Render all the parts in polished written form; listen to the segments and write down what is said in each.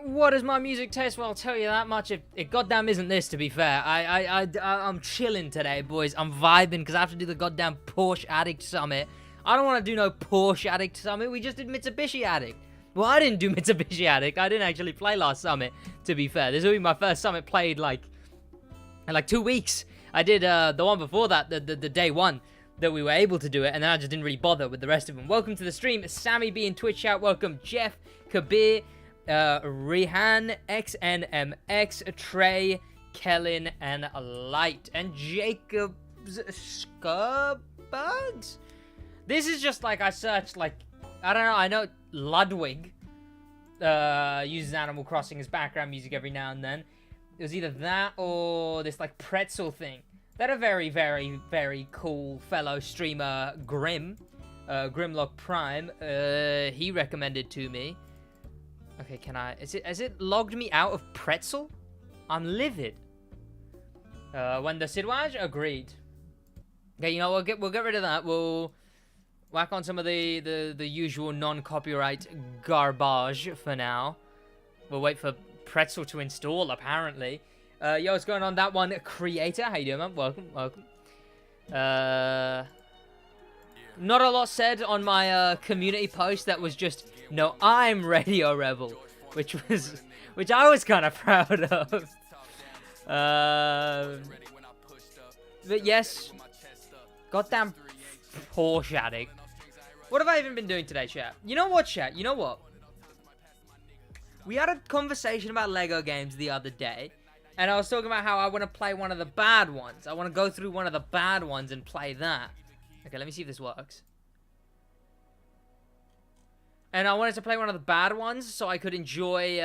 What is my music taste? Well, I'll tell you that much. It goddamn isn't this, to be fair. I'm chilling today, boys. I'm vibing because I have to do the goddamn Porsche Addict Summit. I don't want to do no Porsche Addict Summit. We just did Mitsubishi Addict. Well, I didn't do Mitsubishi Addict. I didn't actually play last summit, to be fair. This will be my first summit played, in 2 weeks. I did the one before that, the day one, that we were able to do it, and then I just didn't really bother with the rest of them. Welcome to the stream. Sammy B in Twitch chat. Welcome, Jeff, Kabir, Rihan, XNMX, Trey, Kellen, and Light, and Jacob Skurbugs. This is just like I searched, I don't know, I know Ludwig uses Animal Crossing as background music every now and then. It was either that or this pretzel thing that a very, very, very cool fellow streamer Grimlock Prime, he recommended to me. Okay, has it logged me out of pretzel? I'm livid. When the SidWaj agreed. Okay, you know, we'll get rid of that. We'll whack on some of the usual non-copyright garbage for now. We'll wait for pretzel to install, apparently. Yo, what's going on? That one, creator. How you doing, man? Welcome. Not a lot said on my community post that was just, no, I'm Radio Rebel, which I was kind of proud of. But yes, goddamn Porsche Addict. What have I even been doing today, chat? You know what, chat? You know what? We had a conversation about Lego games the other day, and I was talking about how I want to play one of the bad ones. I want to go through one of the bad ones and play that. Okay, let me see if this works. And I wanted to play one of the bad ones so I could enjoy,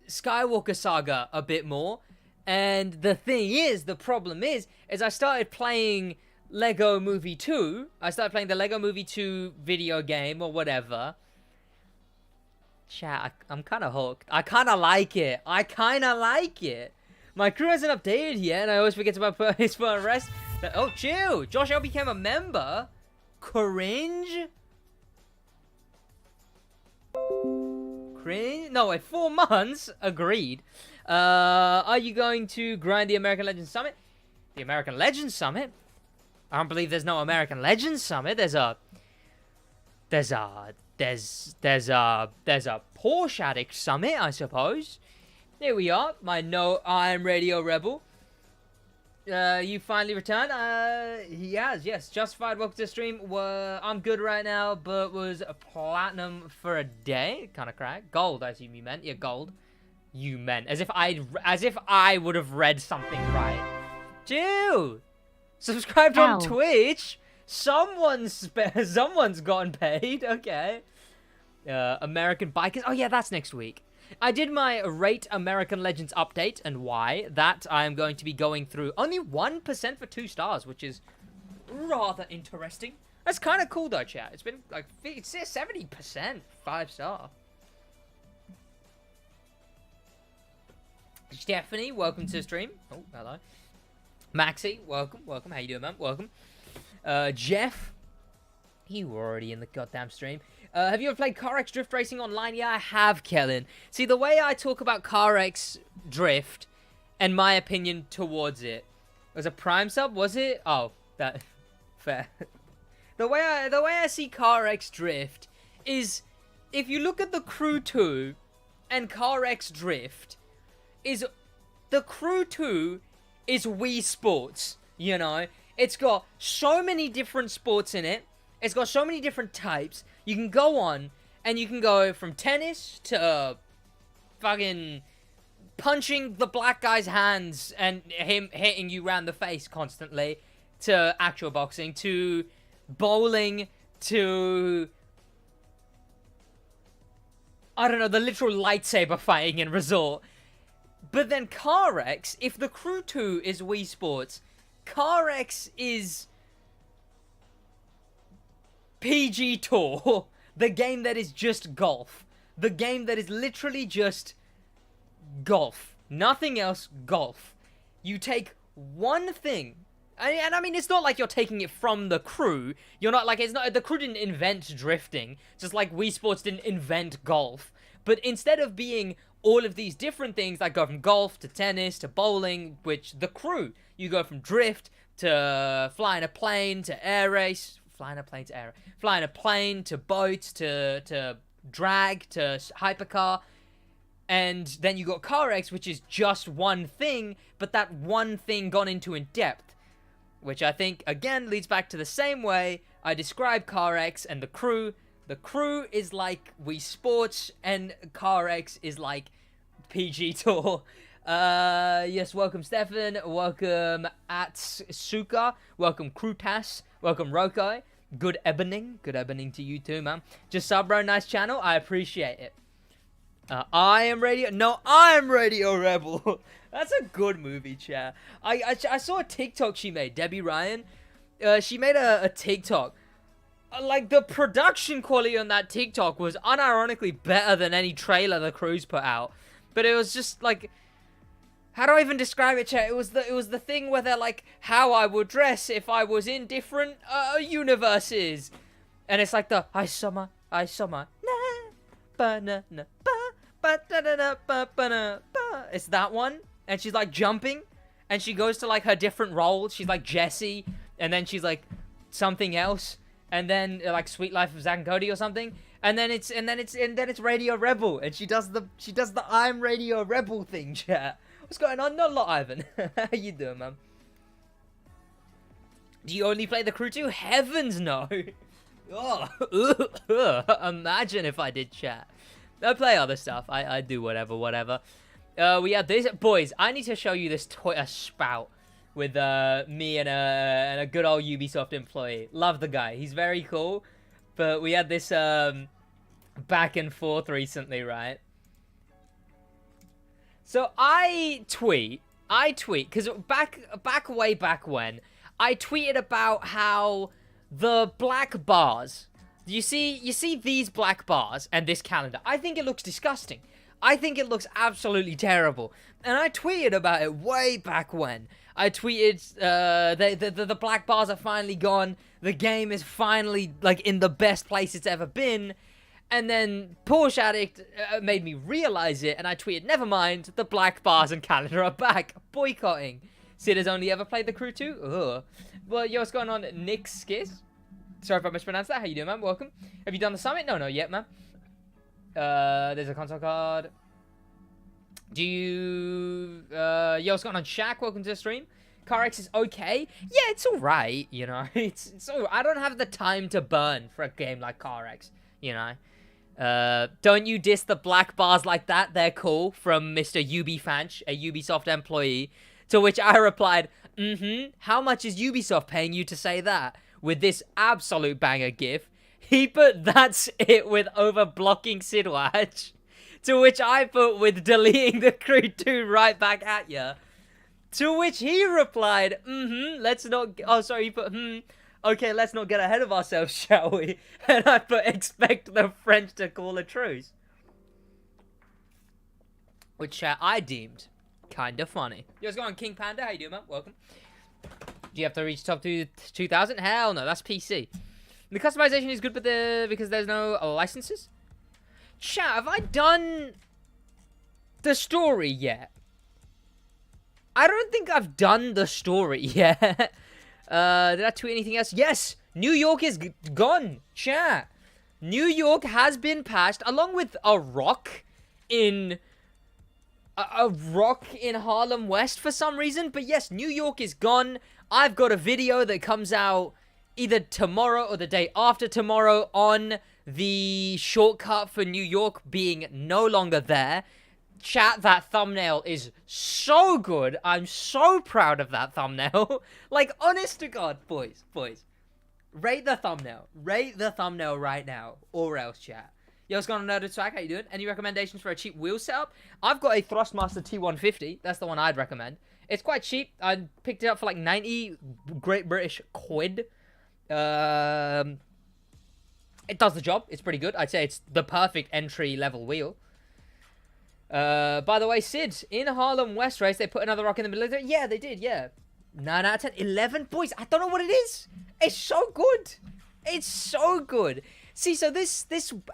Skywalker Saga a bit more. And the problem is I started playing Lego Movie 2. I started playing the Lego Movie 2 video game or whatever. Chat, I'm kind of hooked. I kind of like it. My crew hasn't updated yet, and I always forget to put his phone rest. Oh, chill. Josh L became a member. Cringe? No, wait, 4 months. Agreed. Are you going to grind the American Legends Summit? The American Legends Summit? I don't believe there's no American Legends Summit. There's a Porsche Addict Summit, I suppose. There we are. I'm Radio Rebel. You finally returned? He has, yes. Justified, welcome to the stream. I'm good right now, but was a platinum for a day. Kind of crack. Gold, I assume you meant. Yeah, gold. You meant. As if I would have read something right. Dude! Subscribed on Twitch? Someone's gotten paid. Okay. American Bikers. Oh, yeah, that's next week. I did my Rate American Legends update, and why. That I am going to be going through. Only 1% for 2 stars, which is rather interesting. That's kind of cool, though, chat. It's been, it's 70% 5-star. Stephanie, welcome to the stream. Oh, hello. Maxie, welcome. How you doing, man? Welcome. Jeff, you were already in the goddamn stream. Have you ever played CarX Drift Racing online? Yeah, I have, Kellen. See, the way I talk about CarX Drift and my opinion towards it was a Prime sub, was it? Oh, that fair. The way I see CarX Drift is, if you look at the Crew 2 and CarX Drift, the Crew 2 is Wii Sports, you know? It's got so many different sports in it. It's got so many different types. You can go on, and you can go from tennis to fucking punching the black guy's hands and him hitting you round the face constantly, to actual boxing, to bowling, to, I don't know, the literal lightsaber fighting in Resort. But then CarX, if the Crew 2 is Wii Sports, CarX is PG Tour, the game that is just golf. The game that is literally just golf. Nothing else, golf. You take one thing And I mean, it's not like you're taking it from the crew. You're not like, it's not, the crew didn't invent drifting, just like Wii Sports didn't invent golf. But instead of being all of these different things that go from golf to tennis to bowling, which the crew, you go from drift to flying a plane to air race, flying a plane to boats to drag to hypercar. And then you got CarX, which is just one thing, but that one thing gone into in depth. Which I think, again, leads back to the same way I describe CarX and the crew. The crew is like Wii Sports, and CarX is like PG Tour. Yes, welcome Stefan, welcome Atsuka, welcome Krutas, welcome Rokai. Good evening to you too, man. Just sub, bro, nice channel, I appreciate it. I am Radio Rebel. That's a good movie, chat. I saw a TikTok she made, Debbie Ryan. She made a TikTok. Like, the production quality on that TikTok was unironically better than any trailer the crews put out. But it was just, like, how do I even describe it, chat? It was the thing where they're like, how I would dress if I was in different universes. And it's like the, I summer, na, ba, na, na, ba, ba, da, da, da, ba, ba, na, ba. It's that one. And she's, like, jumping. And she goes to, like, her different roles. She's, like, Jessie. And then she's, like, something else. And then, like, Sweet Life of Zack and Cody or something. And then it's Radio Rebel. And she does the I'm Radio Rebel thing, chat. What's going on? Not a lot, Ivan. How you doing, man? Do you only play the crew too? Heavens no. Oh, imagine if I did, chat. I play other stuff. I do whatever. We have this. Boys, I need to show you this Spout with me and a good old Ubisoft employee. Love the guy. He's very cool. But we had this back and forth recently, right? So I tweet, because way back when, I tweeted about how the black bars, you see these black bars and this calendar. I think it looks disgusting. I think it looks absolutely terrible. And I tweeted about it way back when. I tweeted, the black bars are finally gone. The game is finally, like, in the best place it's ever been. And then Porsche Addict made me realize it, and I tweeted, never mind, the black bars and calendar are back. Boycotting. Sid has only ever played the crew too? Ugh. Well, yo, what's going on? Nick Skiz? Sorry if I mispronounced that. How you doing, man? Welcome. Have you done the summit? No, not yet, man. There's a console card. Do you... yo, what's going on? Shaq, welcome to the stream. CarX is okay. Yeah, it's alright, you know. It's all... I don't have the time to burn for a game like CarX, you know. Don't you diss the black bars like that? They're cool. From Mr. Ubifanch, a Ubisoft employee. To which I replied, how much is Ubisoft paying you to say that? With this absolute banger gif. He put, that's it, with over blocking SidWaj. To which I put, with deleting the crew 2 right back at ya. To which he replied, let's not... Oh, sorry, he put, okay, let's not get ahead of ourselves, shall we? And I put, expect the French to call a truce. Which I deemed kind of funny. Yo, what's going on, King Panda? How you doing, man? Welcome. Do you have to reach top 2,000? Hell no, that's PC. The customization is good, but because there's no licenses. Chat, have I done the story yet? I don't think I've done the story yet. Did I tweet anything else? Yes, New York is gone. Chat, New York has been patched, along with a rock in Harlem West for some reason. But yes, New York is gone. I've got a video that comes out either tomorrow or the day after tomorrow on the shortcut for New York being no longer there. Chat, that thumbnail is so good. I'm so proud of that thumbnail. Like, honest to God, boys. Rate the thumbnail. Rate the thumbnail right now. Or else, chat. Yo, what's going on, Nerded Swag? How you doing? Any recommendations for a cheap wheel setup? I've got a Thrustmaster T150. That's the one I'd recommend. It's quite cheap. I picked it up for like 90 Great British quid. It does the job. It's pretty good. I'd say it's the perfect entry-level wheel. By the way, Sid, in Harlem West race, they put another rock in the middle of it. Yeah, they did, yeah. 9 out of 10. 11, boys. I don't know what it is. It's so good. It's so good. See, so this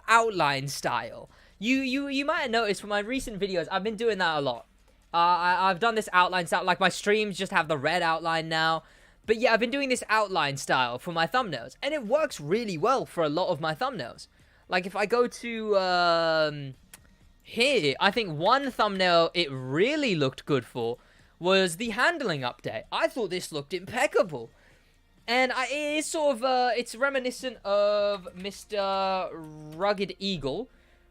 outline style, you might have noticed from my recent videos, I've been doing that a lot. I've done this outline style. Like, my streams just have the red outline now. But yeah, I've been doing this outline style for my thumbnails. And it works really well for a lot of my thumbnails. Like, if I go to here, I think one thumbnail it really looked good for was the handling update. I thought this looked impeccable. And it's sort of, it's reminiscent of Mr. Rugged Eagle,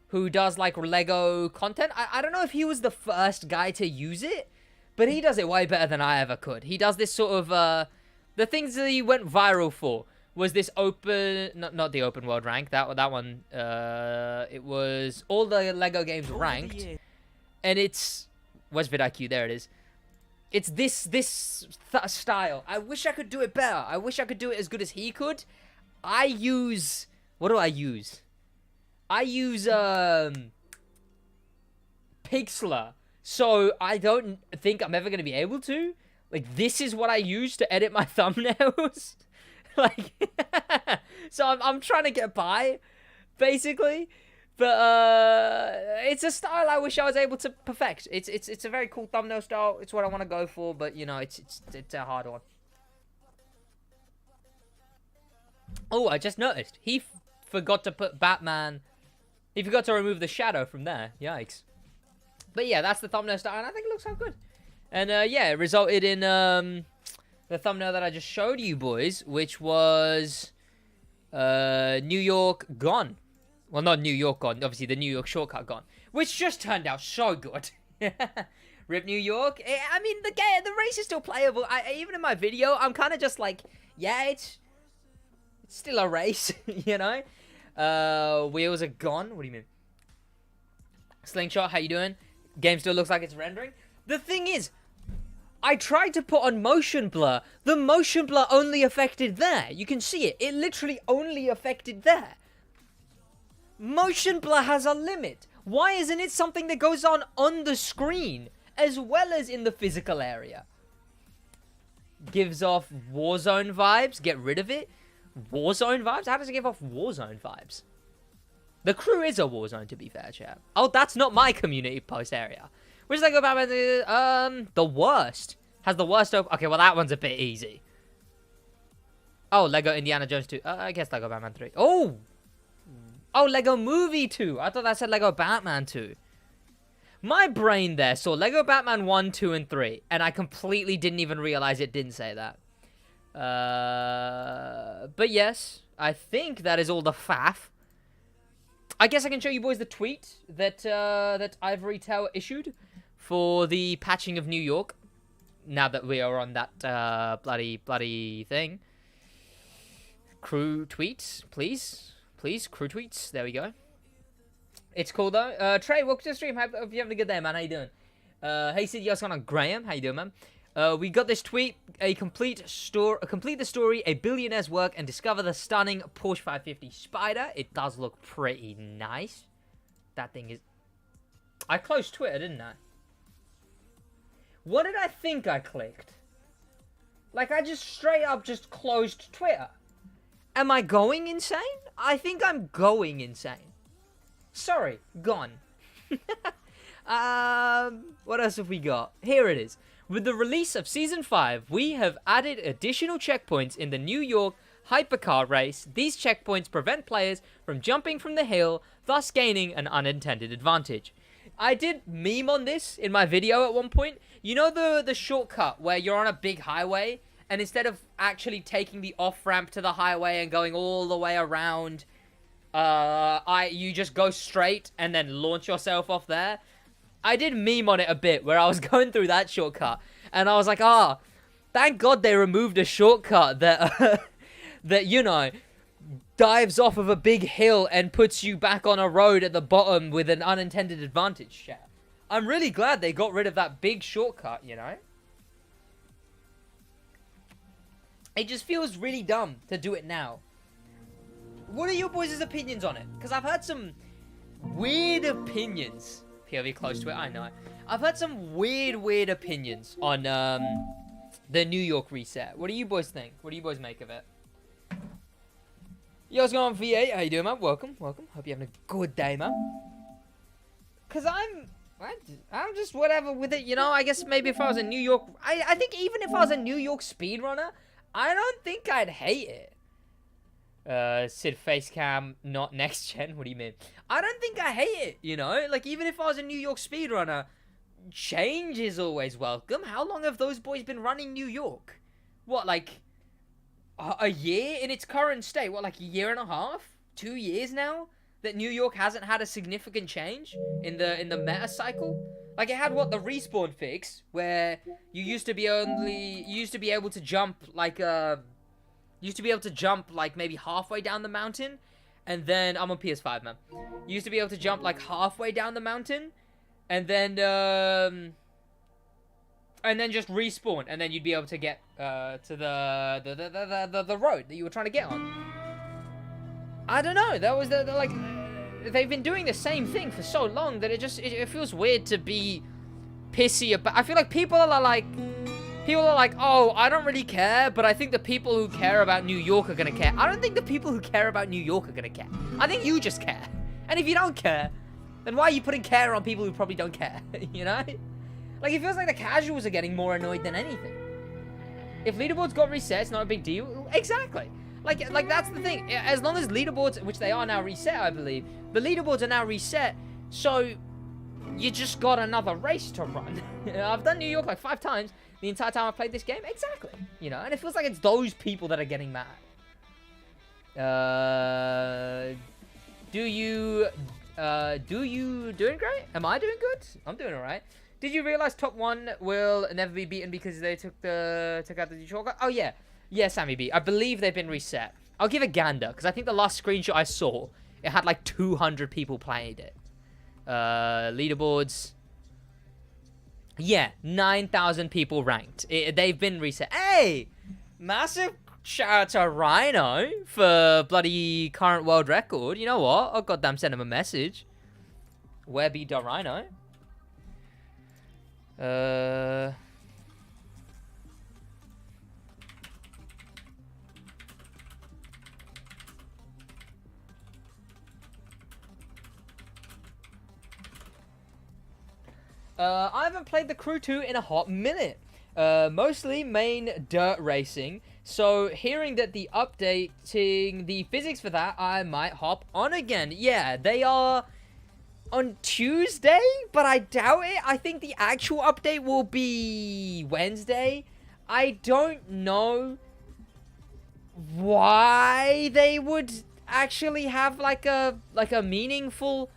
who does, like, Lego content. I don't know if he was the first guy to use it, but he does it way better than I ever could. He does this sort of, the things that he went viral for was this open, not the open world rank, that one, it was all the Lego games ranked, and it's, where's vidIQ? There it is. It's this style. I wish I could do it better. I wish I could do it as good as he could. I use, what do I use? I use, Pixlr. So I don't think I'm ever going to be able to. Like, this is what I use to edit my thumbnails. Like, so I'm trying to get by, basically. But it's a style I wish I was able to perfect. It's a very cool thumbnail style. It's what I want to go for, but you know, it's a hard one. Oh, I just noticed he forgot to put Batman. He forgot to remove the shadow from there. Yikes. But yeah, that's the thumbnail style, and I think it looks so good. And yeah, it resulted in the thumbnail that I just showed you boys, which was New York Gone. Well, not New York Gone, obviously the New York shortcut Gone, which just turned out so good. Rip New York. I mean, the race is still playable. Even in my video, I'm kind of just like, yeah, it's still a race, you know? Wheels are gone. What do you mean? Slingshot, how you doing? Game still looks like it's rendering. The thing is, I tried to put on motion blur. The motion blur only affected there. You can see it. It literally only affected there. Motion blur has a limit. Why isn't it something that goes on the screen as well as in the physical area? Gives off Warzone vibes. Get rid of it. Warzone vibes? How does it give off Warzone vibes? The crew is a Warzone, to be fair, chat. Oh, that's not my community post area. Where's Lego Batman? The worst. Has the worst open. Okay, well, that one's a bit easy. Oh, Lego Indiana Jones 2. I guess Lego Batman 3. Oh! Oh, Lego Movie 2. I thought that said Lego Batman 2. My brain there saw Lego Batman 1, 2, and 3. And I completely didn't even realize it didn't say that. But yes, I think that is all the faff. I guess I can show you boys the tweet that that Ivory Tower issued for the patching of New York. Now that we are on that bloody thing. Crew tweets, please. Please, crew tweets. There we go. It's cool, though. Trey, welcome to the stream. Hope you're having a good day, man. How you doing? Hey, SidWaj on Graham. How you doing, man? We got this tweet. Complete the story, a billionaire's work, and discover the stunning Porsche 550 Spider. It does look pretty nice. That thing is... I closed Twitter, didn't I? What did I think I clicked? Like, I just straight up just closed Twitter. Am I going insane? I think I'm going insane. Sorry, gone. What else have we got? Here it is. With the release of Season 5, we have added additional checkpoints in the New York hypercar race. These checkpoints prevent players from jumping from the hill, thus gaining an unintended advantage. I did meme on this in my video at one point. You know the shortcut where you're on a big highway, and instead of actually taking the off-ramp to the highway and going all the way around, you just go straight and then launch yourself off there? I did meme on it a bit where I was going through that shortcut, and I was like, thank God they removed a shortcut that, that, you know, dives off of a big hill and puts you back on a road at the bottom with an unintended advantage, chat. I'm really glad they got rid of that big shortcut, you know? It just feels really dumb to do it now. What are your boys' opinions on it? Because I've heard some weird opinions. POV close to it, I know. I've heard some weird opinions on the New York reset. What do you boys think? What do you boys make of it? Yo, what's going on, V8? How you doing, man? Welcome. Hope you're having a good day, man. Because I'm just whatever with it, you know? I guess maybe if I was a New York... I think even if I was a New York speedrunner, I don't think I'd hate it. Sid Facecam, not next gen. What do you mean? I don't think I hate it, you know? Like, even if I was a New York speedrunner, change is always welcome. How long have those boys been running New York? What, like, a year in its current state? What, like a year and a half? 2 years now? That New York hasn't had a significant change in the meta cycle? Like, it had, what, the respawn fix, where you used to be able to jump, like, maybe halfway down the mountain, and then, I'm on PS5, man. You used to be able to jump, like, halfway down the mountain, and then just respawn, and then you'd be able to get, to the road that you were trying to get on. I don't know, that was like, they've been doing the same thing for so long that it feels weird to be pissy about. I feel like people are like, oh, I don't really care, but I think the people who care about New York are gonna care. I don't think the people who care about New York are gonna care. I think you just care. And if you don't care, then why are you putting care on people who probably don't care, you know? Like, it feels like the casuals are getting more annoyed than anything. If leaderboards got reset, it's not a big deal. Exactly. Like that's the thing. As long as leaderboards, which they are now reset, I believe, the leaderboards are now reset, so you just got another race to run. I've done New York like 5 times the entire time I've played this game. Exactly. You know, and it feels like it's those people that are getting mad. Doing great? Am I doing good? I'm doing alright. Did you realize top 1 will never be beaten because they took out the shortcut? Oh yeah. Yeah, Sammy B. I believe they've been reset. I'll give a gander, because I think the last screenshot I saw, it had like 200 people playing it. Leaderboards. Yeah, 9,000 people ranked. They've been reset. Hey! Massive shout out to Rhino for bloody current world record. You know what? I'll goddamn send him a message. Where be the Rhino? I haven't played the Crew 2 in a hot minute. Mostly main dirt racing. So hearing that the updating the physics for that, I might hop on again. Yeah, they are on Tuesday, but I doubt it. I think the actual update will be Wednesday. I don't know why they would actually have like a meaningful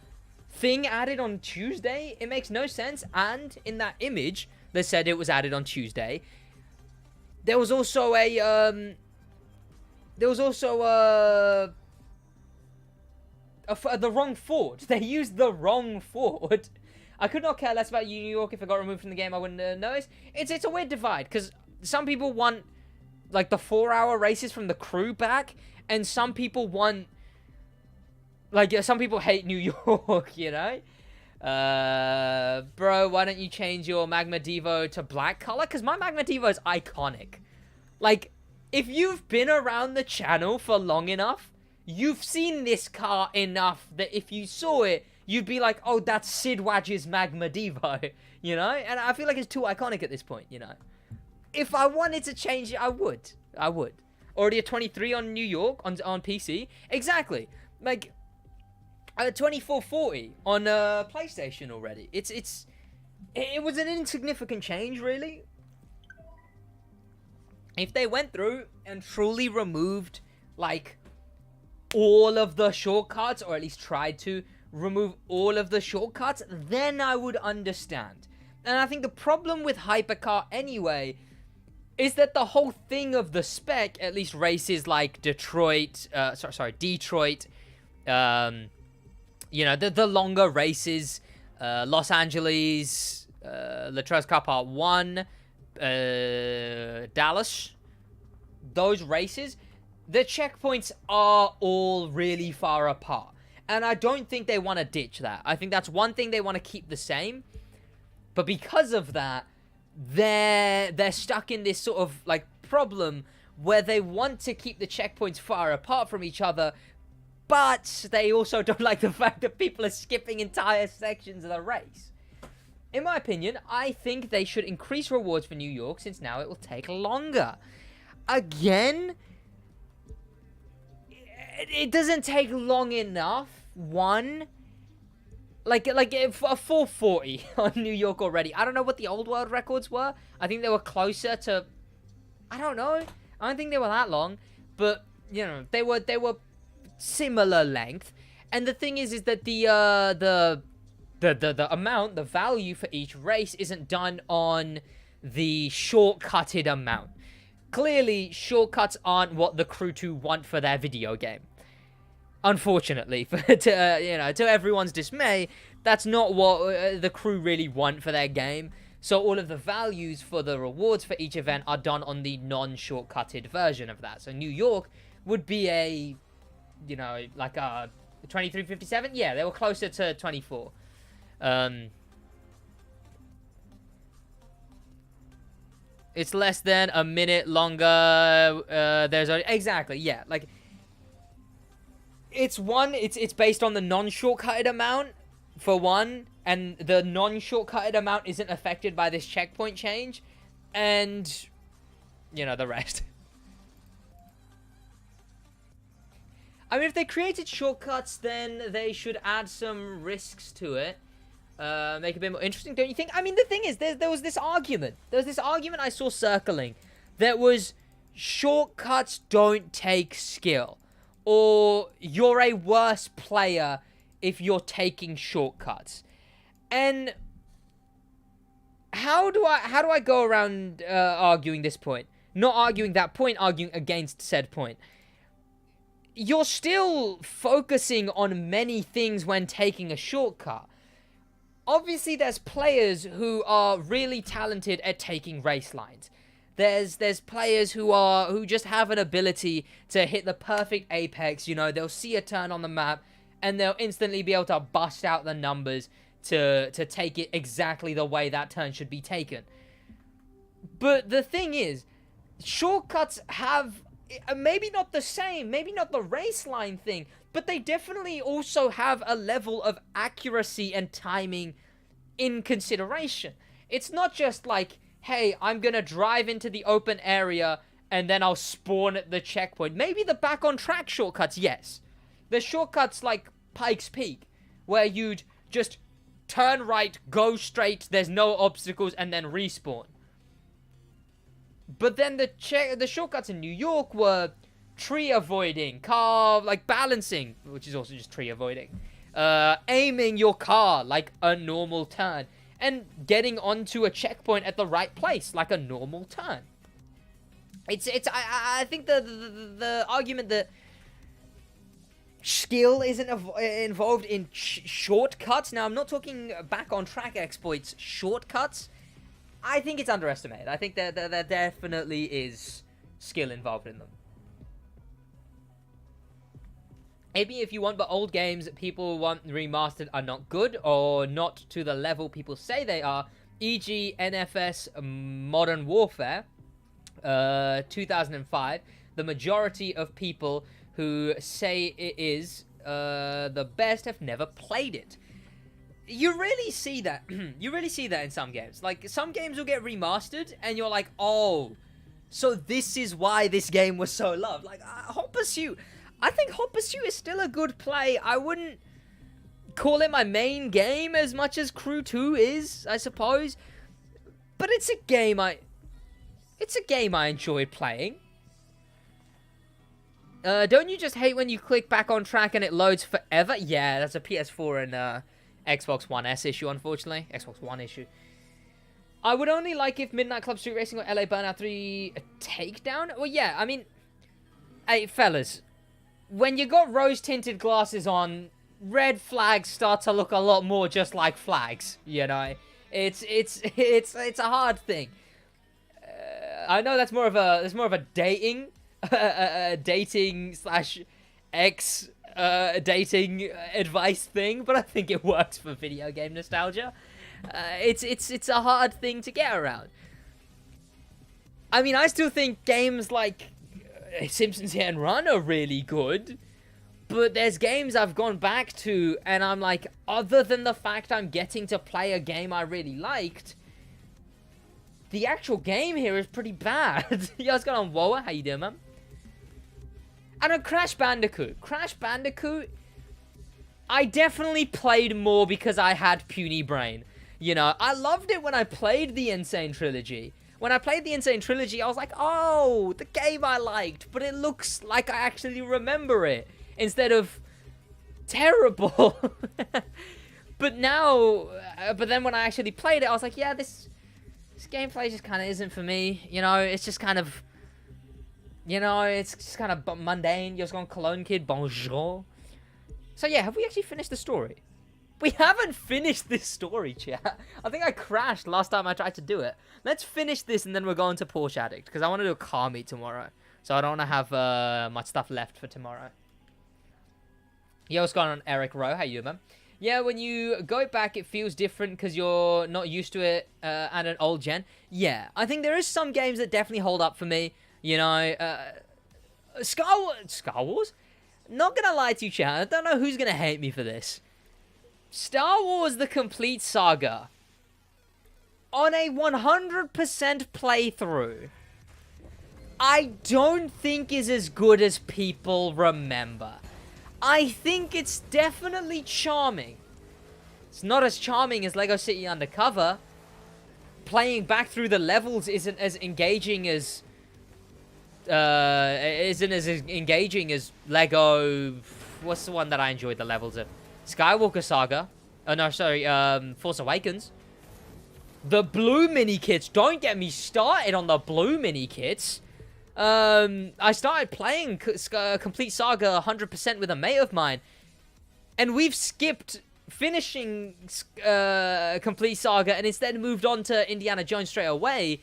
thing added on Tuesday. It makes no sense. And in that image that said it was added on Tuesday, there was also the wrong Ford. They used the wrong Ford. I could not care less about New York. If it got removed from the game, I wouldn't notice. It's a weird divide, because some people want like the 4-hour races from the Crew back, and some people want, like, some people hate New York, you know? Bro, why don't you change your Magma Devo to black color? Because my Magma Devo is iconic. Like, if you've been around the channel for long enough, you've seen this car enough that if you saw it, you'd be like, oh, that's SidWaj's Magma Devo, you know? And I feel like it's too iconic at this point, you know? If I wanted to change it, I would. Already a 23 on New York, on PC. Exactly. Like, 2440 on PlayStation already. It was an insignificant change, really. If they went through and truly removed, like, all of the shortcuts, or at least tried to remove all of the shortcuts, then I would understand. And I think the problem with Hypercar anyway is that the whole thing of the spec, at least races like Detroit, Detroit, you know, the longer races, Los Angeles, La Tres Car Part 1, Dallas, those races, the checkpoints are all really far apart. And I don't think they want to ditch that. I think that's one thing they want to keep the same. But because of that, they're stuck in this sort of like problem where they want to keep the checkpoints far apart from each other, but they also don't like the fact that people are skipping entire sections of the race. In my opinion, I think they should increase rewards for New York, since now it will take longer. Again, it doesn't take long enough. One, like a 440 on New York already. I don't know what the old world records were. I think they were closer to, I don't know. I don't think they were that long, but you know, they were similar length. And the thing is that the amount, the value for each race isn't done on the shortcutted amount. Clearly, shortcuts aren't what the Crew 2 want for their video game. Unfortunately, to everyone's dismay, that's not what the Crew really want for their game. So all of the values for the rewards for each event are done on the non-shortcutted version of that. So New York would be a, you know, like a 2357. Yeah, they were closer to 24. It's less than a minute longer. There's exactly, yeah, like it's based on the non-shortcutted amount for one, and the non-shortcutted amount isn't affected by this checkpoint change, and you know, the rest. I mean, if they created shortcuts, then they should add some risks to it. Make it a bit more interesting, don't you think? I mean, the thing is, there was this argument. There was this argument I saw circling that was shortcuts don't take skill, or you're a worse player if you're taking shortcuts. And how do I go around arguing this point? Not arguing that point, arguing against said point. You're still focusing on many things when taking a shortcut. Obviously, there's players who are really talented at taking race lines. There's players who just have an ability to hit the perfect apex. You know, they'll see a turn on the map and they'll instantly be able to bust out the numbers to take it exactly the way that turn should be taken. But the thing is, shortcuts have maybe not the same, maybe not the race line thing, but they definitely also have a level of accuracy and timing in consideration. It's not just like, hey, I'm gonna drive into the open area and then I'll spawn at the checkpoint. Maybe the back on track shortcuts, yes. The shortcuts like Pikes Peak, where you'd just turn right, go straight, there's no obstacles, and then respawn. But then the shortcuts in New York were tree avoiding, car like balancing, which is also just tree avoiding, aiming your car like a normal turn, and getting onto a checkpoint at the right place like a normal turn. I think the argument that skill isn't involved in shortcuts. Now, I'm not talking back on track exploits, shortcuts. I think it's underestimated. I think there definitely is skill involved in them. Maybe if you want, but old games people want remastered are not good or not to the level people say they are, e.g. NFS Modern Warfare 2005. The majority of people who say it is the best have never played it. You really see that. You really see that in some games. Like, some games will get remastered, and you're like, oh, so this is why this game was so loved. Like, Hot Pursuit. I think Hot Pursuit is still a good play. I wouldn't call it my main game as much as Crew 2 is, I suppose. But it's a game I enjoyed playing. Don't you just hate when you click back on track and it loads forever? Yeah, that's a PS4 and Xbox One S issue, unfortunately. Xbox One issue. I would only like if Midnight Club Street Racing or LA Burnout 3 a takedown. Well, yeah, I mean, hey, fellas, when you got rose-tinted glasses on, red flags start to look a lot more just like flags, you know? It's a hard thing. I know that's more of a dating dating slash ex dating advice thing, but I think it works for video game nostalgia. It's a hard thing to get around. I mean, I still think games like Simpsons Hit and Run are really good, but there's games I've gone back to and I'm like, other than the fact I'm getting to play a game I really liked, the actual game here is pretty bad. Yo, what's going on, Rowe? How you doing, man? And a Crash Bandicoot. Crash Bandicoot, I definitely played more because I had puny brain. You know, I loved it when I played the Insane Trilogy. When I played the Insane Trilogy, I was like, oh, the game I liked, but it looks like I actually remember it, instead of terrible. But now, but then when I actually played it, I was like, yeah, this gameplay just kind of isn't for me. You know, it's just kind of, you know, it's just kind of mundane. You're just going, Cologne Kid, bonjour. So yeah, have we actually finished the story? We haven't finished this story, chat. I think I crashed last time I tried to do it. Let's finish this and then we're going to Porsche Addict, because I want to do a car meet tomorrow. So I don't want to have much stuff left for tomorrow. Yo, what's going on, Eric Rowe? How you doing, man? Yeah, when you go back, it feels different because you're not used to it at an old gen. Yeah, I think there is some games that definitely hold up for me. You know, Star Wars? Not gonna lie to you, chat. I don't know who's gonna hate me for this. Star Wars The Complete Saga, on a 100% playthrough, I don't think is as good as people remember. I think it's definitely charming. It's not as charming as Lego City Undercover. Playing back through the levels isn't as engaging as Lego. What's the one that I enjoyed the levels of? Skywalker Saga. Oh no, sorry. Force Awakens. The blue mini kits. Don't get me started on the blue mini kits. I started playing Complete Saga 100% with a mate of mine, and we've skipped finishing Complete Saga and instead moved on to Indiana Jones straight away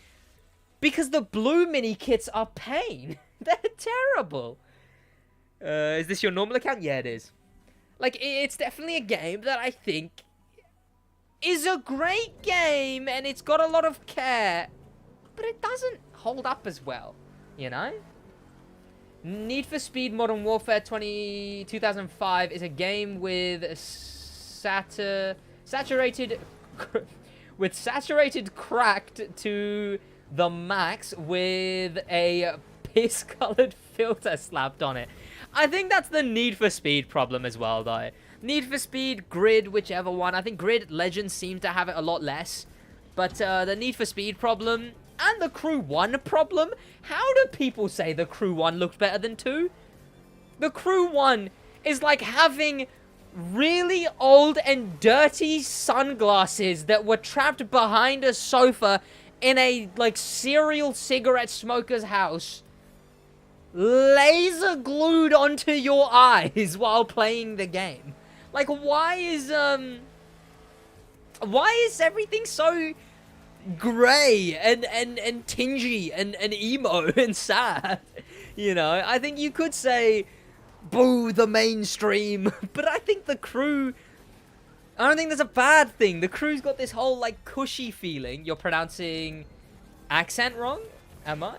because the blue mini kits are pain. They're terrible. Is this your normal account? Yeah, it is. Like, it's definitely a game that I think is a great game, and it's got a lot of care, but it doesn't hold up as well, you know? Need for Speed Modern Warfare 2005 is a game with saturated cracked to the max with a piss-colored filter slapped on it. I think that's the Need for Speed problem as well, though. Need for Speed, Grid, whichever one. I think Grid Legends seem to have it a lot less. But the Need for Speed problem and the Crew 1 problem. How do people say the Crew 1 looked better than 2? The Crew 1 is like having really old and dirty sunglasses that were trapped behind a sofa in a, like, serial cigarette smoker's house, laser glued onto your eyes while playing the game. Like, why is everything so grey and tingy and emo and sad? You know, I think you could say, boo the mainstream, but I think the Crew, I don't think that's a bad thing. The Crew's got this whole, like, cushy feeling. You're pronouncing accent wrong? Am I?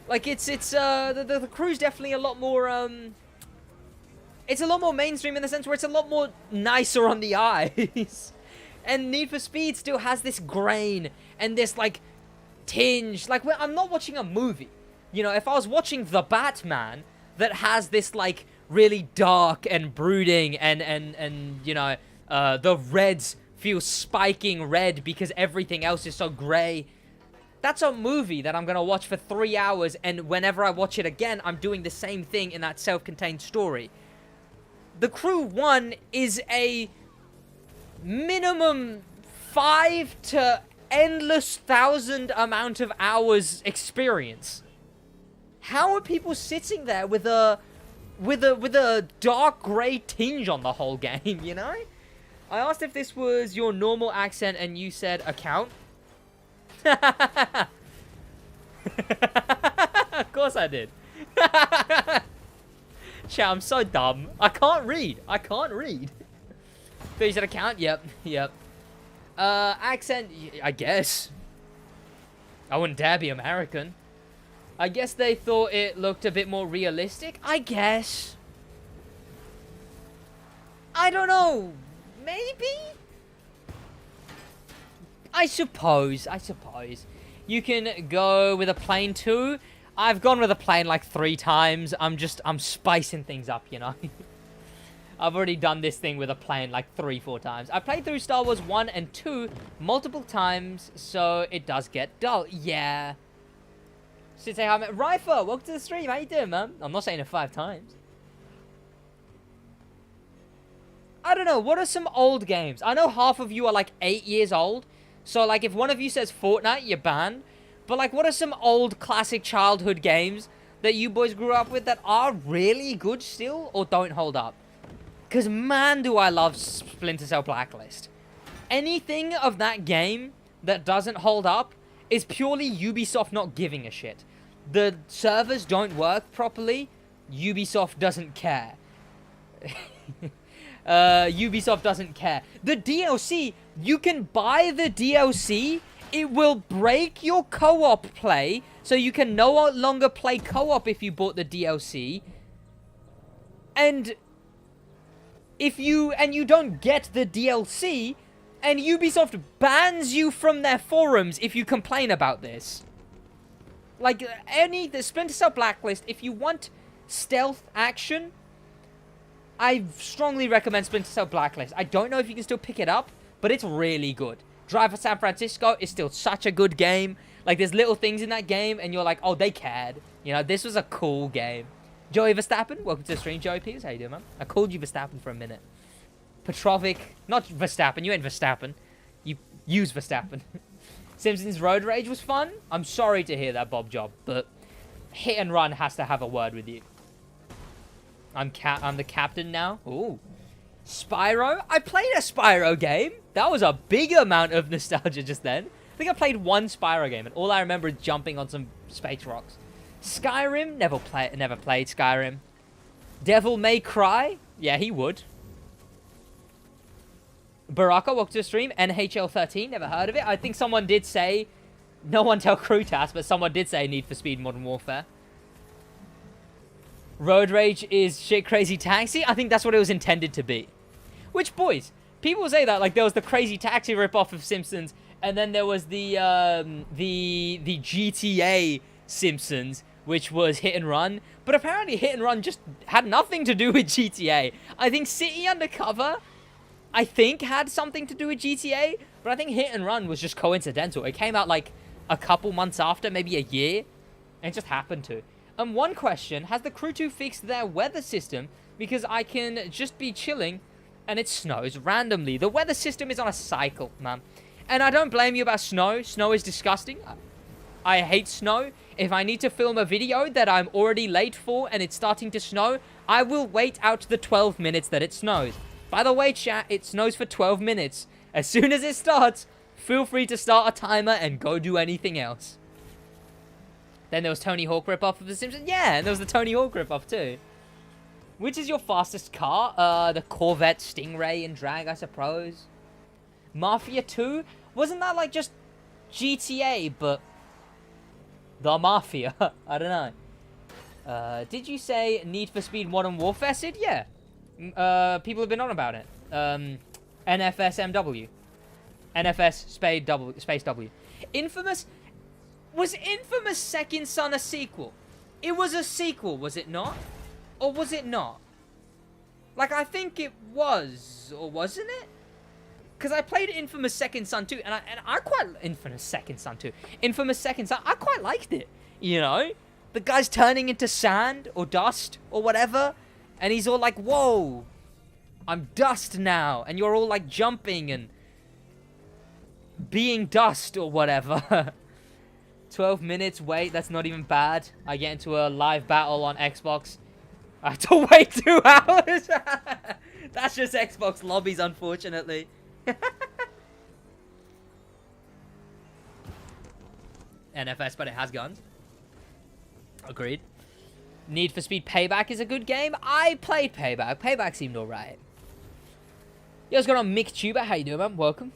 Like, the Crew's definitely a lot more, it's a lot more mainstream in the sense where it's a lot more nicer on the eyes. And Need for Speed still has this grain and this, like, tinge. Like, I'm not watching a movie. You know, if I was watching The Batman, that has this, like, really dark and brooding and you know, the reds feel spiking red because everything else is so grey. That's a movie that I'm going to watch for 3 hours, and whenever I watch it again, I'm doing the same thing in that self-contained story. The Crew 1 is a minimum 5 to endless 1,000 amount of hours experience. How are people sitting there with a dark grey tinge on the whole game, you know? I asked if this was your normal accent, and you said account. Of course I did. Chat, I'm so dumb. I can't read. So you said account? Yep. Accent, I guess. I wouldn't dare be American. I guess they thought it looked a bit more realistic. I guess. I don't know. Maybe? I suppose. You can go with a plane too. I've gone with a plane like 3 times. I'm spicing things up, you know. I've already done this thing with a plane like 3-4 times. I played through Star Wars 1 and 2 multiple times, so it does get dull. Yeah. Should say hi, man. Rifer, welcome to the stream. How you doing, man? I'm not saying it 5 times. I don't know. What are some old games? I know half of you are like 8 years old. So like if one of you says Fortnite, you're banned. But like what are some old classic childhood games that you boys grew up with that are really good still or don't hold up? Because man, do I love Splinter Cell Blacklist. Anything of that game that doesn't hold up is purely Ubisoft not giving a shit. The servers don't work properly. Ubisoft doesn't care. Ubisoft doesn't care. The DLC, you can buy the DLC. It will break your co-op play, so you can no longer play co-op if you bought the DLC. And if you don't get the DLC, and Ubisoft bans you from their forums if you complain about this. Like the Splinter Cell Blacklist, if you want stealth action, I strongly recommend Splinter Cell Blacklist. I don't know if you can still pick it up, but it's really good. Drive for San Francisco is still such a good game. Like, there's little things in that game, and you're like, oh, they cared. You know, this was a cool game. Joey Verstappen, welcome to the stream, Joey Peters. How you doing, man? I called you Verstappen for a minute. Petrovic, not Verstappen. You ain't Verstappen. You use Verstappen. Simpsons Road Rage was fun. I'm sorry to hear that, Bob Job, but Hit and Run has to have a word with you. I'm the captain now. Ooh. Spyro? I played a Spyro game. That was a big amount of nostalgia just then. I think I played 1 Spyro game, and all I remember is jumping on some space rocks. Skyrim? Never played Skyrim. Devil May Cry? Yeah, he would. Baraka, welcome to the stream. NHL 13, never heard of it. I think someone did say, no one tell Krutas, but someone did say Need for Speed Modern Warfare. Road Rage is Shit Crazy Taxi. I think that's what it was intended to be. Which, boys, people say that, like, there was the Crazy Taxi ripoff of Simpsons, and then there was the GTA Simpsons, which was Hit and Run. But apparently Hit and Run just had nothing to do with GTA. I think City Undercover, I think, had something to do with GTA, but I think Hit and Run was just coincidental. It came out, like, a couple months after, maybe a year, and it just happened to. One question, has the Crew 2 fixed their weather system? Because I can just be chilling and it snows randomly. The weather system is on a cycle, man. And I don't blame you about snow. Snow is disgusting. I hate snow. If I need to film a video that I'm already late for and it's starting to snow, I will wait out the 12 minutes that it snows. By the way, chat, it snows for 12 minutes. As soon as it starts, feel free to start a timer and go do anything else. Then there was Tony Hawk ripoff of The Simpsons. Yeah, and there was the Tony Hawk ripoff too. Which is your fastest car? The Corvette Stingray in drag, I suppose. Mafia 2? Wasn't that like just GTA, but the Mafia? I don't know. Did you say Need for Speed Modern Warfare, Sid? Yeah. People have been on about it. NFSMW. NFS space W. Infamous... Was Infamous Second Son a sequel? It was a sequel, was it not? Or was it not? Like, I think it was, or wasn't it? Because I played Infamous Second Son 2, and I quite... Infamous Second Son 2. Infamous Second Son, I quite liked it, you know? The guy's turning into sand, or dust, or whatever, and he's all like, whoa, I'm dust now, and you're all like jumping and being dust, or whatever. 12 minutes, wait, that's not even bad. I get into a live battle on Xbox. I have to wait 2 hours. That's just Xbox lobbies, unfortunately. NFS, but it has guns. Agreed. Need for Speed Payback is a good game. I played Payback. Payback seemed alright. Yo, what's going on, Mick Tuber? How you doing, man? Welcome.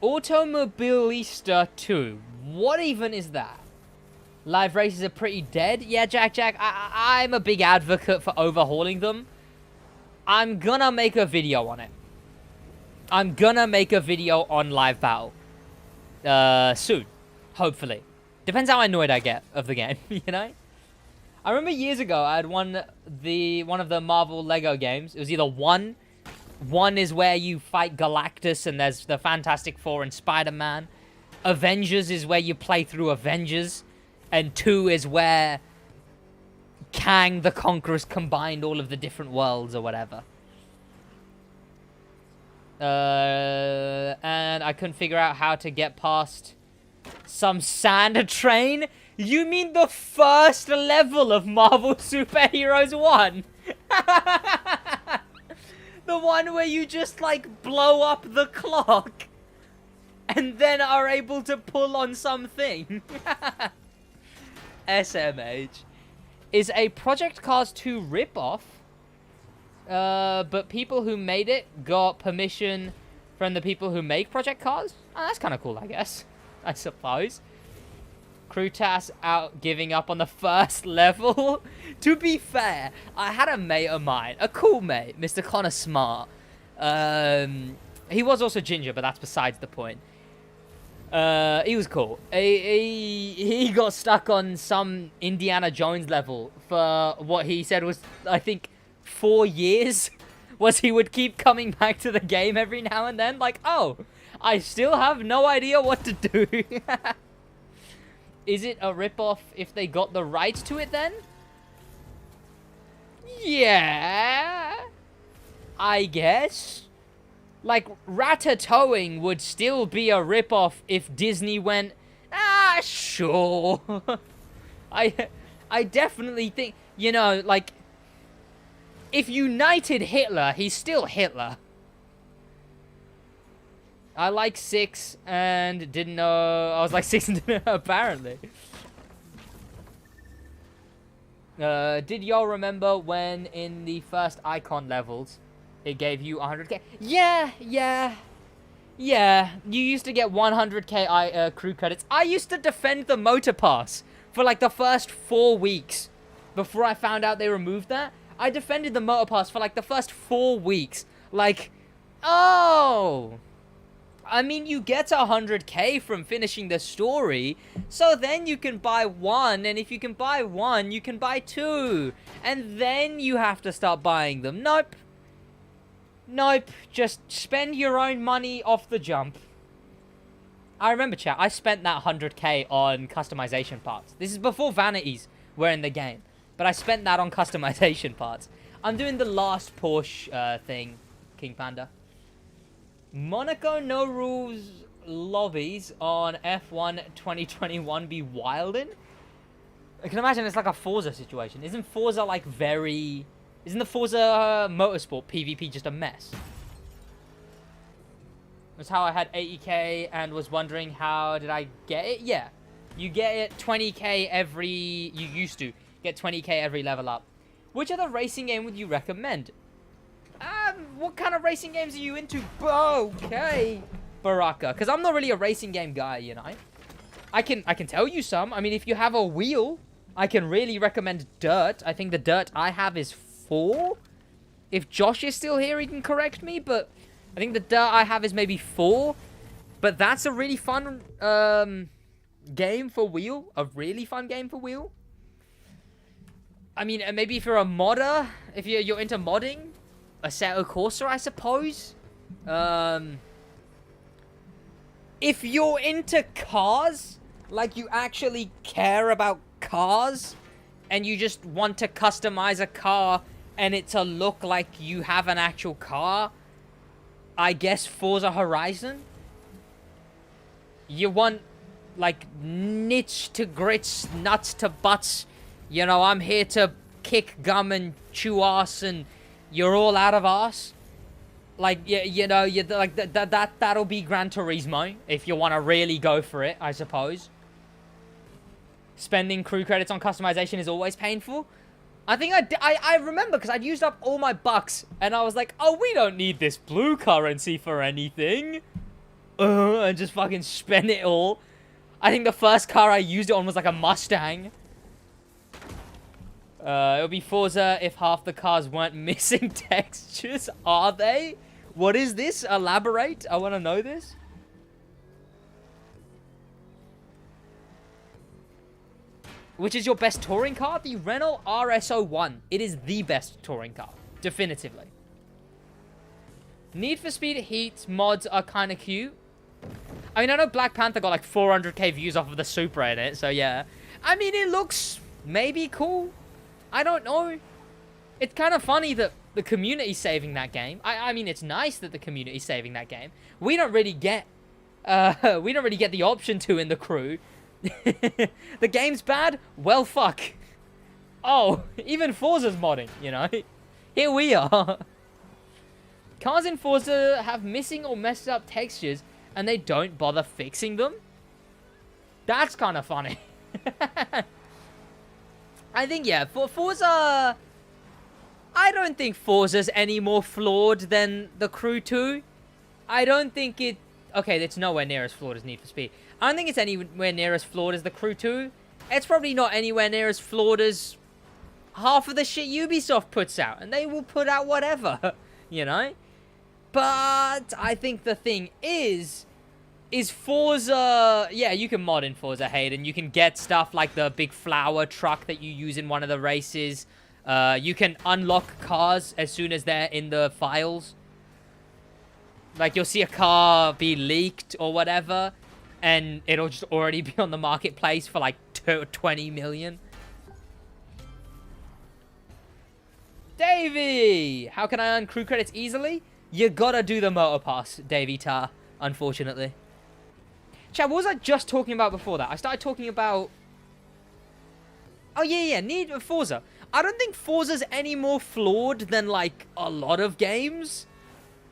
Automobilista 2. What even is that? Live races are pretty dead. Yeah, Jack, I'm a big advocate for overhauling them. I'm gonna make a video on it. I'm gonna make a video on live battle. Soon. Hopefully. Depends how annoyed I get of the game, you know? I remember years ago, I had one of the Marvel Lego games. It was either 1. 1 is where you fight Galactus and there's the Fantastic Four and Spider-Man. Avengers is where you play through Avengers. And 2 is where Kang the Conqueror's combined all of the different worlds or whatever. And I couldn't figure out how to get past some sand train. You mean the first level of Marvel Superheroes 1? The one where you just, like, blow up the clock and then are able to pull on something. SMH. Is a Project Cars 2 ripoff, but people who made it got permission from the people who make Project Cars? Oh, that's kind of cool, I guess. I suppose. Crew task out giving up on the first level. To be fair, I had a mate of mine, a cool mate, Mr. Connor Smart. He was also ginger, but that's besides the point. He was cool. He got stuck on some Indiana Jones level for what he said was, I think, 4 years. Was he would keep coming back to the game every now and then. Like, oh, I still have no idea what to do. Is it a ripoff if they got the rights to it then? Yeah, I guess. Like, Ratatouille would still be a ripoff if Disney went, ah, sure. I definitely think, you know, like, if United Hitler, he's still Hitler. I like 6 and didn't know, I was like 6 and didn't know, apparently. Did y'all remember when in the first Icon levels, it gave you 100k? Yeah. You used to get 100k crew credits. I used to defend the motor pass for like the first 4 weeks before I found out they removed that. I defended the motor pass for like the first 4 weeks. Like, oh, I mean, you get 100k from finishing the story, so then you can buy 1, and if you can buy 1, you can buy 2, and then you have to start buying them. Nope, just spend your own money off the jump. I remember, chat, I spent that 100k on customization parts. This is before vanities were in the game, but I spent that on customization parts. I'm doing the last Porsche thing, King Panda. Monaco no rules lobbies on F1 2021 be wildin'? I can imagine it's like a Forza situation. Isn't Forza like very... Isn't the Forza Motorsport PvP just a mess? That's how I had 80k and was wondering how did I get it? Yeah. You get it 20k every... You used to get 20k every level up. Which other racing game would you recommend? What kind of racing games are you into? Okay, Baraka. Because I'm not really a racing game guy, you know. I can tell you some. I mean, if you have a wheel, I can really recommend Dirt. I think the Dirt I have is 4. If Josh is still here, he can correct me. But I think the Dirt I have is maybe 4. But that's a really fun game for wheel. A really fun game for wheel. I mean, maybe if you're a modder, if you're into modding, Assetto Corsa, I suppose. If you're into cars, like you actually care about cars, and you just want to customize a car and it to look like you have an actual car, I guess Forza Horizon. You want, like, nits to grits, nuts to butts. You know, I'm here to kick gum and chew ass and... You're all out of ass. Like, you know, like that'll be Gran Turismo if you want to really go for it, I suppose. Spending crew credits on customization is always painful. I think I remember because I'd used up all my bucks and I was like, oh, we don't need this blue currency for anything. and just fucking spend it all. I think the first car I used it on was like a Mustang. It would be Forza if half the cars weren't missing textures. Are they? What is this? Elaborate. I want to know this. Which is your best touring car? The Renault RS01. It is the best touring car. Definitively. Need for Speed Heat mods are kind of cute. I mean, I know Black Panther got like 400k views off of the Supra in it, so yeah. I mean, it looks maybe cool. I don't know. It's kind of funny that the community's saving that game. I mean, it's nice that the community's saving that game. We don't really get the option to in the crew. The game's bad? Well, fuck. Oh, even Forza's modding, you know? Here we are. Cars in Forza have missing or messed up textures, and they don't bother fixing them? That's kind of funny. I think, yeah, for Forza... I don't think Forza's any more flawed than the Crew 2. I don't think it... Okay, it's nowhere near as flawed as Need for Speed. I don't think it's anywhere near as flawed as the Crew 2. It's probably not anywhere near as flawed as half of the shit Ubisoft puts out. And they will put out whatever, you know? But I think the thing is Forza... Yeah, you can mod in Forza, Hayden. You can get stuff like the big flower truck that you use in one of the races. You can unlock cars as soon as they're in the files. Like, you'll see a car be leaked or whatever, and it'll just already be on the marketplace for like 20 million. Davey! How can I earn crew credits easily? You gotta do the motor pass, Davey Tar, unfortunately. Chat, what was I just talking about before that? I started talking about... Oh, yeah, need Forza. I don't think Forza's any more flawed than, like, a lot of games.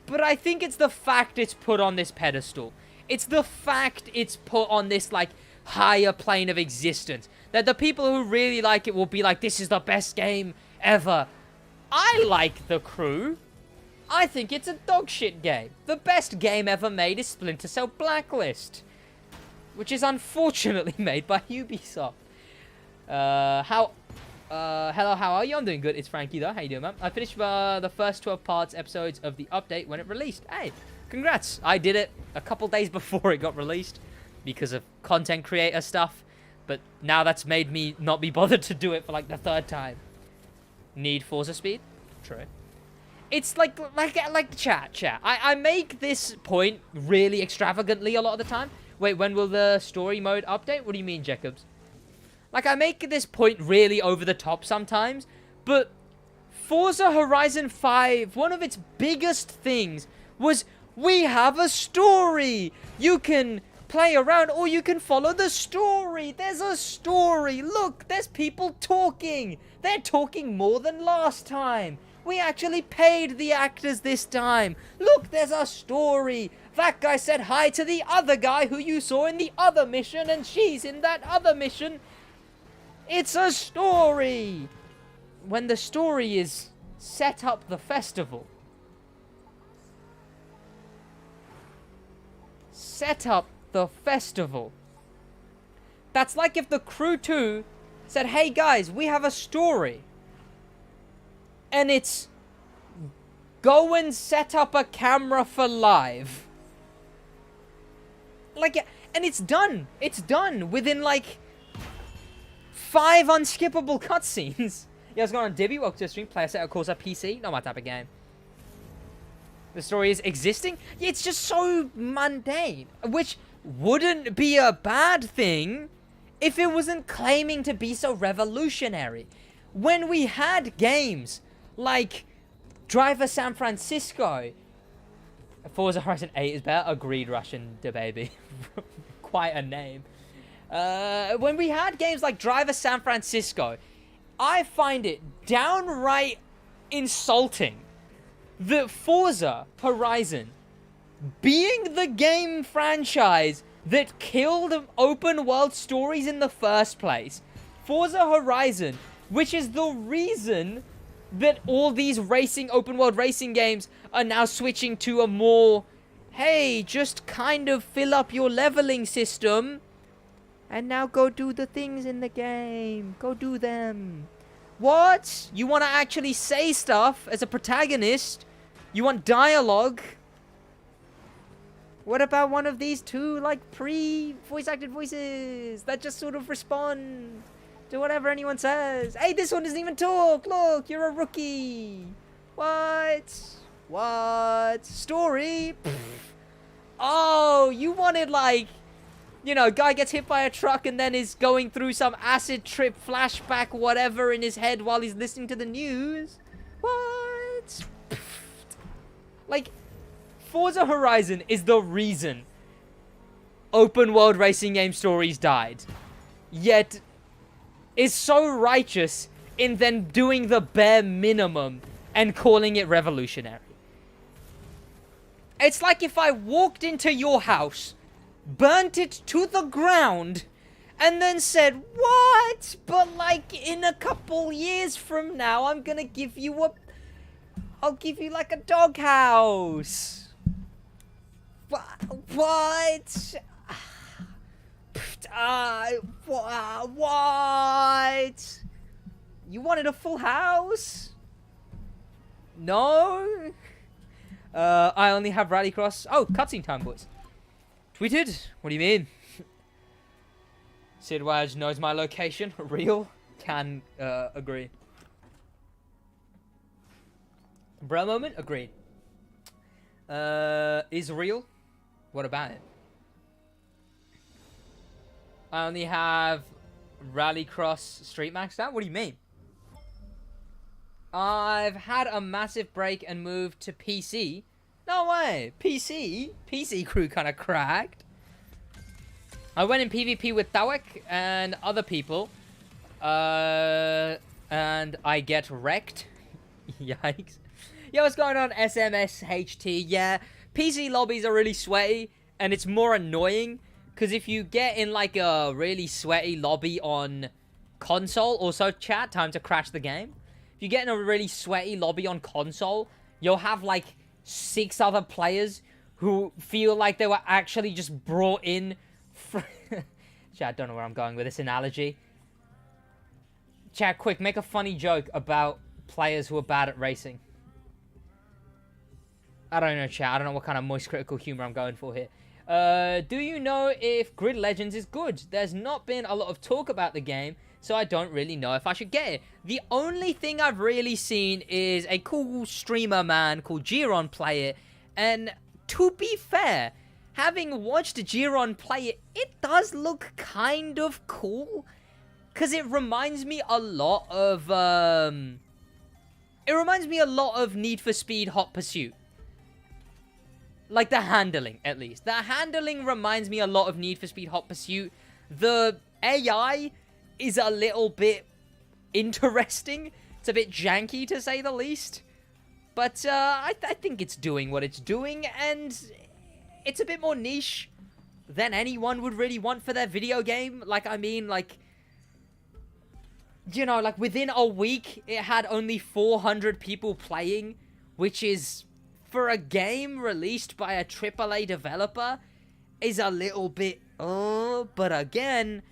But I think it's the fact it's put on this pedestal. It's the fact it's put on this, like, higher plane of existence. That the people who really like it will be like, this is the best game ever. I like The Crew. I think it's a dogshit game. The best game ever made is Splinter Cell Blacklist. Which is unfortunately made by Ubisoft. Hello, how are you? I'm doing good. It's Frankie, though. How you doing, man? I finished the first 12 parts episodes of the update when it released. Hey, congrats. I did it a couple days before it got released because of content creator stuff. But now that's made me not be bothered to do it for, like, the third time. Need Forza speed? True. It's like chat. I make this point really extravagantly a lot of the time. Wait, when will the story mode update? What do you mean, Jacobs? Like, I make this point really over the top sometimes, but Forza Horizon 5, one of its biggest things was we have a story. You can play around or you can follow the story. There's a story. Look, there's people talking. They're talking more than last time. We actually paid the actors this time. Look, there's a story. That guy said hi to the other guy who you saw in the other mission, and she's in that other mission. It's a story. When the story is set up the festival. Set up the festival. That's like if the Crew 2 said, hey guys, we have a story. And it's go and set up a camera for live. Like, and it's done. It's done within like 5 unskippable cutscenes. Yeah, what's going on, Dibby? Welcome to the stream. Play a set of course, a PC. Not my type of game. The story is existing. Yeah, it's just so mundane. Which wouldn't be a bad thing if it wasn't claiming to be so revolutionary. When we had games like Driver San Francisco. Forza Horizon 8 is better. Agreed, Russian baby. Quite a name. When we had games like Driver San Francisco, I find it downright insulting that Forza Horizon, being the game franchise that killed open world stories in the first place, Forza Horizon, which is the reason that all these open world racing games are now switching to a more hey, just kind of fill up your leveling system, and now go do the things in the game. Go do them. What? You want to actually say stuff as a protagonist? You want dialogue? What about one of these two, like, pre-voice-acted voices that just sort of respond to whatever anyone says? Hey, this one doesn't even talk. Look, you're a rookie. What? What? Story? Pfft. Oh, you wanted, like, you know, guy gets hit by a truck and then is going through some acid trip flashback whatever in his head while he's listening to the news? What? Pfft. Like, Forza Horizon is the reason open world racing game stories died. Yet, is so righteous in then doing the bare minimum and calling it revolutionary. It's like if I walked into your house, burnt it to the ground, and then said, what? But like in a couple years from now, I'm gonna give you a... I'll give you like a doghouse. What? What? You wanted a full house? No? I only have Rallycross. Oh, cutscene time, boys. Tweeted? What do you mean? SidWaj knows my location. Real? Can agree. Bro moment? Agreed. Is real? What about it? I only have Rallycross Street maxed out? What do you mean? I've had a massive break and moved to PC. No way. PC? PC crew kind of cracked. I went in PvP with Tawek and other people. And I get wrecked. Yikes. Yo, what's going on, SMSHT? Yeah, PC lobbies are really sweaty, and it's more annoying, because if you get in, like, a really sweaty lobby on console, also, chat, time to crash the game. If you get in a really sweaty lobby on console, you'll have, like, 6 other players who feel like they were actually just brought in for... Chat, I don't know where I'm going with this analogy. Chat, quick, make a funny joke about players who are bad at racing. I don't know, chat. I don't know what kind of moist critical humor I'm going for here. Do you know if Grid Legends is good? There's not been a lot of talk about the game, so I don't really know if I should get it. The only thing I've really seen is a cool streamer man called Giron play it, and to be fair, having watched Giron play it, it does look kind of cool, because it reminds me a lot of, Need for Speed Hot Pursuit. Like, the handling, at least. The handling reminds me a lot of Need for Speed Hot Pursuit. The AI is a little bit interesting. It's a bit janky, to say the least. But, I think it's doing what it's doing, and it's a bit more niche than anyone would really want for their video game. Like, I mean, like... You know, like, within a week, it had only 400 people playing, which is... for a game released by a AAA developer, is a little bit, but again,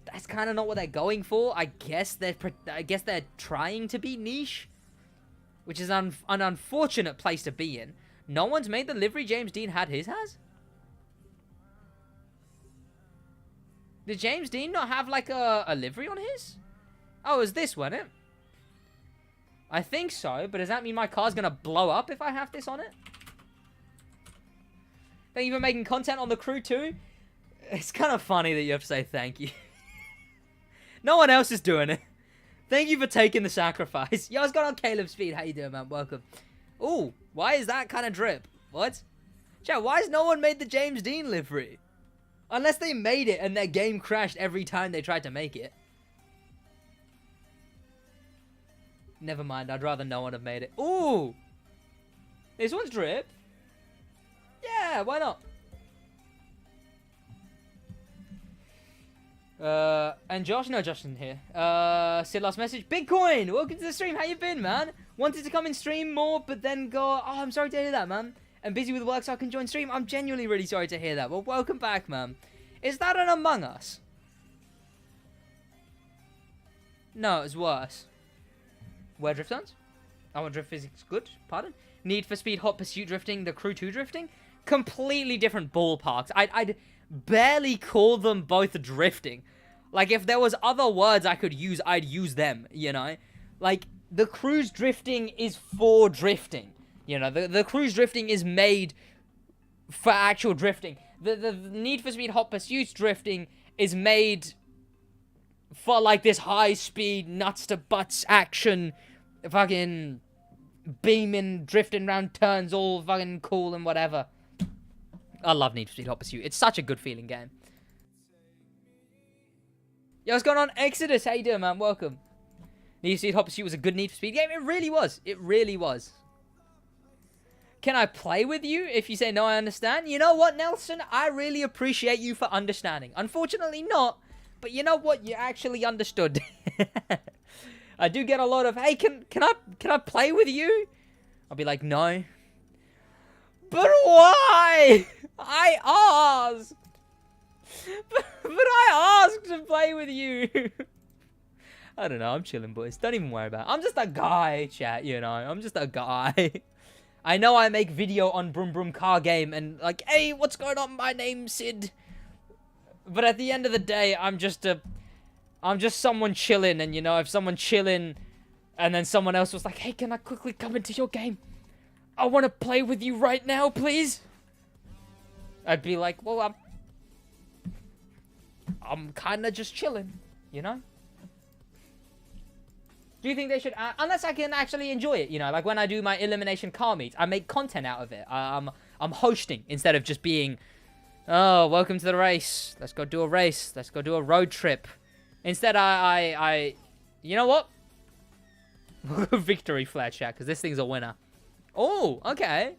that's kind of not what they're going for. I guess they're trying to be niche, which is an unfortunate place to be in. No one's made the livery James Dean has? Did James Dean not have, like, a livery on his? Oh, it was this, wasn't it? I think so, but does that mean my car's gonna blow up if I have this on it? Thank you for making content on the crew too. It's kind of funny that you have to say thank you. No one else is doing it. Thank you for taking the sacrifice. Yo, what's going on, Caleb Speed? How you doing, man? Welcome. Ooh, why is that kind of drip? What? Chat, why has no one made the James Dean livery? Unless they made it and their game crashed every time they tried to make it. Never mind, I'd rather no one have made it. Ooh! This one's drip. Yeah, why not? And Josh? No, Josh isn't here. Sid last message. Bitcoin! Welcome to the stream. How you been, man? Wanted to come and stream more, but then go... Oh, I'm sorry to hear that, man. and busy with work so I can join stream. I'm genuinely really sorry to hear that. Well, welcome back, man. Is that an Among Us? No, it's worse. Where drift zones? I want drift physics good. Pardon? Need for Speed Hot Pursuit drifting, the Crew 2 drifting? Completely different ballparks. I'd barely call them both drifting. Like, if there was other words I could use, I'd use them, you know? Like, the cruise drifting is for drifting. You know, the cruise drifting is made for actual drifting. The Need for Speed Hot Pursuits drifting is made for, like, this high-speed, nuts-to-butts action, fucking beaming, drifting around turns, all fucking cool and whatever. I love Need for Speed Hot Pursuit. It's such a good feeling game. Yo, what's going on? Exodus, how you doing, man? Welcome. Need for Speed Hot Pursuit was a good Need for Speed game. It really was. It really was. Can I play with you? If you say no, I understand. You know what, Nelson? I really appreciate you for understanding. Unfortunately not, but you know what? You actually understood. I do get a lot of, hey, can I play with you? I'll be like, no. But why? I asked. But I asked to play with you. I don't know. I'm chilling, boys. Don't even worry about it. I'm just a guy, chat, you know. I'm just a guy. I know I make video on Broom Broom Car Game and like, hey, what's going on? My name's Sid. But at the end of the day, I'm just someone chilling. And, you know, if someone chilling and then someone else was like, hey, can I quickly come into your game? I want to play with you right now, please. I'd be like, well, I'm kind of just chilling, you know? Do you think they should... unless I can actually enjoy it, you know? Like when I do my elimination car meets, I make content out of it. I'm hosting instead of just being... Oh, welcome to the race. Let's go do a race. Let's go do a road trip. Instead, I you know what? Victory flare, chat, because this thing's a winner. Oh, okay.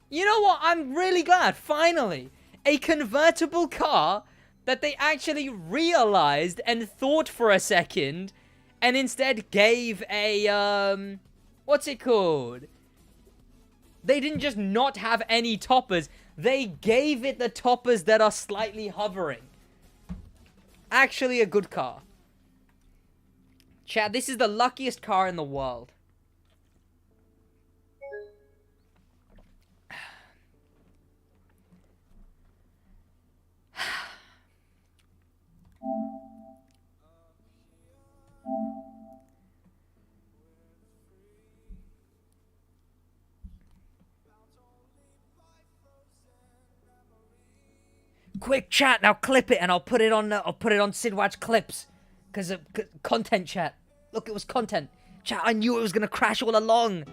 You know what? I'm really glad, finally. A convertible car that they actually realized and thought for a second and instead gave a, what's it called? They didn't just not have any toppers. They gave it the toppers that are slightly hovering. Actually a good car. Chat, this is the luckiest car in the world. Quick chat, now clip it and I'll put it on SidWaj clips. Cause content, chat. Look, it was content. Chat, I knew it was gonna crash all along.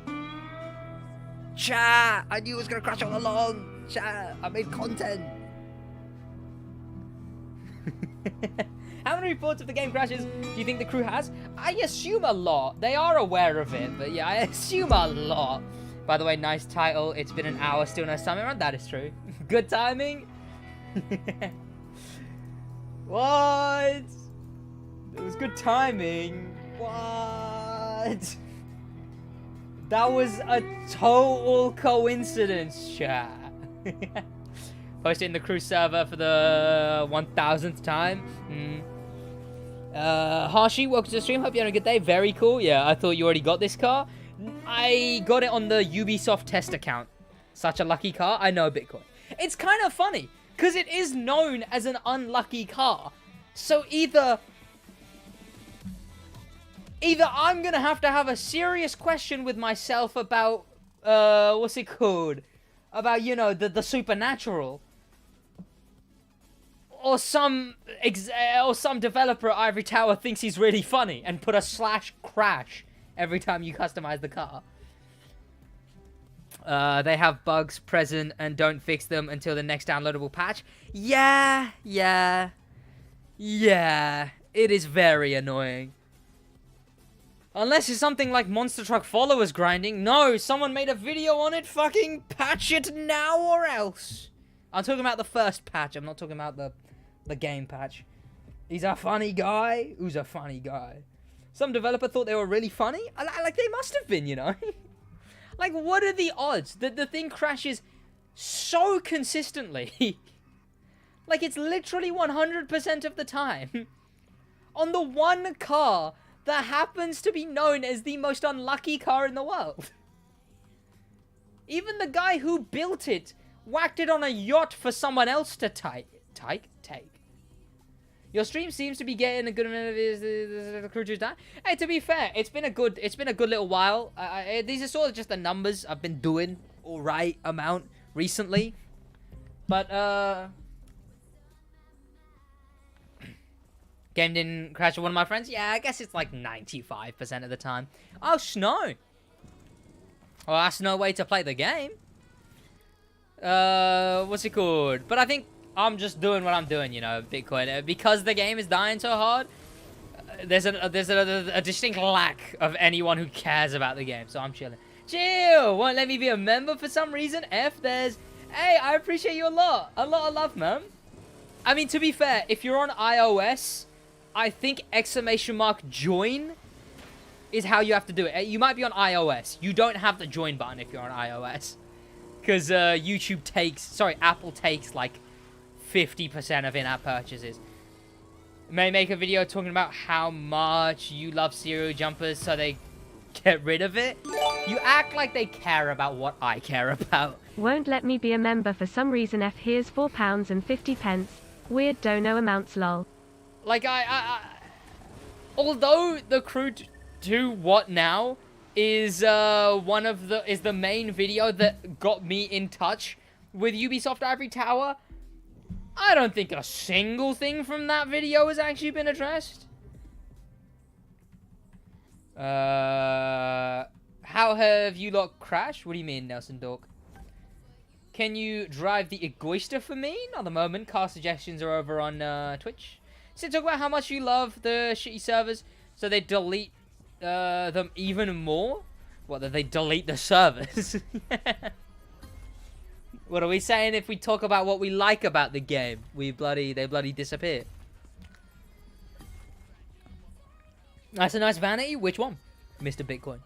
Chat, I knew it was gonna crash all along. Chat, I made content. How many reports of the game crashes do you think the crew has? I assume a lot. They are aware of it, but yeah, I assume a lot. By the way, nice title. It's been an hour, still no summit run. That is true. Good timing. What? It was good timing. What? That was a total coincidence, chat. Posted in the crew server for the 1000th time. Harshi, welcome to the stream. Hope you're having a good day. Very cool. Yeah, I thought you already got this car. I got it on the Ubisoft test account. Such a lucky car. I know Bitcoin. It's kind of funny, because it is known as an unlucky car. So either I'm going to have a serious question with myself about, what's it called? About, you know, the supernatural. Or some developer at Ivory Tower thinks he's really funny and put a /crash every time you customize the car. They have bugs present and don't fix them until the next downloadable patch. Yeah. It is very annoying. Unless it's something like Monster Truck Followers grinding. No, someone made a video on it. Fucking patch it now or else. I'm talking about the first patch. I'm not talking about the game patch. He's a funny guy. Who's a funny guy? Some developer thought they were really funny. Like, they must have been, you know. Like, what are the odds that the thing crashes so consistently? Like, it's literally 100% of the time. On the one car that happens to be known as the most unlucky car in the world. Even the guy who built it whacked it on a yacht for someone else to take. Your stream seems to be getting a good amount of the crew to die. Hey, to be fair, it's been a good little while. These are sort of just the numbers I've been doing all right amount recently, but game didn't crash with one of my friends. Yeah, I guess it's like 95% of the time. Oh, snow. Well, that's no way to play the game. What's it called? But I think I'm just doing what I'm doing, you know, Bitcoin. Because the game is dying so hard, there's a distinct lack of anyone who cares about the game. So I'm chilling. Chill! Won't let me be a member for some reason? There's... Hey, I appreciate you a lot. A lot of love, man. I mean, to be fair, if you're on iOS, I think -- is how you have to do it. You might be on iOS. You don't have the join button if you're on iOS. Because Apple takes like 50% of in-app purchases. May make a video talking about how much you love cereal jumpers so they get rid of it. You act like they care about what I care about. Won't let me be a member for some reason. Here's £4.50. Weird dono amounts lol. Like although the crew to what now is the main video that got me in touch with Ubisoft Ivory Tower, I don't think a single thing from that video has actually been addressed. How have you lot crashed? What do you mean, Nelson Dork? Can you drive the Egoister for me? Not at the moment. Car suggestions are over on Twitch. So talk about how much you love the shitty servers, so they delete them even more. What, that they delete the servers? What are we saying? If we talk about what we like about the game, they bloody disappear. That's a nice vanity. Which one, Mr. Bitcoin?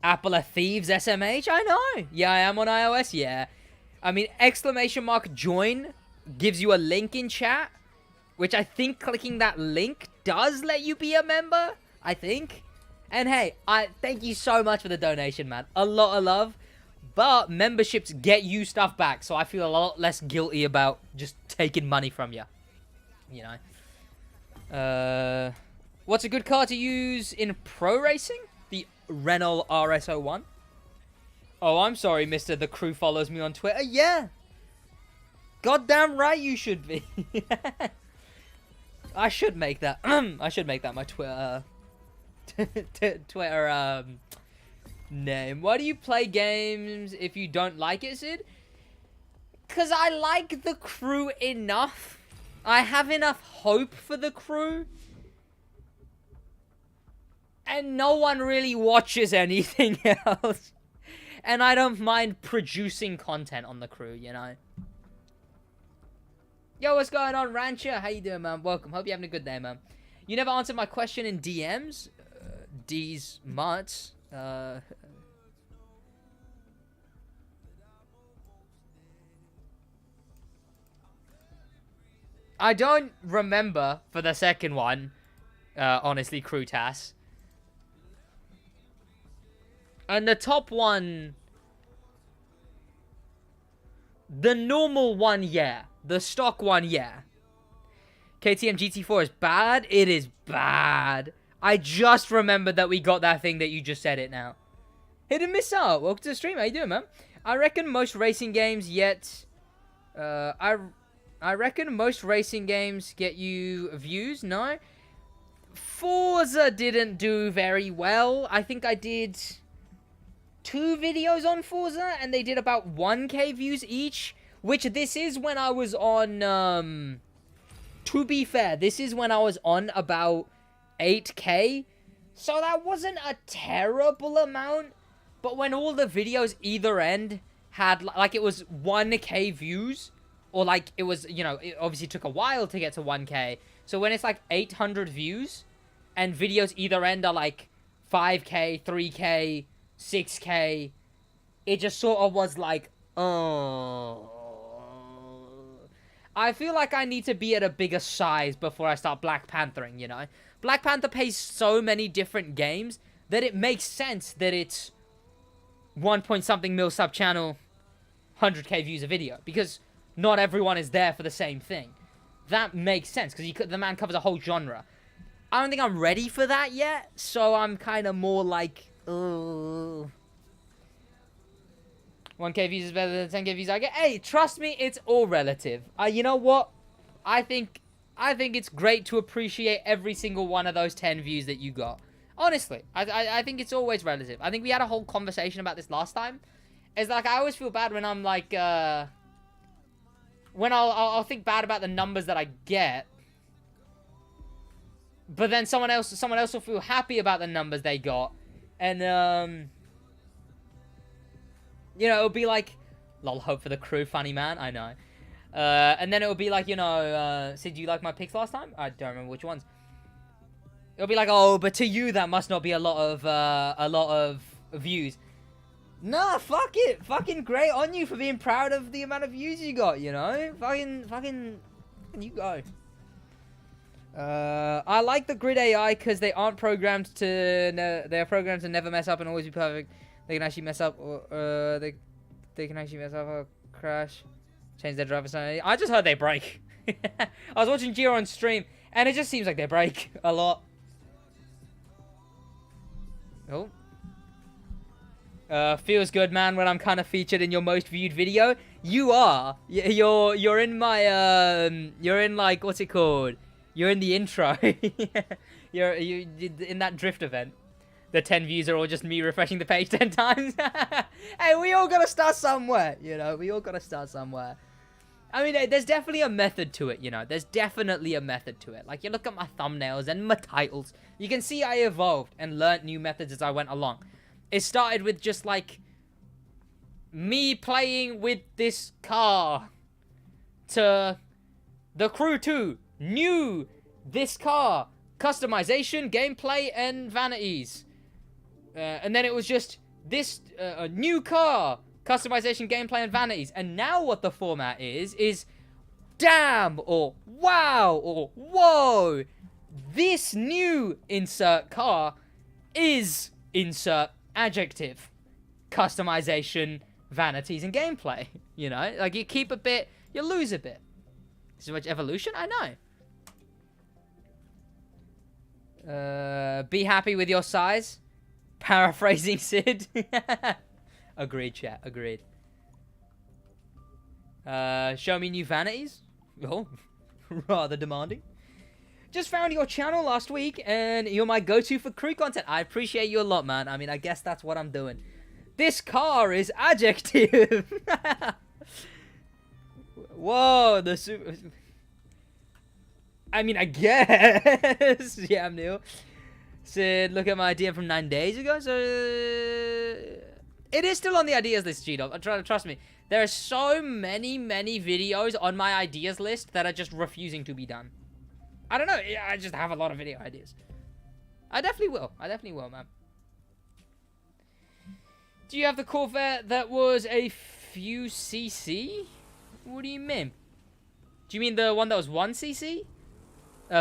Apple of Thieves SMH? I know. Yeah, I am on iOS. Yeah. I mean, !join gives you a link in chat, which I think clicking that link does let you be a member, I think. And hey, I thank you so much for the donation, man. A lot of love. But memberships get you stuff back, so I feel a lot less guilty about just taking money from you. You know. What's a good car to use in pro racing? The Renault RS01. Oh, I'm sorry, mister. The crew follows me on Twitter. Yeah. Goddamn right you should be. I should make that. I should make that my Twitter. Twitter name. Why do you play games if you don't like it, Sid? Because I like the crew enough. I have enough hope for the crew. And no one really watches anything else. And I don't mind producing content on the crew, you know. Yo, what's going on, Rancher? How you doing, man? Welcome. Hope you're having a good day, man. You never answered my question in DMs. D's mutts. I don't remember for the second one. Honestly, Crew Tass. And the top one... The normal one, yeah. The stock one, yeah. KTM GT4 is bad? It is bad. I just remembered that we got that thing that you just said it now. Hidden Miss out. Welcome to the stream. How you doing, man? I reckon most racing games I reckon most racing games get you views. No? Forza didn't do very well. I think I did 2 videos on Forza, and they did about 1k views each. Which this is when I was on, to be fair, this is when I was on about 8k. So that wasn't a terrible amount. But when all the videos either end had, like, it was 1k views, or, like, it was, you know, it obviously took a while to get to 1k. So when it's, like, 800 views, and videos either end are, like, 5k, 3k, 6K, it just sort of was like, oh. I feel like I need to be at a bigger size before I start Black Panthering, you know? Black Panther plays so many different games that it makes sense that it's 1 point something mil sub channel, 100k views a video, because not everyone is there for the same thing. That makes sense, because the man covers a whole genre. I don't think I'm ready for that yet, so I'm kind of more like, 1k views is better than 10k views I get. Hey, trust me, it's all relative. You know what? I think it's great to appreciate every single one of those 10 views that you got. Honestly, I think it's always relative. I think we had a whole conversation about this last time. It's like, I always feel bad when I'm like, when I'll think bad about the numbers that I get, but then someone else will feel happy about the numbers they got, and you know, it'll be like, lol, hope for the crew, funny man, I know. And then it'll be like, you know, Sid, do you like my picks last time? I don't remember which ones. It'll be like, oh, but to you that must not be a lot of views. Nah, fuck it. Fucking great on you for being proud of the amount of views you got, you know? Fucking you go. I like the grid AI because they aren't programmed to, they're programmed to never mess up and always be perfect. They can actually mess up, or they can actually mess up or crash, change their driver sanity. I just heard they break. I was watching Gio on stream, and it just seems like they break a lot. Oh. Feels good, man, when I'm kind of featured in your most viewed video. You are. You're in my, you're in, like, what's it called? You're in the intro. you're in that drift event. The 10 views are all just me refreshing the page 10 times. Hey, we all gotta start somewhere, you know? We all gotta start somewhere. I mean, there's definitely a method to it, you know? There's definitely a method to it. Like, you look at my thumbnails and my titles. You can see I evolved and learnt new methods as I went along. It started with just, like, me playing with this car. To the crew 2. New this car. Customization, gameplay, and vanities. And then it was just this a new car. Customization, gameplay, and vanities. And now what the format is damn, or wow, or whoa. This new insert car is insert adjective. Customization, vanities, and gameplay. You know, like, you keep a bit, you lose a bit. So much evolution, I know. Be happy with your size. Paraphrasing Sid. Agreed, chat. Agreed. Show me new vanities. Oh, rather demanding. Just found your channel last week, and you're my go-to for crew content. I appreciate you a lot, man. I mean, I guess that's what I'm doing. This car is adjective. Whoa, the super... I mean, I guess. Yeah, I'm new. Sid, look at my idea from 9 days ago. So it is still on the ideas list, G-Dog. Trust me. There are so many videos on my ideas list that are just refusing to be done. I don't know. I just have a lot of video ideas. I definitely will. Man. Do you have the Corvette that was a few cc? What do you mean? Do you mean the one that was 1cc?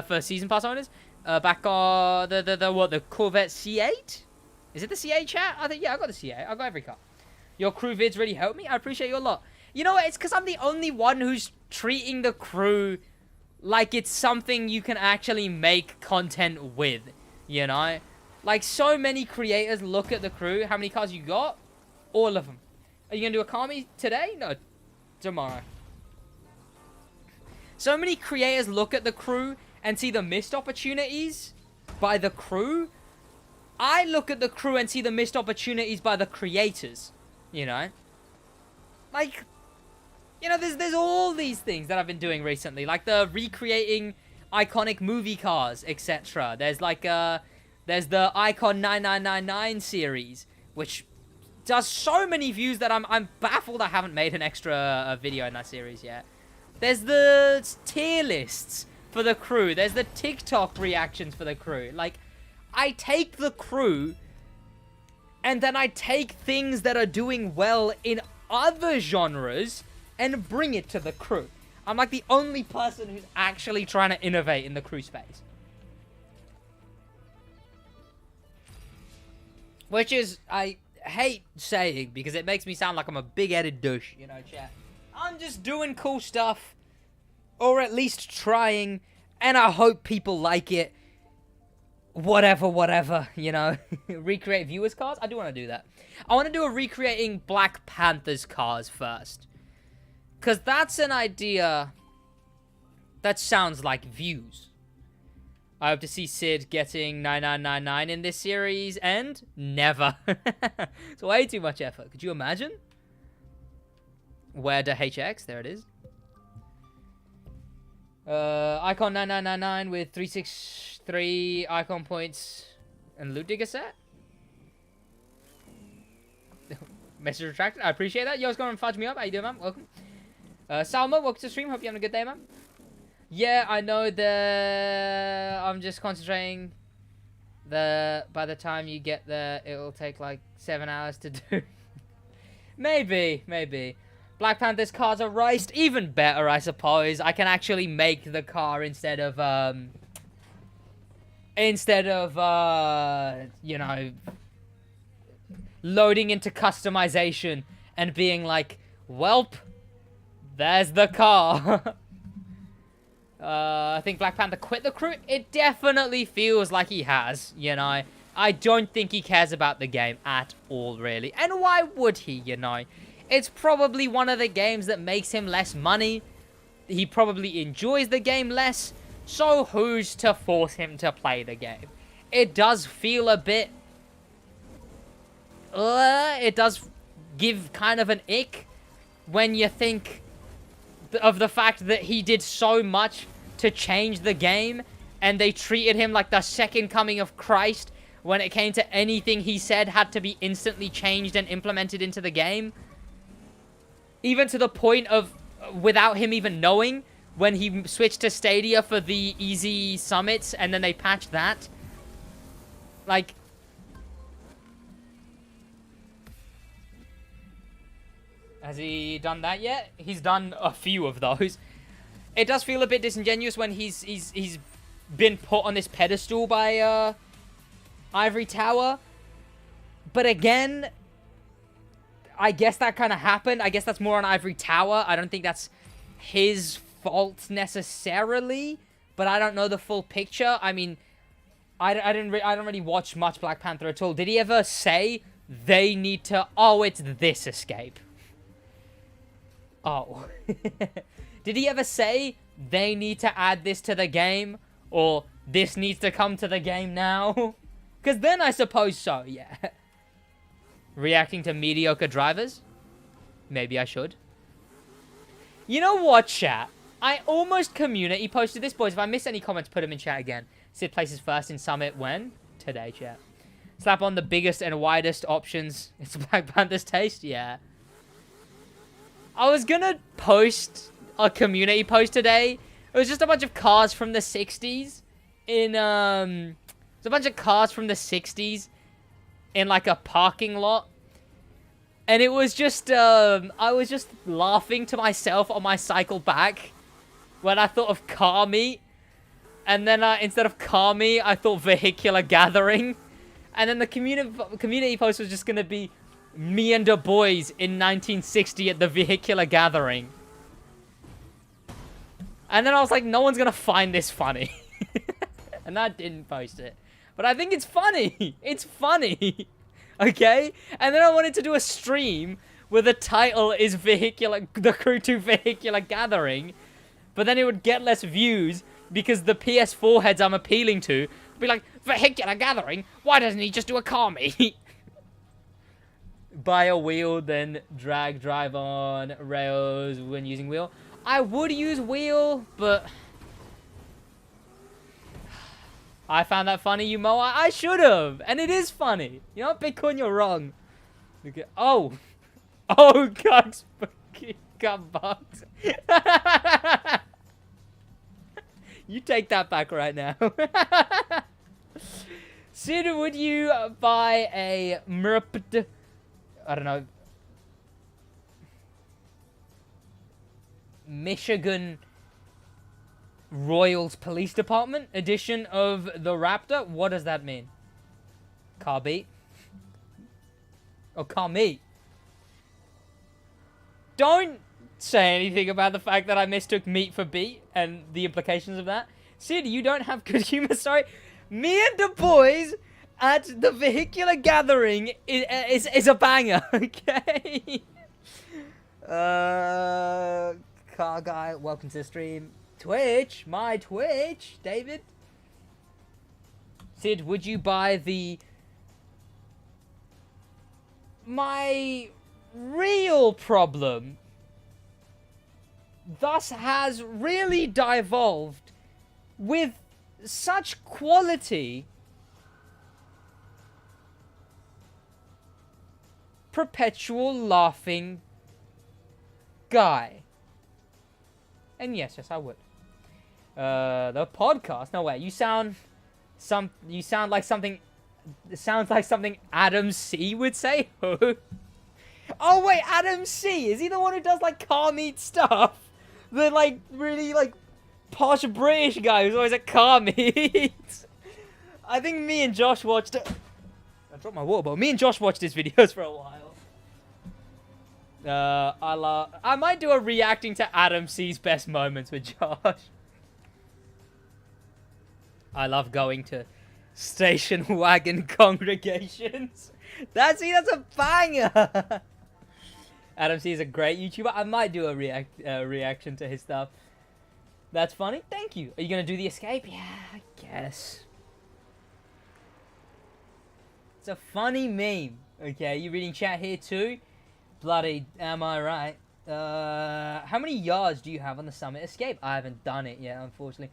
For season pass owners? Back on the Corvette C8? Is it the C8, chat? I think, yeah, I got the C8. I got every car. Your crew vids really helped me. I appreciate you a lot. You know what? It's because I'm the only one who's treating the crew like it's something you can actually make content with, you know? Like, so many creators look at the crew. How many cars you got? All of them. Are you going to do a Kami today? No, tomorrow. So many creators look at the crew and see the missed opportunities by the crew. I look at the crew and see the missed opportunities by the creators, you know? Like... You know, there's all these things that I've been doing recently, like the recreating iconic movie cars, etc. There's like there's the Icon 9999 series, which does so many views that I'm baffled I haven't made an extra video in that series yet. There's the tier lists for the crew. There's the TikTok reactions for the crew. Like, I take the crew and then I take things that are doing well in other genres and bring it to the crew. I'm like the only person who's actually trying to innovate in the crew space. Which is, I hate saying, because it makes me sound like I'm a big-headed douche, you know, chat. I'm just doing cool stuff, or at least trying, and I hope people like it. Whatever, you know. Recreate viewers' cars? I do want to do that. I want to do a recreating Black Panther's cars first. Because that's an idea that sounds like views. I hope to see Sid getting 9999 in this series, and never. It's way too much effort. Could you imagine? Where the HX? There it is. Icon 9999 with 363 icon points and loot digger set. Message retracted. I appreciate that. Yo, what's going on? Fudge me up. How you doing, man? Welcome. Salma, welcome to the stream. Hope you're having a good day, man. Yeah, I know that I'm just concentrating. By the time you get there, it'll take like 7 hours to do. Maybe. Black Panther's cars are raced. Even better, I suppose. I can actually make the car instead of, you know, loading into customization and being like, welp, there's the car. I think Black Panther quit the crew. It definitely feels like he has, you know. I don't think he cares about the game at all, really. And why would he, you know? It's probably one of the games that makes him less money. He probably enjoys the game less. So who's to force him to play the game? It does feel a bit... it does give kind of an ick when you think of the fact that he did so much to change the game, and they treated him like the second coming of Christ when it came to anything he said had to be instantly changed and implemented into the game. Even to the point of, without him even knowing, when he switched to Stadia for the easy summits, and then they patched that. Like... Has he done that yet? He's done a few of those. It does feel a bit disingenuous when he's been put on this pedestal by Ivory Tower. But again, I guess that kind of happened. I guess that's more on Ivory Tower. I don't think that's his fault necessarily, but I don't know the full picture. I mean, I don't really watch much Black Panther at all. Did he ever say they need to... Oh, it's this escape. Oh. Did he ever say they need to add this to the game? Or this needs to come to the game now? Because then I suppose so, yeah. Reacting to mediocre drivers? Maybe I should. You know what, chat? I almost community posted this, boys. If I miss any comments, put them in chat again. Sid places first in Summit when? Today, chat. Slap on the biggest and widest options. It's Black Panther's taste? Yeah. I was gonna post a community post today. It was just a bunch of cars from the 60s in, it's a bunch of cars from the 60s in, like, a parking lot. And it was just, I was just laughing to myself on my cycle back when I thought of car meet. And then, instead of car meet, I thought vehicular gathering. And then the community post was just gonna be me and the boys in 1960 at the vehicular gathering. And then I was like, no one's gonna find this funny. And I didn't post it. But I think it's funny. It's funny. Okay? And then I wanted to do a stream where the title is the Crew 2 Vehicular Gathering. But then it would get less views because the PS4 heads I'm appealing to would be like, Vehicular Gathering? Why doesn't he just do a car meet? Buy a wheel, then drive on rails when using wheel. I would use wheel, but I found that funny, you mo. I should have, and it is funny. You know, Bitcoin, you're wrong. Okay. Oh, Cox got bugged. You take that back right now. Sid, would you buy a Merpd, I don't know, Michigan Royals Police Department edition of the Raptor? What does that mean? Car beat? Or car meet? Don't say anything about the fact that I mistook meat for beat and the implications of that. Sid, you don't have good humor, sorry. Me and the boys at the vehicular gathering is a banger, okay? Car guy, welcome to the stream. Twitch, my Twitch, David. Sid, would you buy my real problem thus has really devolved with such quality perpetual laughing guy. And yes, I would. The podcast? No way. You sound like something. It sounds like something Adam C would say. Oh wait, Adam C, is he the one who does like car meet stuff? The like really like posh British guy who's always at car meets. I think me and Josh watched. I dropped my water bottle. Me and Josh watched his videos for a while. I might do a reacting to Adam C's best moments with Josh. I love going to station wagon congregations. That's a banger. Adam C is a great YouTuber. I might do a reaction to his stuff. That's funny. Thank you. Are you gonna do the escape? Yeah, I guess. It's a funny meme. Okay, you reading chat here too? Bloody, am I right? How many yards do you have on the Summit Escape? I haven't done it yet, unfortunately.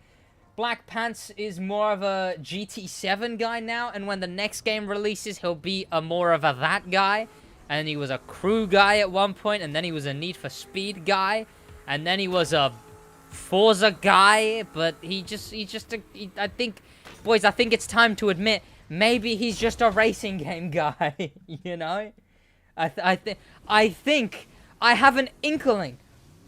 Black Pants is more of a GT7 guy now, and when the next game releases, he'll be more of a that guy. And he was a crew guy at one point, and then he was a Need for Speed guy, and then he was a Forza guy, but I think, boys, I think it's time to admit, maybe he's just a racing game guy, you know? I think I have an inkling.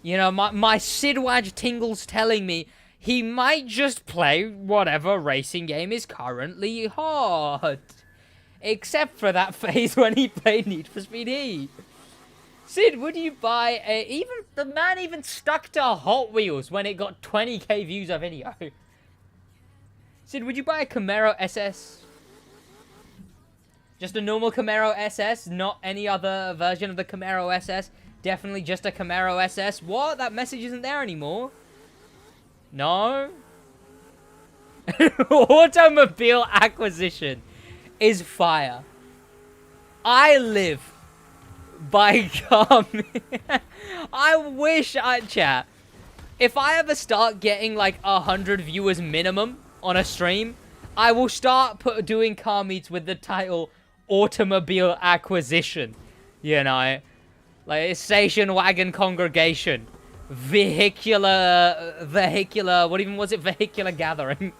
You know, my SidWaj tingles telling me he might just play whatever racing game is currently hot. Except for that phase when he played Need for Speed Heat. Sid, would you buy the man even stuck to Hot Wheels when it got 20k views a video. Sid, would you buy a Camaro SS? Just a normal Camaro SS, not any other version of the Camaro SS. Definitely just a Camaro SS. What? That message isn't there anymore. No? Automobile acquisition is fire. I live by I wish chat. If I ever start getting like 100 viewers minimum on a stream, I will start doing car meets with the title Automobile Acquisition. You know, like station wagon congregation, vehicular, what even was it? Vehicular gathering.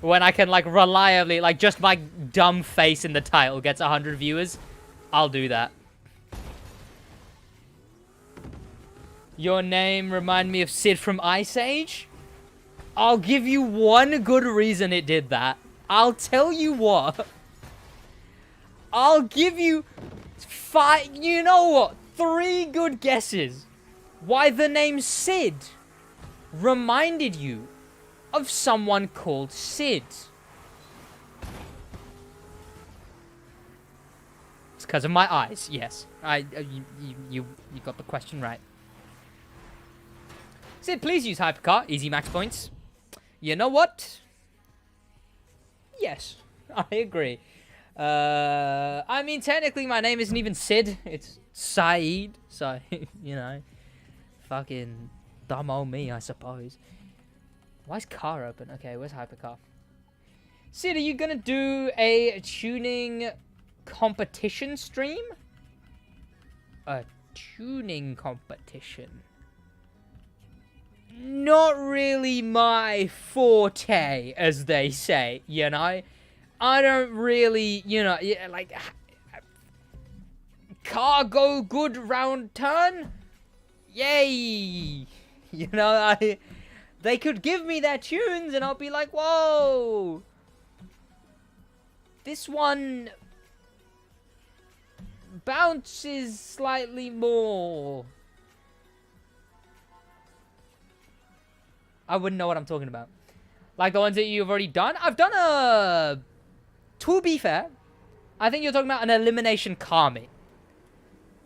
When I can, like, reliably, like, just my dumb face in the title gets 100 viewers, I'll do that. Your name remind me of Sid from Ice Age? I'll give you one good reason it did that. I'll tell you what. I'll give you you know what? 3 good guesses why the name Sid reminded you of someone called Sid. It's because of my eyes. Yes, you got the question right. Sid, please use hypercar. Easy max points. You know what? Yes, I agree. I mean, technically, my name isn't even Sid. It's Saeed. So, you know, fucking dumb old me, I suppose. Why is car open? Okay, where's hypercar? Sid, are you gonna do a tuning competition stream? A tuning competition. not really my forte, as they say, you know? I don't really, you know, yeah, like, car go good round turn? Yay! You know, they could give me their tunes and I'll be like, whoa! This one bounces slightly more. I wouldn't know what I'm talking about. Like the ones that you've already done. I've done a... To be fair, I think you're talking about an elimination car meet.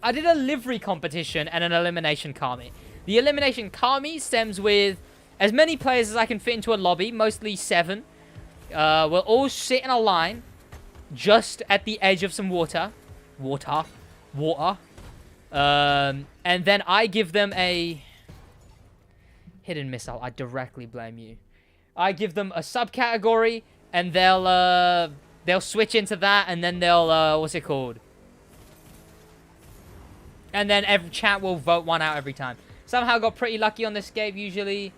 I did a livery competition and an elimination car meet. The elimination car meet stems with as many players as I can fit into a lobby, mostly 7. We'll all sit in a line just at the edge of some water. And then I give them a... hidden missile. I directly blame you. I give them a subcategory, and they'll switch into that, and then they'll what's it called? And then every chat will vote one out every time. Somehow got pretty lucky on this escape. Usually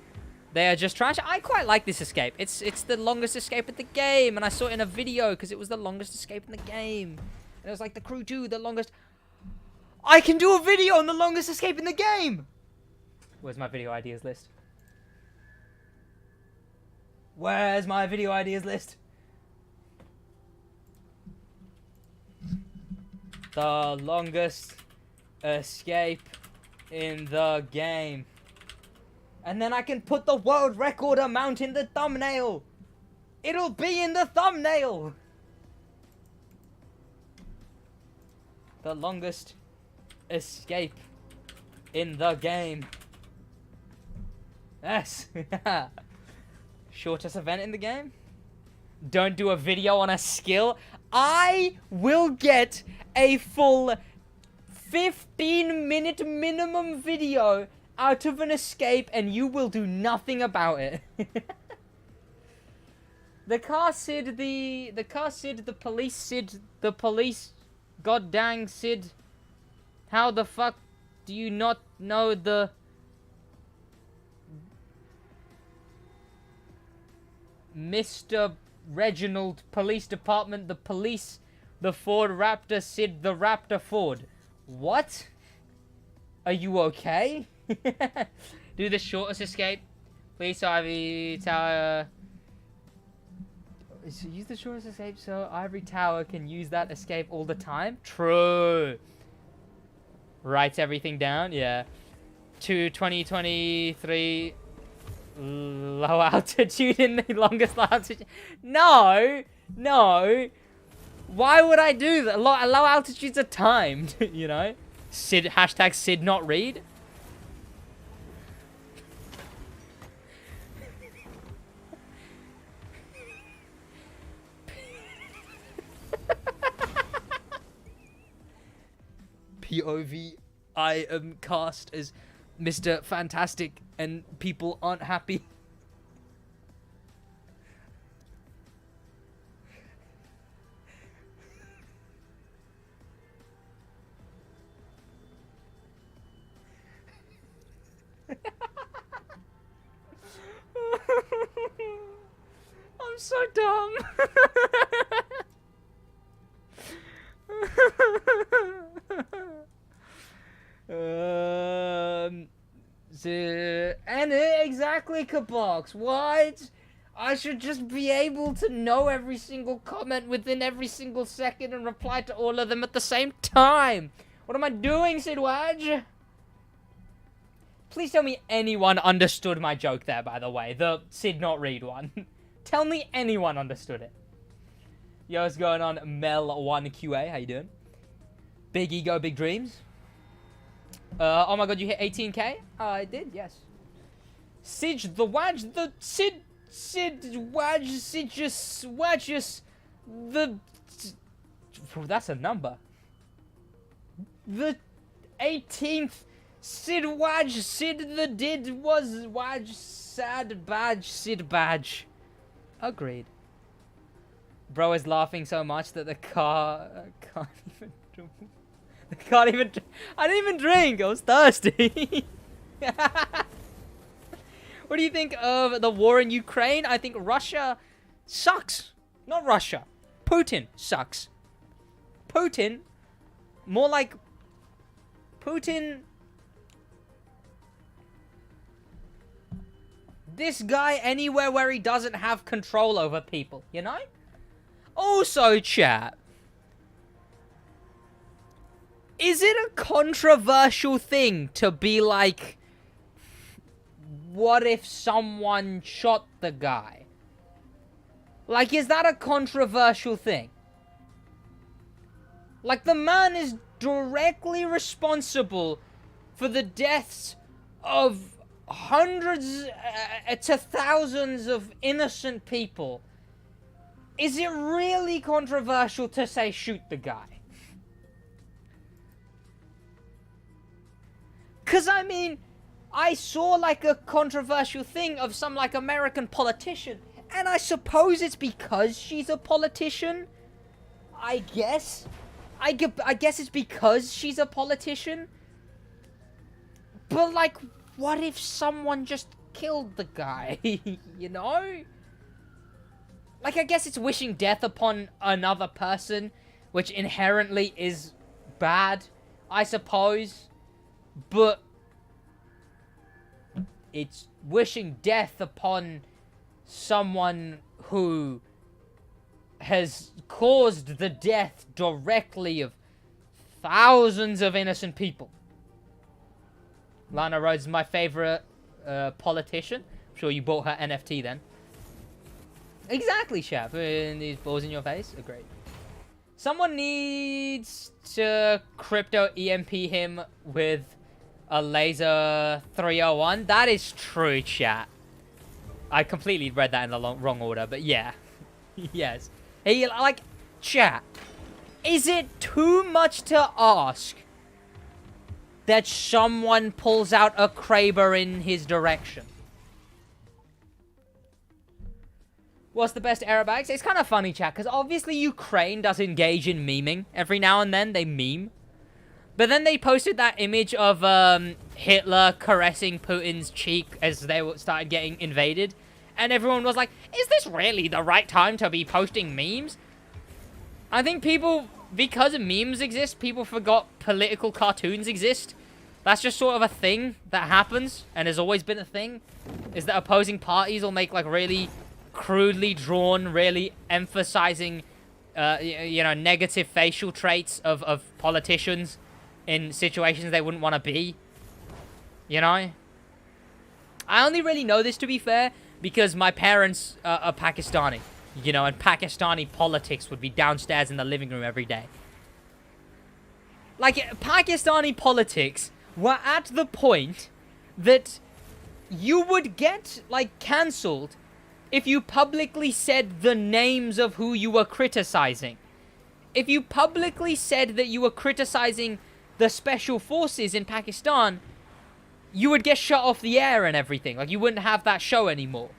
they are just trash. I quite like this escape. It's the longest escape in the game, and I saw it in a video because it was the longest escape in the game. And it was like the crew 2, the longest. I can do a video on the longest escape in the game. Where's my video ideas list? Where's my video ideas list? The longest escape in the game. And then I can put the world record amount in the thumbnail. It'll be in the thumbnail. The longest escape in the game. Yes. Shortest event in the game? Don't do a video on a skill. I will get a full 15-minute minimum video out of an escape and you will do nothing about it. The car Sid, the police Sid, the police god dang Sid. How the fuck do you not know the... Mr. Reginald Police Department, the police, the Ford Raptor, Sid, the Raptor Ford. What? Are you okay? Do the shortest escape. Please, so Ivory Tower. Use the shortest escape so Ivory Tower can use that escape all the time. True. Writes everything down. Yeah. To 2023. Low altitude in the longest low altitude. No. Why would I do that? Low altitudes are timed, you know? Sid, hashtag Sid not read. POV, I am cast as Mr. Fantastic and people aren't happy. I'm so dumb. And exactly, Kabox. What? I should just be able to know every single comment within every single second and reply to all of them at the same time. What am I doing, SidWaj? Please tell me anyone understood my joke there, by the way. The Sid not read one. Tell me anyone understood it. Yo, what's going on? Mel1QA, how you doing? Big ego, big dreams. Oh my god, you hit 18k? I did, yes. Sidj, the Waj, the SidWaj, Sidjus, the... That's a number. The 18th SidWaj, Sid the did was Waj, sad badge, Sid badge. Agreed. Bro is laughing so much that the car can't even... I didn't even drink. I was thirsty. What do you think of the war in Ukraine? I think Russia sucks. Not Russia. Putin sucks. Putin, more like Putin. This guy anywhere where he doesn't have control over people, you know? Also, chat. Is it a controversial thing to be like, what if someone shot the guy? Like, is that a controversial thing? Like, the man is directly responsible for the deaths of hundreds to thousands of innocent people. Is it really controversial to say shoot the guy? Because, I mean, I saw, like, a controversial thing of some, like, American politician, and I suppose it's because she's a politician. I guess. I guess it's because she's a politician. But, like, what if someone just killed the guy? You know? Like, I guess it's wishing death upon another person, which inherently is bad, I suppose. But it's wishing death upon someone who has caused the death directly of thousands of innocent people. Lana Rhodes is my favorite politician. I'm sure you bought her NFT then. Exactly, chef. And these balls in your face. Agreed. Someone needs to crypto EMP him with a laser 301. That is true, chat. I completely read that in the wrong order, but yeah. Yes. Hey, like, chat. Is it too much to ask that someone pulls out a Kraber in his direction? What's the best aerobags? It's kind of funny, chat, because obviously Ukraine does engage in memeing. Every now and then, they meme. But then they posted that image of Hitler caressing Putin's cheek as they started getting invaded. And everyone was like, is this really the right time to be posting memes? I think people, because memes exist, people forgot political cartoons exist. That's just sort of a thing that happens, and has always been a thing, is that opposing parties will make, like, really crudely drawn, really emphasizing, you know, negative facial traits of politicians in situations they wouldn't want to be. You know? I only really know this, to be fair, because my parents are Pakistani. You know, and Pakistani politics would be downstairs in the living room every day. Like, Pakistani politics were at the point that you would get, like, cancelled if you publicly said the names of who you were criticizing. If you publicly said that you were criticizing the special forces in Pakistan, you would get shut off the air and everything. Like, you wouldn't have that show anymore.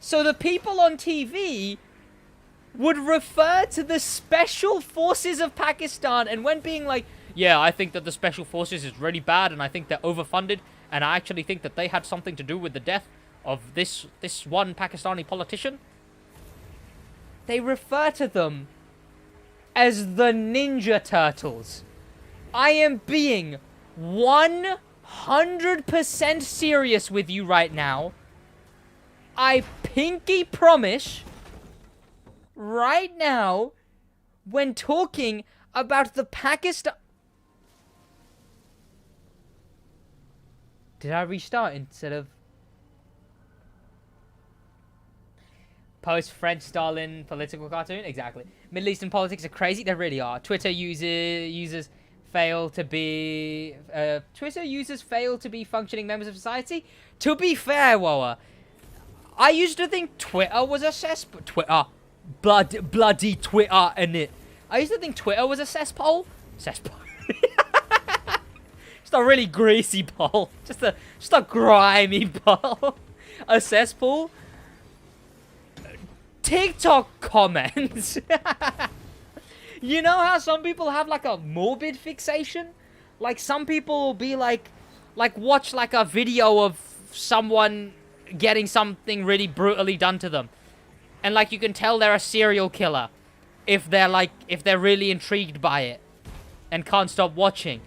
So the people on TV would refer to the special forces of Pakistan, and when being like, yeah, I think that the special forces is really bad, and I think they're overfunded, and I actually think that they had something to do with the death of this one Pakistani politician, they refer to them as the Ninja Turtles. I am being 100% serious with you right now. I pinky promise right now, when talking about the Pakistan... Did I restart instead of... Post-French Stalin political cartoon? Exactly. Middle Eastern politics are crazy. They really are. Twitter users fail to be... Twitter users fail to be functioning members of society? To be fair, Woa, I used to think Twitter was a cesspool. Twitter. Bloody Twitter, innit? I used to think Twitter was a cesspool. Cesspool. Just a really greasy bowl. Just a grimy bowl. A cesspool. TikTok comments. You know how some people have, like, a morbid fixation? Like, some people will be like watch, like, a video of someone getting something really brutally done to them. And, like, you can tell they're a serial killer if they're really intrigued by it and can't stop watching.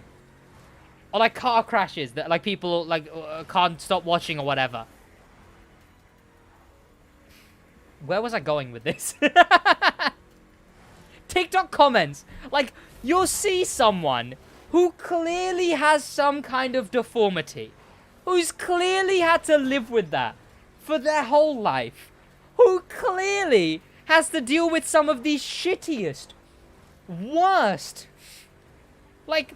Or, like, car crashes that, like, people, like, can't stop watching or whatever. Where was I going with this? TikTok comments. Like, you'll see someone who clearly has some kind of deformity, who's clearly had to live with that for their whole life, who clearly has to deal with some of the shittiest, worst, like,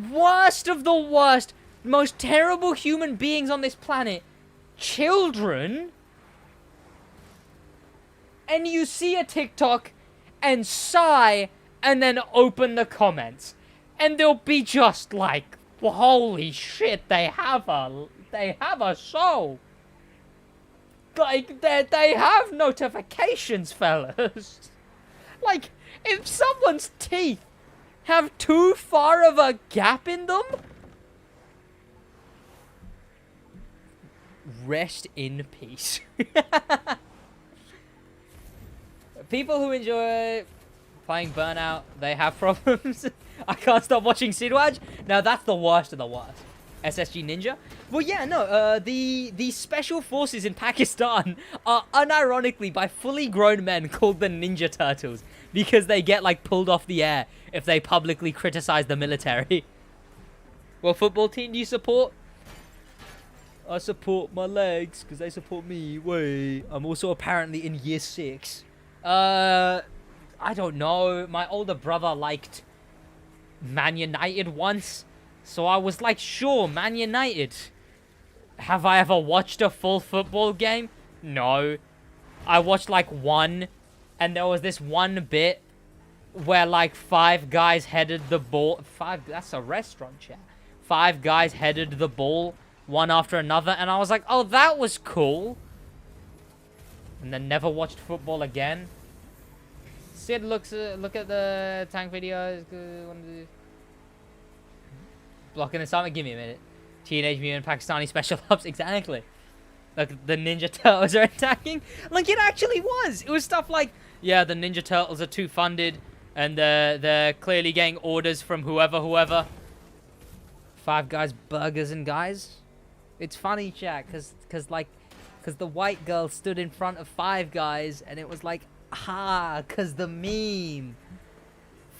worst of the worst, most terrible human beings on this planet, children, and you see a TikTok and sigh and then open the comments. And they'll be just like, well, holy shit, they have a soul. Like, they have notifications, fellas. Like, if someone's teeth have too far of a gap in them, rest in peace. People who enjoy playing Burnout, they have problems. I can't stop watching SidWaj. Now that's the worst of the worst. SSG Ninja. Well, yeah, no. The special forces in Pakistan are unironically by fully grown men called the Ninja Turtles because they get like pulled off the air if they publicly criticize the military. What football team do you support? I support my legs because they support me. Wait, I'm also apparently in year 6. I don't know. My older brother liked Man United once, so I was like, sure, Man United. Have I ever watched a full football game? No. I watched like one, and there was this one bit where like 5 guys headed the ball. That's a restaurant, chat. 5 guys headed the ball one after another, and I was like, oh, that was cool. And then never watched football again. Sid look at the tank videos. Blocking the summit. Give me a minute. Teenage Mutant Pakistani Special Ops. Exactly. Like the Ninja Turtles are attacking. Like it actually was. It was stuff like, yeah, the Ninja Turtles are too funded, and they're clearly getting orders from whoever. 5 guys, burgers and guys. It's funny, chat, cause the white girl stood in front of 5 guys, and it was like, cause the meme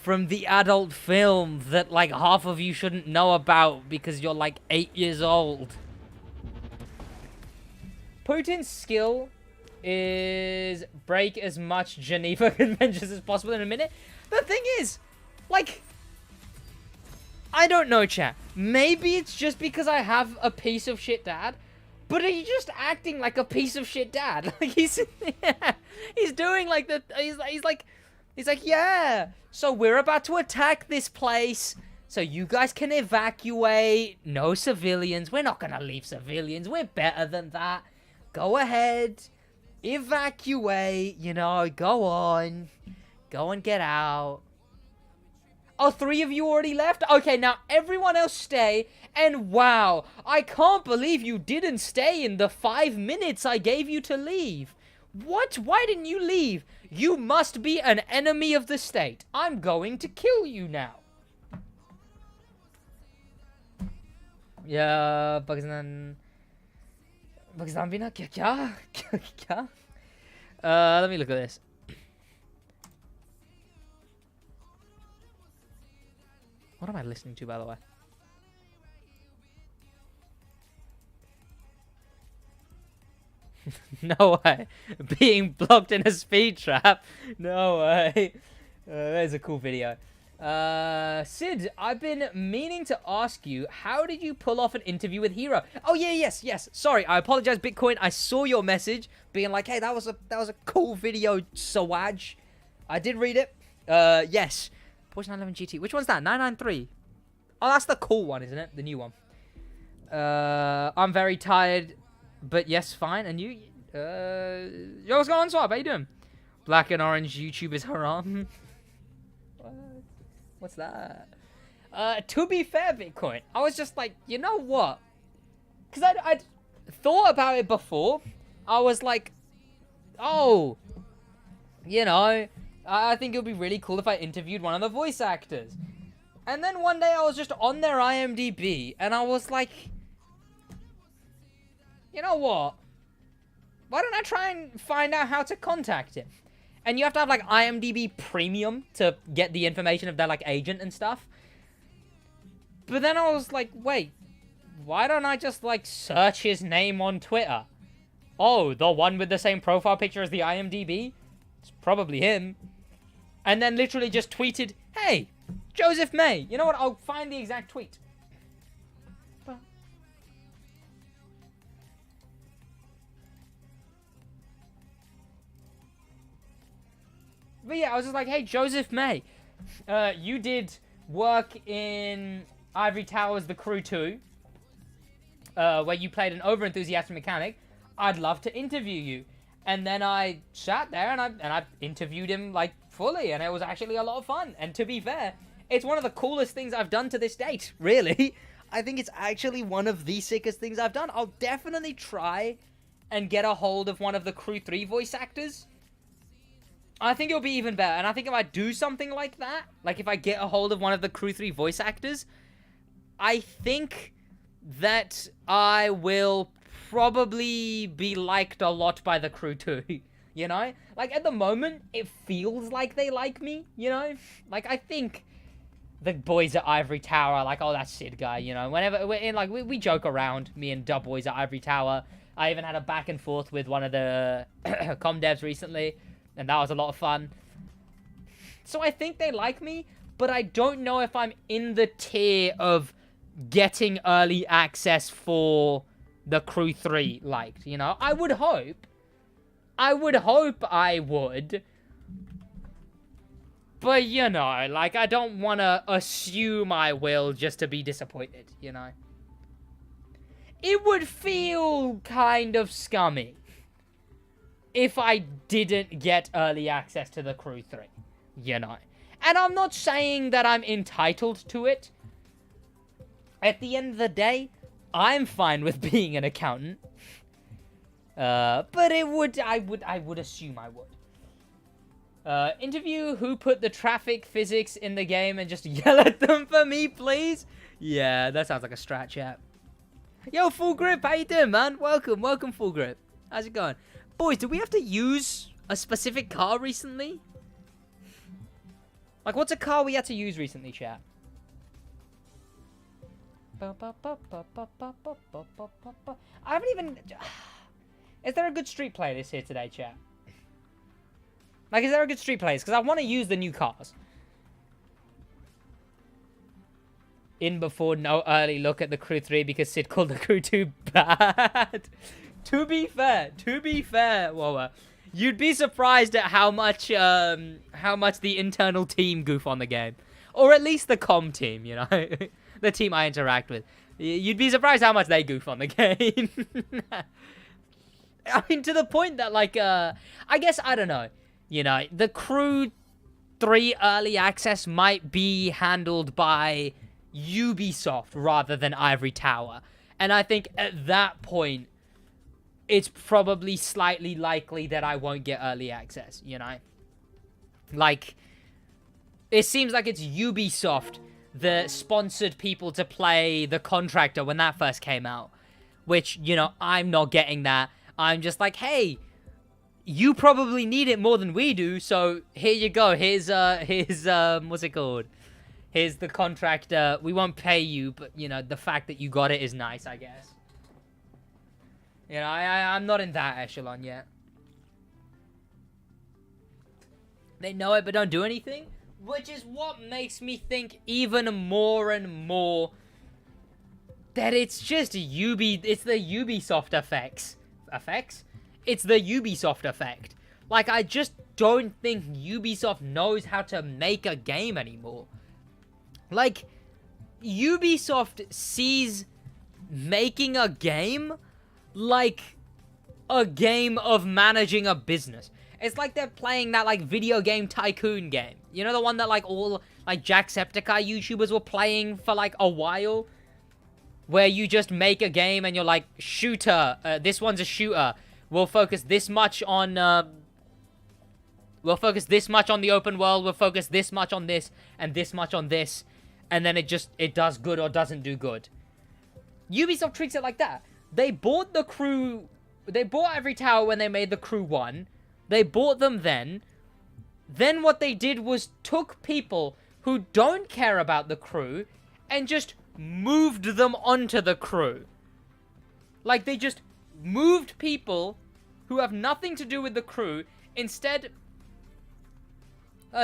from the adult film that like half of you shouldn't know about because you're like 8 years old. Putin's skill is break as much Geneva Conventions as possible in a minute. The thing is, like, I don't know, chat. Maybe it's just because I have a piece of shit dad. But he's just acting like a piece of shit dad. Like he's doing like he's like, yeah. So we're about to attack this place. So you guys can evacuate. No civilians. We're not gonna leave civilians. We're better than that. Go ahead. Evacuate. You know, go on. Go and get out. Oh, 3 of you already left? Okay, now everyone else stay. And wow, I can't believe you didn't stay in the 5 minutes I gave you to leave. What? Why didn't you leave? You must be an enemy of the state. I'm going to kill you now. Yeah, Pakistan bina kya? Let me look at this. What am I listening to, by the way? No way. Being blocked in a speed trap. No way. That is a cool video. Sid, I've been meaning to ask you, how did you pull off an interview with Hero? Oh, yeah, yes. Sorry, I apologize, Bitcoin. I saw your message being like, hey, that was a cool video, SidWaj. I did read it. Yes. Porsche 911 GT. Which one's that? 993. Oh, that's the cool one, isn't it? The new one. I'm very tired, but yes, fine. And you? Yo, what's going on, Swap? How you doing? Black and orange YouTube is haram. What? What's that? To be fair, Bitcoin, I was just like, you know what? Because thought about it before. I was like, oh, you know, I think it would be really cool if I interviewed one of the voice actors. And then one day I was just on their IMDb, and I was like, you know what? Why don't I try and find out how to contact him? And you have to have, like, IMDb Premium to get the information of their, like, agent and stuff. But then I was like, wait, why don't I just, like, search his name on Twitter? Oh, the one with the same profile picture as the IMDb? It's probably him. And then literally just tweeted, hey, Joseph May. You know what? I'll find the exact tweet. But yeah, I was just like, hey, Joseph May, you did work in Ivory Towers, The Crew 2, where you played an over-enthusiastic mechanic. I'd love to interview you. And then I sat there and I interviewed him, like, fully, and it was actually a lot of fun. And to be fair, it's one of the coolest things I've done to this date, really. I think it's actually one of the sickest things I've done. I'll definitely try and get a hold of one of the Crew 3 voice actors. I think it'll be even better. And I think if I do something like that, like if I get a hold of one of the Crew 3 voice actors, I think that I will probably be liked a lot by the Crew 2, you know? Like, at the moment, it feels like they like me, you know? Like, I think the boys at Ivory Tower are like, oh, that Sid guy, you know? Whenever we're in, like, we joke around, me and Dub boys at Ivory Tower. I even had a back and forth with one of the com devs recently, and that was a lot of fun. So I think they like me, but I don't know if I'm in the tier of getting early access for the Crew 3 liked, you know? I would hope I would. But, you know, like, I don't want to assume I will just to be disappointed, you know? It would feel kind of scummy if I didn't get early access to the Crew 3, you know? And I'm not saying that I'm entitled to it. At the end of the day, I'm fine with being an accountant. But I would assume I would. Interview who put the traffic physics in the game and just yell at them for me, please? Yeah, that sounds like a strat chat. Yo, Full Grip, how you doing, man? Welcome, Full Grip. How's it going? Boys, did we have to use a specific car recently? Like, what's a car we had to use recently, chat? I haven't even... Is there a good street playlist here today, chat? Like, is there a good street playlist? Because I want to use the new cars. In before no early look at the Crew 3 because Sid called the Crew 2 bad. To be fair, Whoa, you'd be surprised at how much the internal team goof on the game. Or at least the comm team, you know? The team I interact with. You'd be surprised how much they goof on the game. I mean, to the point that, like, I guess, I don't know. You know, the Crew 3 early access might be handled by Ubisoft rather than Ivory Tower. And I think at that point, it's probably slightly likely that I won't get early access, you know? Like, it seems like it's Ubisoft that sponsored people to play The Contractor when that first came out. Which, you know, I'm not getting that. I'm just like, hey, you probably need it more than we do, so here you go. Here's what's it called? Here's The Contractor. We won't pay you, but, you know, the fact that you got it is nice, I guess. You know, I'm not in that echelon yet. They know it, but don't do anything? Which is what makes me think even more and more that it's just it's the Ubisoft effects. It's the Ubisoft effect. Like, I just don't think Ubisoft knows how to make a game anymore. Like, Ubisoft sees making a game like a game of managing a business. It's like they're playing that, like, video game tycoon game. You know, the one that, like, all, like, Jacksepticeye YouTubers were playing for, like, a while? where you just make a game and you're like, shooter, this one's a shooter. We'll focus this much on, we'll focus this much on the open world. We'll focus this much on this and this much on this. And then it does good or doesn't do good. Ubisoft treats it like that. They bought the Crew, they bought every tower when they made the Crew 1. They bought them then. Then what they did was took people who don't care about the Crew and just moved them onto the Crew. Like, they just moved people who have nothing to do with the Crew, instead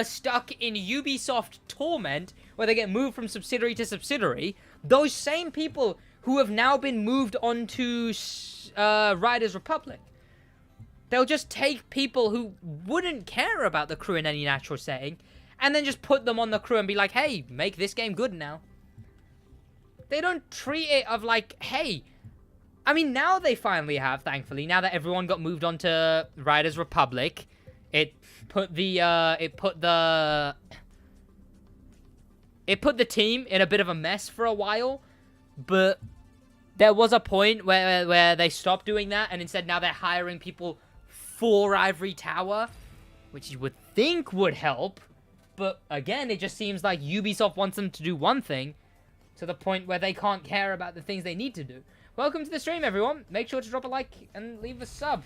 stuck in Ubisoft torment, where they get moved from subsidiary to subsidiary. Those same people who have now been moved onto Riders Republic. They'll just take people who wouldn't care about the Crew in any natural setting, and then just put them on the Crew and be like, hey, make this game good now. They don't treat it of like, hey, I mean, now they finally have, thankfully, now that everyone got moved on to Riders Republic, it put the team in a bit of a mess for a while, but there was a point where they stopped doing that, and instead now they're hiring people for Ivory Tower, which you would think would help, but again, it just seems like Ubisoft wants them to do one thing, to the point where they can't care about the things they need to do. Welcome to the stream, everyone. Make sure to drop a like and leave a sub.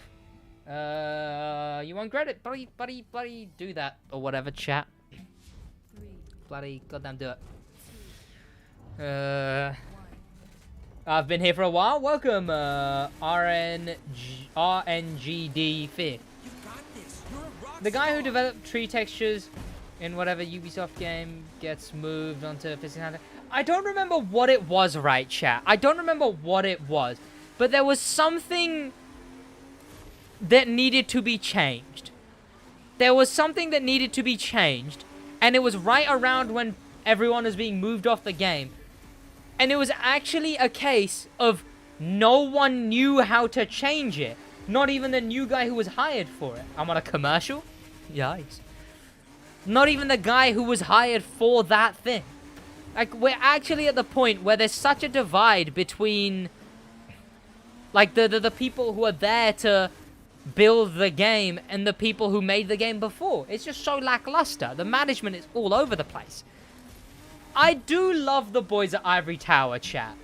You won't regret it. Bloody do that. Or whatever, chat. Bloody goddamn do it. I've been here for a while. Welcome, RNGD Fear. The guy who developed tree textures in whatever Ubisoft game gets moved onto physical. I don't remember what it was, right, chat? I don't remember what it was. But there was something that needed to be changed. There was something that needed to be changed. And it was right around when everyone was being moved off the game. And it was actually a case of no one knew how to change it. Not even the new guy who was hired for it. I'm on a commercial? Yikes. Not even the guy who was hired for that thing. Like, we're actually at the point where there's such a divide between, like, the people who are there to build the game and the people who made the game before. It's just so lackluster. The management is all over the place. I do love the boys at Ivory Tower, chat.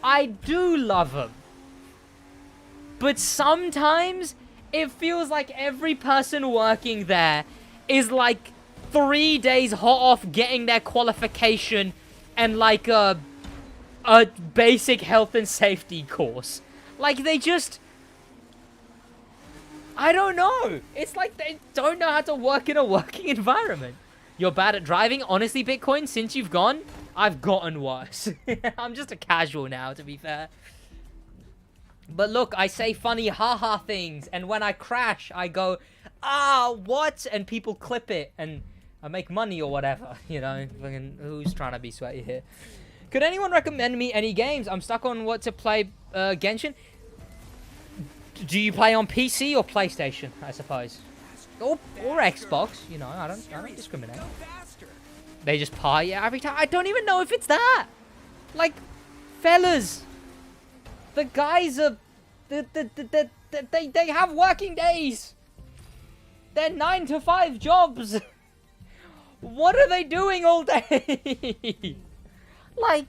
I do love them. But sometimes it feels like every person working there is like 3 days hot off getting their qualification and like a basic health and safety course. Like, they just, I don't know. It's like they don't know how to work in a working environment. You're bad at driving? Honestly, Bitcoin, since you've gone, I've gotten worse. I'm just a casual now, to be fair. But look, I say funny haha things, and when I crash, I go, ah, what? And people clip it, and I make money or whatever, you know. Fucking, who's trying to be sweaty here? Could anyone recommend me any games? I'm stuck on what to play. Genshin. Do you play on PC or PlayStation? I suppose, or Xbox. You know, I don't discriminate. They just party every time. I don't even know if it's that. Like, fellas, the guys are they have working days. They're 9 to 5 jobs. What are they doing all day? Like,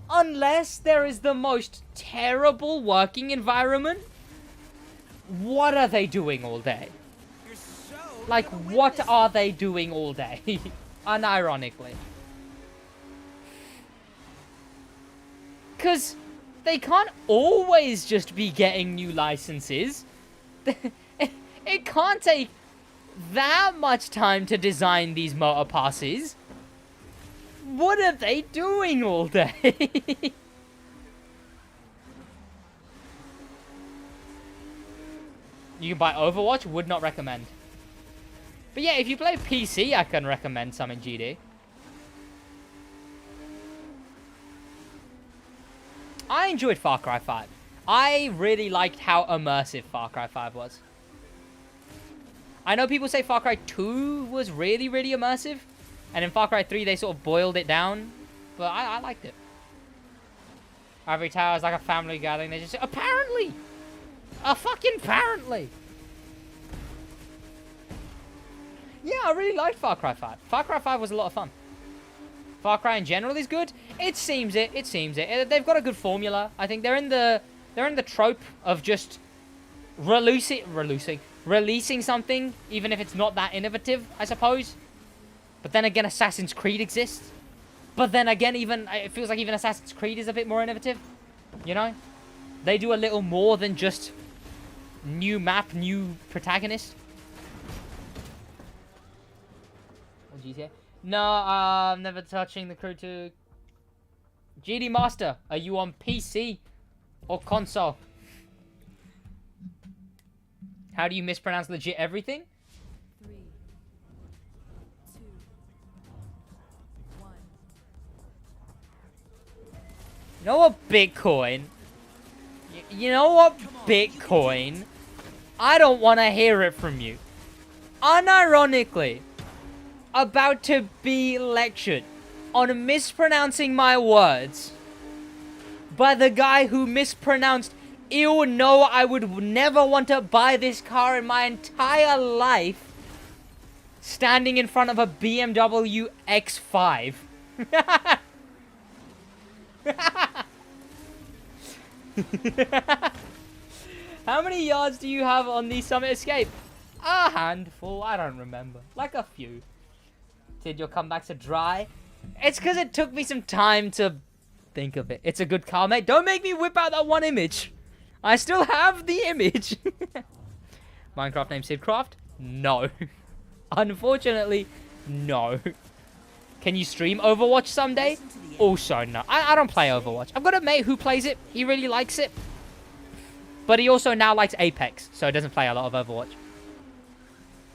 unless there is the most terrible working environment, what are they doing all day? Like, what are they doing all day? Unironically. Because they can't always just be getting new licenses. It can't take that much time to design these motor passes. What are they doing all day? You can buy Overwatch, would not recommend. But yeah, if you play PC, I can recommend some in GD. I enjoyed Far Cry 5. I really liked how immersive Far Cry 5 was. I know people say Far Cry 2 was really, really immersive. And in Far Cry 3, they sort of boiled it down. But I liked it. Ivory Tower is like a family gathering. They just apparently, a fucking apparently. Yeah, I really liked Far Cry 5. Far Cry 5 was a lot of fun. Far Cry in general is good. It seems it. It seems it. They've got a good formula. I think they're in the trope of just releasing something, even if it's not that innovative, I suppose. But then again, Assassin's Creed exists. But then again, it feels like even Assassin's Creed is a bit more innovative. You know? They do a little more than just new map, new protagonist. What did you say? No, I'm never touching the Crew 2. GD Master, are you on PC or console? How do you mispronounce legit everything? 3, 2, 1. You know what, Bitcoin? You know what, Bitcoin? I don't want to hear it from you. Unironically, about to be lectured on mispronouncing my words by the guy who mispronounced, ew, no, I would never want to buy this car in my entire life, standing in front of a BMW X5. How many yards do you have on the Summit Escape? A handful, I don't remember. Like a few. Did your comebacks are dry? It's because it took me some time to think of it. It's a good car, mate. Don't make me whip out that one image. I still have the image. Minecraft name Sidcraft? No. Unfortunately, no. Can you stream Overwatch someday? Also, no. I don't play Overwatch. I've got a mate who plays it. He really likes it. But he also now likes Apex, so he doesn't play a lot of Overwatch.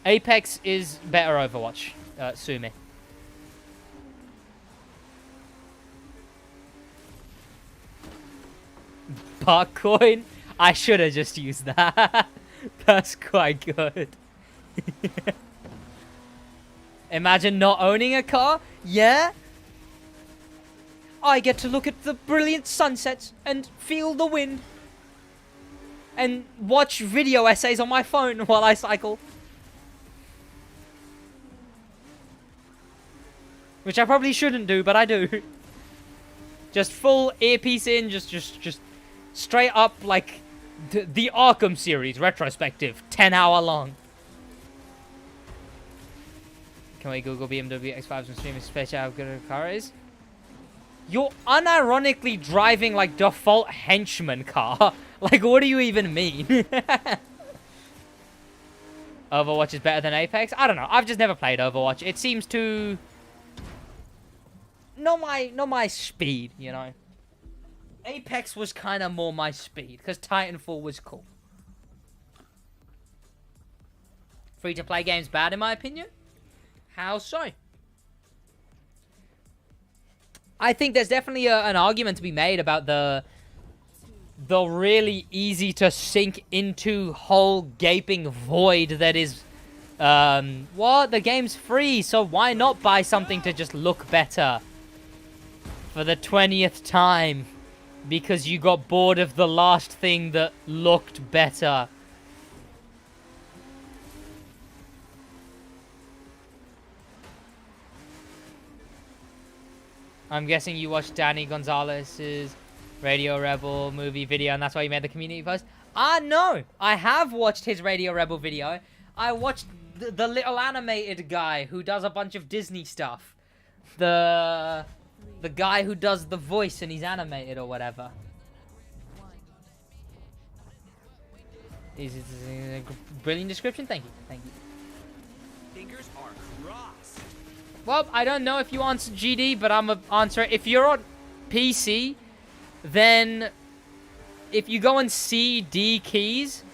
Apex is better Overwatch. Sue me. Barcoin? I should have just used that. That's quite good. Imagine not owning a car? Yeah? I get to look at the brilliant sunsets and feel the wind. And watch video essays on my phone while I cycle. Which I probably shouldn't do, but I do. Just full earpiece in, just straight up like the Arkham series retrospective, 10-hour long. Can we Google BMW X5s and stream especially how good a car is? You're unironically driving like default henchman car. Like, what do you even mean? Overwatch is better than Apex? I don't know. I've just never played Overwatch. It seems to not my speed, you know. Apex was kind of more my speed because Titanfall was cool. Free-to-play games bad in my opinion? How so? I think there's definitely an argument to be made about the really easy to sink into whole gaping void that is what? The game's free, so why not buy something to just look better for the 20th time because you got bored of the last thing that looked better. I'm guessing you watched Danny Gonzalez's Radio Rebel movie video, and that's why you made the community post? No! I have watched his Radio Rebel video. I watched the little animated guy who does a bunch of Disney stuff. The guy who does the voice and he's animated or whatever. Is a brilliant description? Thank you. Thank you. Fingers are crossed. Well, I don't know if you answer GD, but I'm going to answer it. If you're on PC, then if you go on CD keys,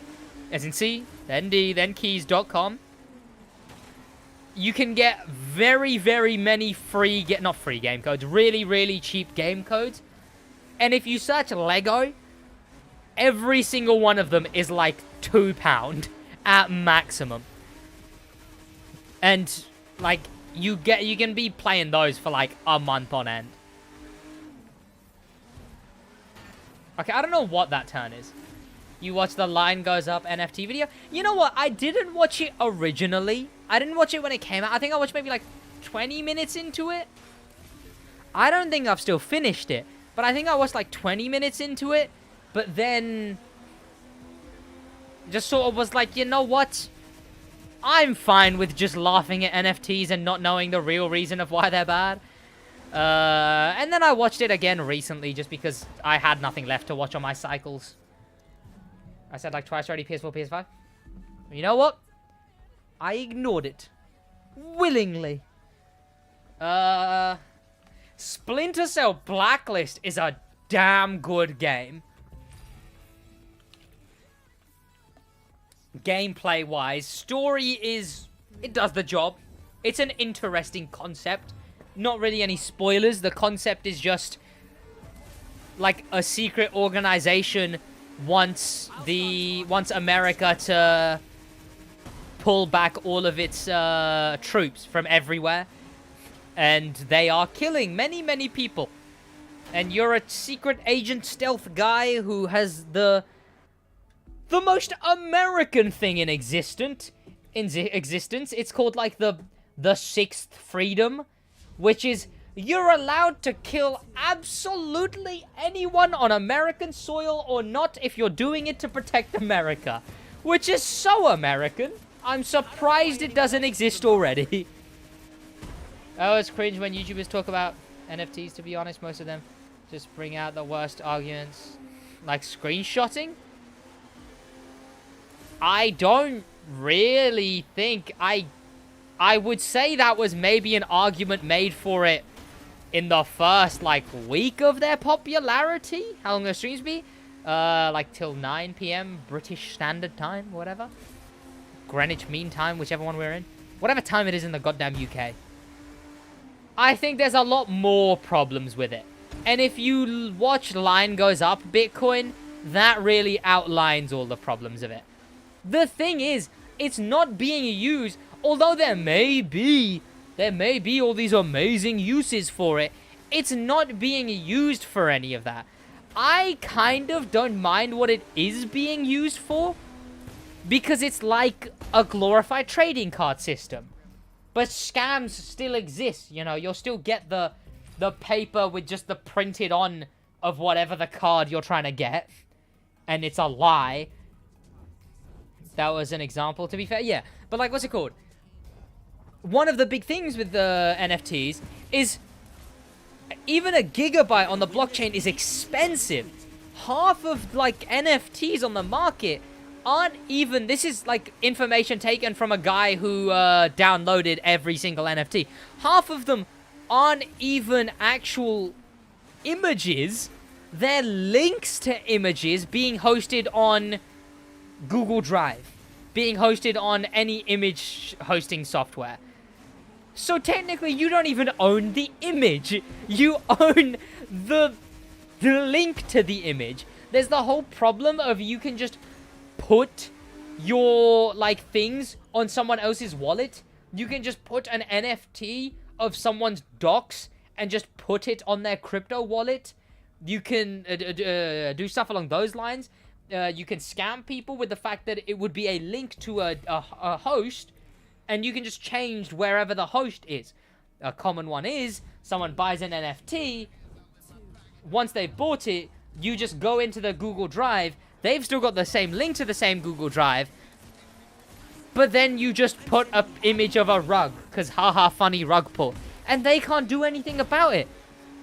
as in C, then D, then keys.com, you can get very, very many free, not free game codes, really, really cheap game codes. And if you search Lego, every single one of them is like £2 at maximum. And like, you can be playing those for like a month on end. Okay, I don't know what that turn is. You watch the line goes up NFT video. You know what? I didn't watch it originally. I didn't watch it when it came out. I think I watched maybe like 20 minutes into it. I don't think I've still finished it. But I think I watched like 20 minutes into it. But then just sort of was like, you know what? I'm fine with just laughing at NFTs and not knowing the real reason of why they're bad. And then I watched it again recently just because I had nothing left to watch on my cycles. I said like twice already, PS4, PS5. You know what? I ignored it. Willingly. Splinter Cell Blacklist is a damn good game. Gameplay-wise, story is... It does the job. It's an interesting concept. Not really any spoilers. The concept is just... like a secret organization wants America to pull back all of its troops from everywhere. And they are killing many, many people. And you're a secret agent stealth guy who has the most American thing in existence. It's called like the Sixth Freedom, which is you're allowed to kill absolutely anyone on American soil or not if you're doing it to protect America, which is so American. I'm surprised it doesn't exist already. Oh, it's cringe when YouTubers talk about NFTs, to be honest. Most of them just bring out the worst arguments. Like screenshotting? I don't really think... I would say that was maybe an argument made for it in the first, like, week of their popularity. How long will the streams be? Like, till 9 PM British Standard Time, whatever. Greenwich Mean Time, whichever one we're in. Whatever time it is in the goddamn UK. I think there's a lot more problems with it. And if you watch Line Goes Up Bitcoin, that really outlines all the problems of it. The thing is, it's not being used, although there may be all these amazing uses for it, it's not being used for any of that. I kind of don't mind what it is being used for, because it's like a glorified trading card system. But scams still exist, you know. You'll still get the paper with just the printed on of whatever the card you're trying to get. And it's a lie. That was an example, to be fair. Yeah, but like, what's it called? One of the big things with the NFTs is even a gigabyte on the blockchain is expensive. Half of, like, NFTs on the market aren't even... This is, like, information taken from a guy who downloaded every single NFT. Half of them aren't even actual images. They're links to images being hosted on Google Drive. Being hosted on any image hosting software. So technically, you don't even own the image. You own the link to the image. There's the whole problem of you can just put your, like, things on someone else's wallet. You can just put an NFT of someone's docs and just put it on their crypto wallet. You can do stuff along those lines. You can scam people with the fact that it would be a link to a host, and you can just change wherever the host is. A common one is someone buys an NFT. Once they've bought it, you just go into the Google Drive. They've still got the same link to the same Google Drive. But then you just put an image of a rug, because haha, funny rug pull. And they can't do anything about it.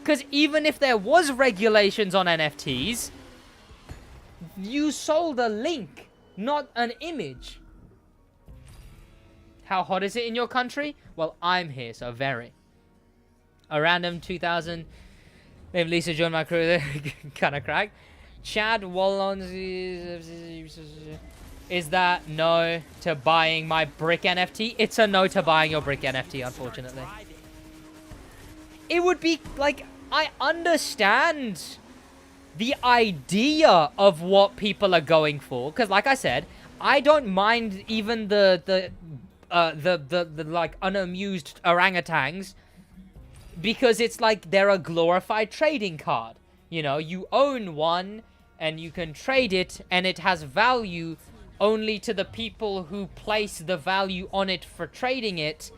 Because even if there was regulations on NFTs, you sold a link, not an image. How hot is it in your country? Well, I'm here, so very. A random 2000 named Lisa joined my crew. Kind of crack. Chad Wallons is that no to buying my brick NFT? It's a no to buying your brick NFT, unfortunately. It would be like, I understand the idea of what people are going for, because like I said, I don't mind even the like unamused orangutans, because it's like they're a glorified trading card. You know, you own one, and you can trade it, and it has value only to the people who place the value on it for trading it.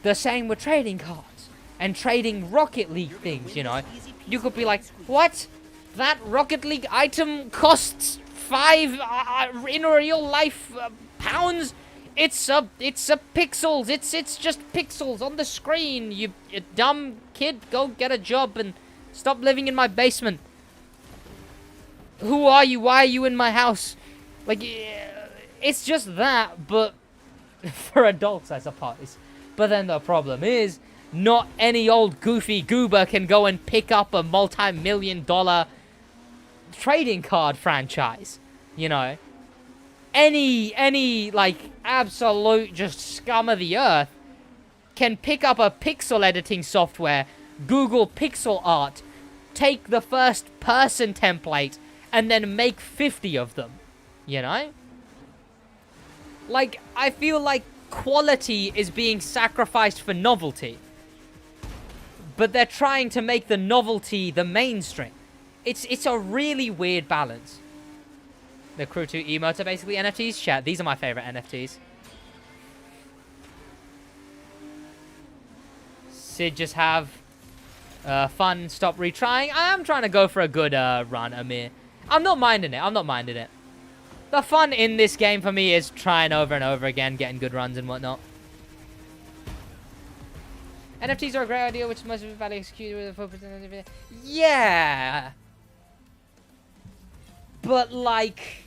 The same with trading cards and trading Rocket League things, you know. You could be like, what? That Rocket League item costs 5 in real life pounds? It's pixels. It's just pixels on the screen. You dumb kid, go get a job and stop living in my basement. Who are you? Why are you in my house? Like, it's just that, but for adults, I suppose. But then the problem is, not any old goofy goober can go and pick up a multi-million-dollar trading card franchise, you know. Any like absolute just scum of the earth can pick up a pixel editing software, Google pixel art, take the first person template, and then make 50 of them, you know. Like, I feel like quality is being sacrificed for novelty, but they're trying to make the novelty the mainstream. It's a really weird balance. The Crew 2 emotes are basically NFTs. Chat, these are my favorite NFTs. Sid, just have fun, stop retrying. I am trying to go for a good run, Amir. I'm not minding it. The fun in this game for me is trying over and over again, getting good runs and whatnot. NFTs are a great idea, which must be badly executed with a 4%. Yeah. But, like,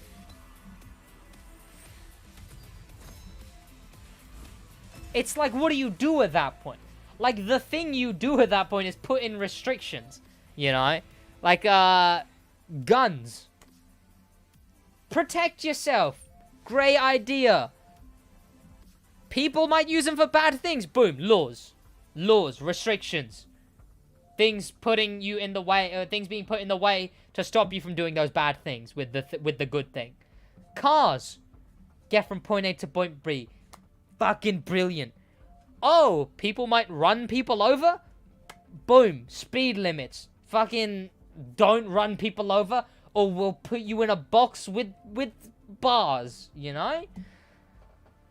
it's like, what do you do at that point? Like, the thing you do at that point is put in restrictions, you know? Like, guns. Protect yourself. Great idea. People might use them for bad things. Boom, laws. Laws, restrictions. Things putting you in the way, things being put in the way to stop you from doing those bad things with the good thing. Cars. Get from point A to point B. Fucking brilliant. Oh, people might run people over? Boom, speed limits. Fucking don't run people over, or we'll put you in a box with bars, you know?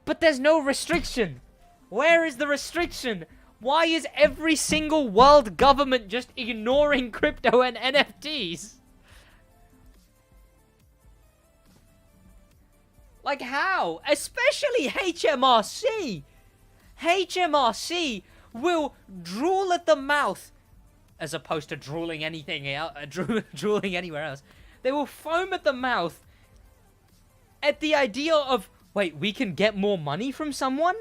But there's no restriction. Where is the restriction? Why is every single world government just ignoring crypto and NFTs? Like, how? Especially HMRC. HMRC will drool at the mouth, as opposed to drooling anything else, drooling anywhere else. They will foam at the mouth at the idea of, wait, we can get more money from someone?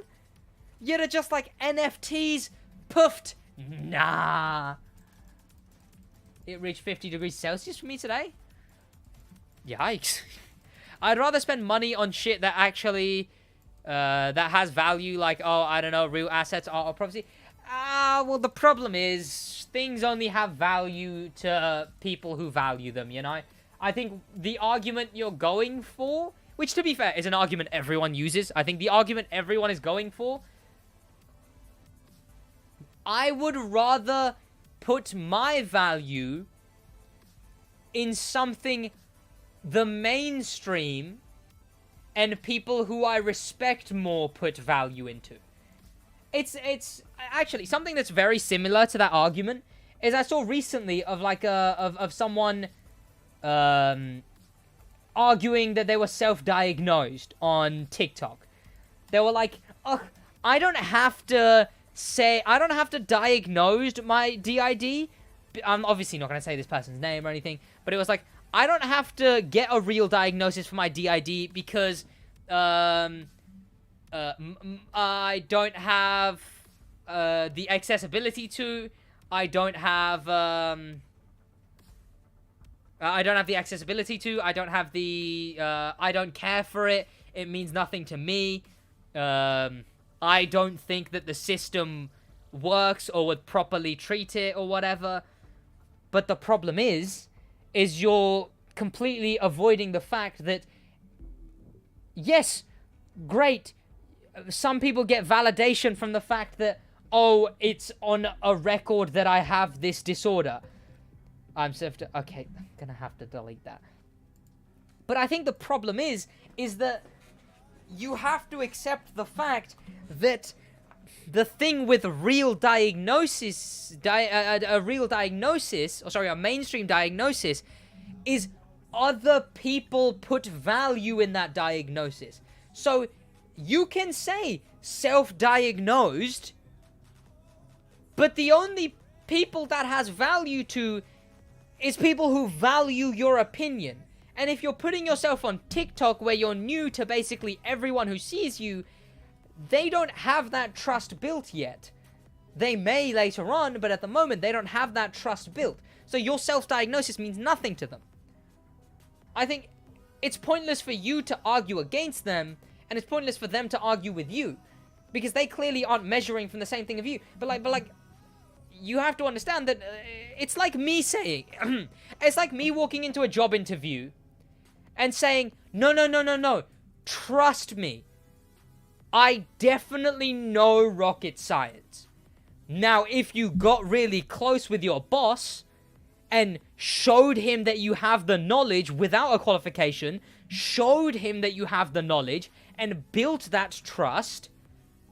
Yet are just like, NFTs, puffed. Nah. It reached 50 degrees Celsius for me today? Yikes. I'd rather spend money on shit that actually, that has value, like, oh, I don't know, real assets, art, or property. Well, the problem is, things only have value to people who value them, you know? I think the argument you're going for, which, to be fair, is an argument everyone uses. I think the argument everyone is going for, I would rather put my value in something the mainstream and people who I respect more put value into. It's actually something that's very similar to that argument is I saw recently of like of someone arguing that they were self-diagnosed on TikTok. They were like, "Oh, I don't have to diagnose my DID." I'm obviously not going to say this person's name or anything, but it was like, I don't have to get a real diagnosis for my DID because I don't have the accessibility to. I don't have the accessibility to. I don't have the. I don't care for it. It means nothing to me. I don't think that the system works or would properly treat it or whatever. But the problem is you're completely avoiding the fact that, yes, great, some people get validation from the fact that, oh, it's on a record that I have this disorder. Okay, I'm gonna have to delete that. But I think the problem is that you have to accept the fact that the thing with a real diagnosis, a mainstream diagnosis, is other people put value in that diagnosis. So you can say self-diagnosed, but the only people that has value to is people who value your opinion. And if you're putting yourself on TikTok where you're new to basically everyone who sees you, they don't have that trust built yet. They may later on, but at the moment they don't have that trust built. So your self-diagnosis means nothing to them. I think it's pointless for you to argue against them, and it's pointless for them to argue with you, because they clearly aren't measuring from the same thing of you. But like, you have to understand that it's like me saying, it's like me walking into a job interview and saying, no, trust me, I definitely know rocket science. Now, if you got really close with your boss and showed him that you have the knowledge without a qualification, showed him that you have the knowledge, and built that trust,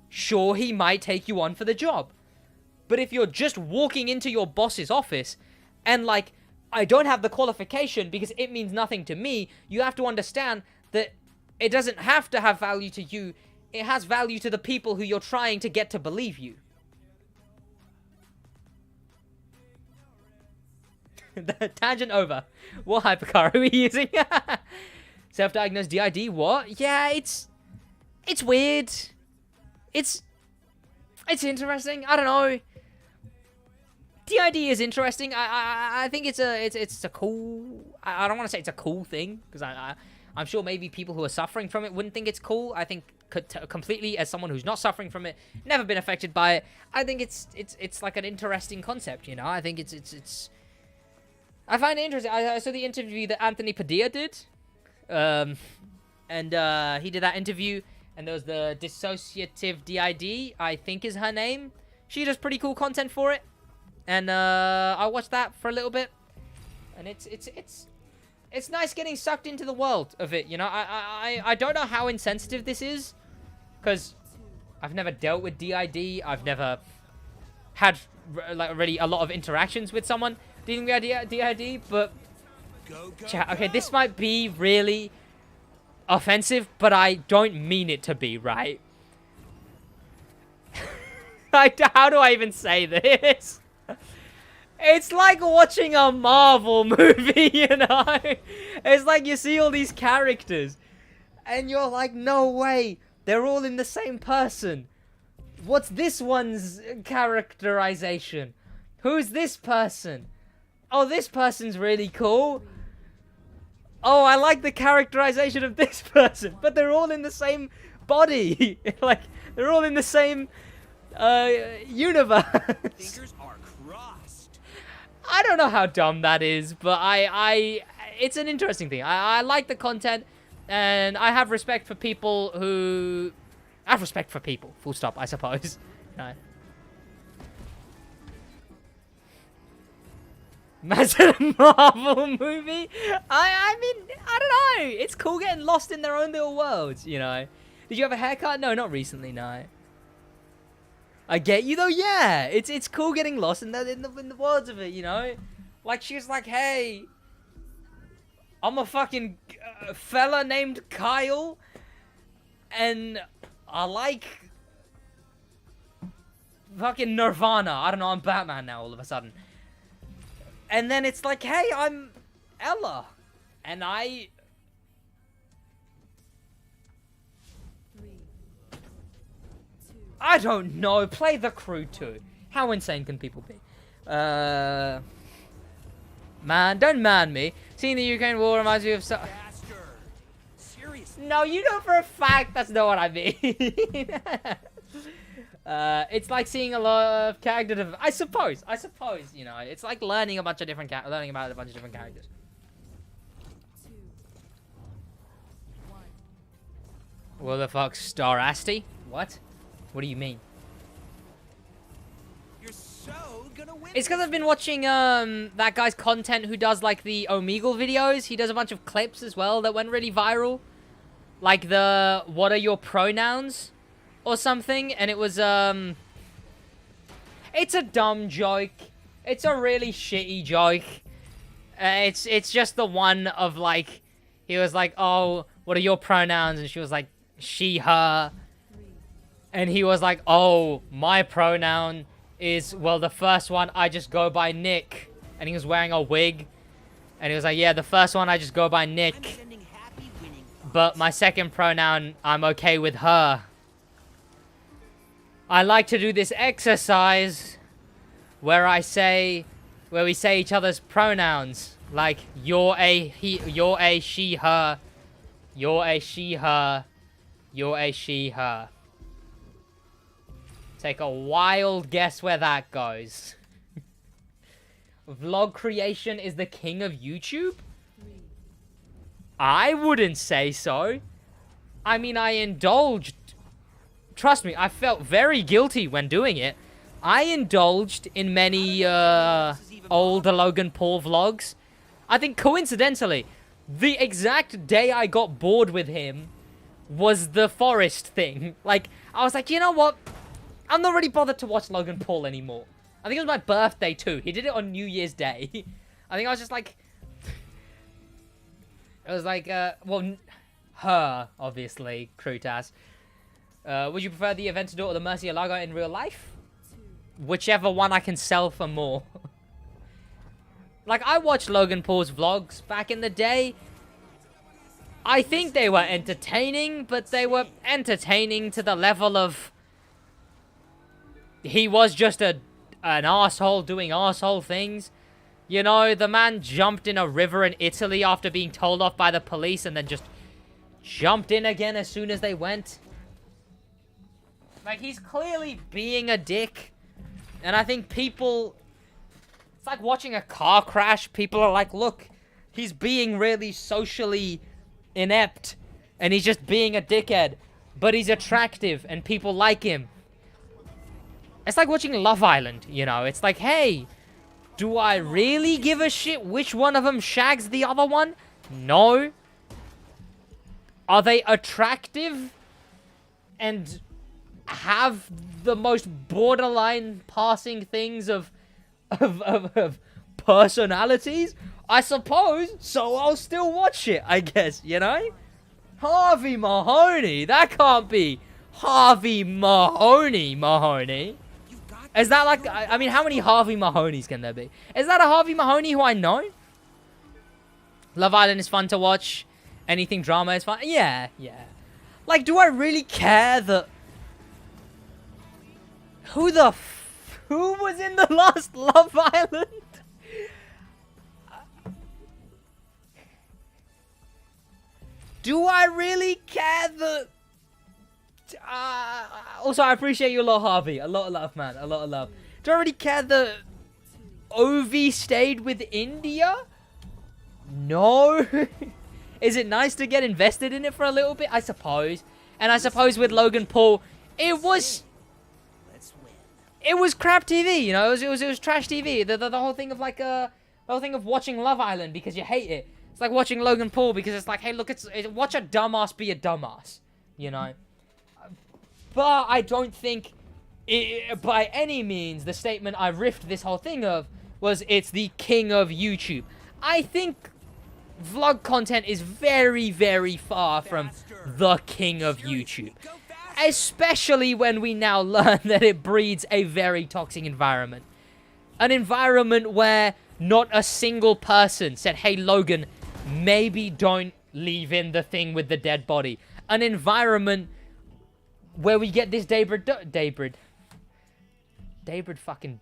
sure, he might take you on for the job. But if you're just walking into your boss's office and like, I don't have the qualification because it means nothing to me, you have to understand that it doesn't have to have value to you. It has value to the people who you're trying to get to believe you. The tangent over. What hypercar are we using? Self-diagnosed DID, what? Yeah, it's weird. It's interesting. I don't know. DID is interesting. I think it's a cool. I don't want to say it's a cool thing because I'm sure maybe people who are suffering from it wouldn't think it's cool. I think completely, as someone who's not suffering from it, never been affected by it, I think it's like an interesting concept. You know, I think it's. I find it interesting. I saw the interview that Anthony Padilla did, and he did that interview, and there was the dissociative DID, I think is her name. She does pretty cool content for it, and I watched that for a little bit, and it's nice getting sucked into the world of it. You know, I don't know how insensitive this is, because I've never dealt with DID. I've never had like really a lot of interactions with someone dealing with DID, but chat, okay, this might be really offensive, but I don't mean it to be, right? How do I even say this? It's like watching a Marvel movie, you know? It's like you see all these characters, and you're like, no way, they're all in the same person. What's this one's characterization? Who's this person? Oh, this person's really cool. Oh, I like the characterization of this person. But they're all in the same body. Like, they're all in the same universe. Fingers are crossed. I don't know how dumb that is, but it's an interesting thing. I like the content, and I have respect for people who... I have respect for people, full stop, I suppose. No. Imagine a Marvel movie. I mean, I don't know. It's cool getting lost in their own little worlds, you know. Did you have a haircut? No, not recently, no. I get you though, yeah. It's cool getting lost in the worlds of it, you know. Like she was like, hey, I'm a fucking fella named Kyle, and I like fucking Nirvana. I don't know, I'm Batman now all of a sudden. And then it's like, hey, I'm Ella. And I... 3, 2, I don't know. Play The Crew too. How insane can people be? Man, don't man me. Seeing the Ukraine war reminds me of... Bastard. Seriously. No, you know for a fact that's not what I mean. It's like seeing a lot of character. I suppose, you know, it's like learning a bunch of different learning about a bunch of different characters. 2, 1. What the fuck, Star Asti? What? What do you mean? You're so gonna win. It's because I've been watching that guy's content who does like the Omegle videos. He does a bunch of clips as well that went really viral. Like the what are your pronouns or something, and it was it's a dumb joke. It's a really shitty joke. It's just the one of like he was like, "Oh, what are your pronouns?" and she was like, "She, her." And he was like, "Oh, my pronoun is, well, the first one I just go by Nick." And he was wearing a wig. And he was like, "Yeah, the first one I just go by Nick. But my second pronoun, I'm okay with her. I like to do this exercise where we say each other's pronouns. Like, you're a she, her. You're a she, her. You're a she, her." Take a wild guess where that goes. Vlog creation is the king of YouTube? I wouldn't say so. I mean, I indulged. Trust me, I felt very guilty when doing it. I indulged in many old Logan Paul vlogs. I think coincidentally, the exact day I got bored with him was the forest thing. Like, I was like, you know what? I'm not really bothered to watch Logan Paul anymore. I think it was my birthday too. He did it on New Year's Day. I think I was just like... It was like, well, her, obviously, Krutas. Would you prefer the Aventador or the Murcielago in real life? Whichever one I can sell for more. Like, I watched Logan Paul's vlogs back in the day. I think they were entertaining, but they were entertaining to the level of... He was just an asshole doing asshole things. You know, the man jumped in a river in Italy after being told off by the police and then just jumped in again as soon as they went. Like, he's clearly being a dick. And I think people... It's like watching a car crash. People are like, look, he's being really socially inept. And he's just being a dickhead. But he's attractive and people like him. It's like watching Love Island, you know? It's like, hey, do I really give a shit which one of them shags the other one? No. Are they attractive? And have the most borderline passing things of personalities? I suppose, so I'll still watch it, I guess, you know? Harvey Mahoney, that can't be Harvey Mahoney. Is that like, I mean, how many Harvey Mahoneys can there be? Is that a Harvey Mahoney who I know? Love Island is fun to watch. Anything drama is fun. Yeah. Like, do I really care that... Who was in the last Love Island? Do I really care that... also, I appreciate you a lot, Harvey. A lot of love, man. A lot of love. Do I really care that Ovi stayed with India? No. Is it nice to get invested in it for a little bit? I suppose. And I suppose with Logan Paul, it was crap TV. You know, it was trash TV. The whole thing of like the whole thing of watching Love Island because you hate it. It's like watching Logan Paul because it's like, hey, look, watch a dumbass be a dumbass. You know. But I don't think, by any means, the statement I riffed this whole thing of was it's the king of YouTube. I think vlog content is very, very far from the king of YouTube. Especially when we now learn that it breeds a very toxic environment. An environment where not a single person said, hey, Logan, maybe don't leave in the thing with the dead body. An environment... where we get this David fucking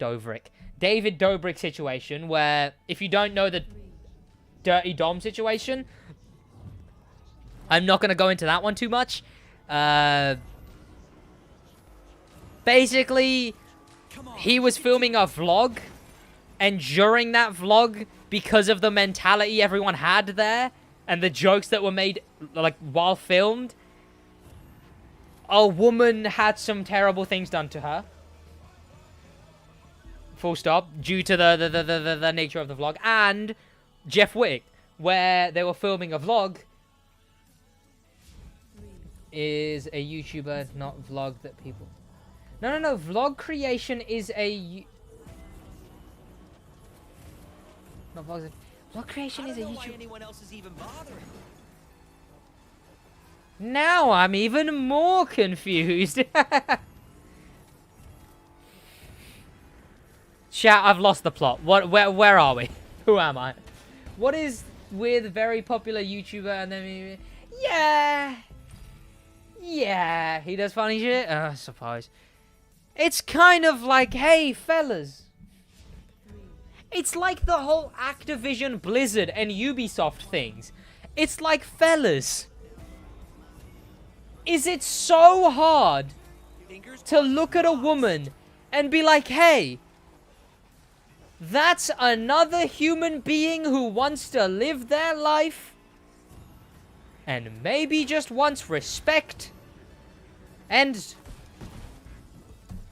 David Dobrik situation where if you don't know the Dirty Dom situation, I'm not going to go into that one too much. Basically, he was filming a vlog and during that vlog, because of the mentality everyone had there and the jokes that were made like while filmed, a woman had some terrible things done to her. full stop, due to the nature of the vlog, and Jeff Wick, where they were filming a vlog, is a YouTuber, not vlog that people... No, vlog creation is a... Not vlogs. Vlog creation is a I don't know why YouTube... anyone else is even bothering. Now I'm even more confused. Chat, I've lost the plot. Where are we? Who am I? What is with very popular YouTuber and then... Yeah, he does funny shit? I suppose. It's kind of like, hey, fellas. It's like the whole Activision, Blizzard, and Ubisoft things. It's like, fellas. Is it so hard to look at a woman and be like, hey, that's another human being who wants to live their life and maybe just wants respect and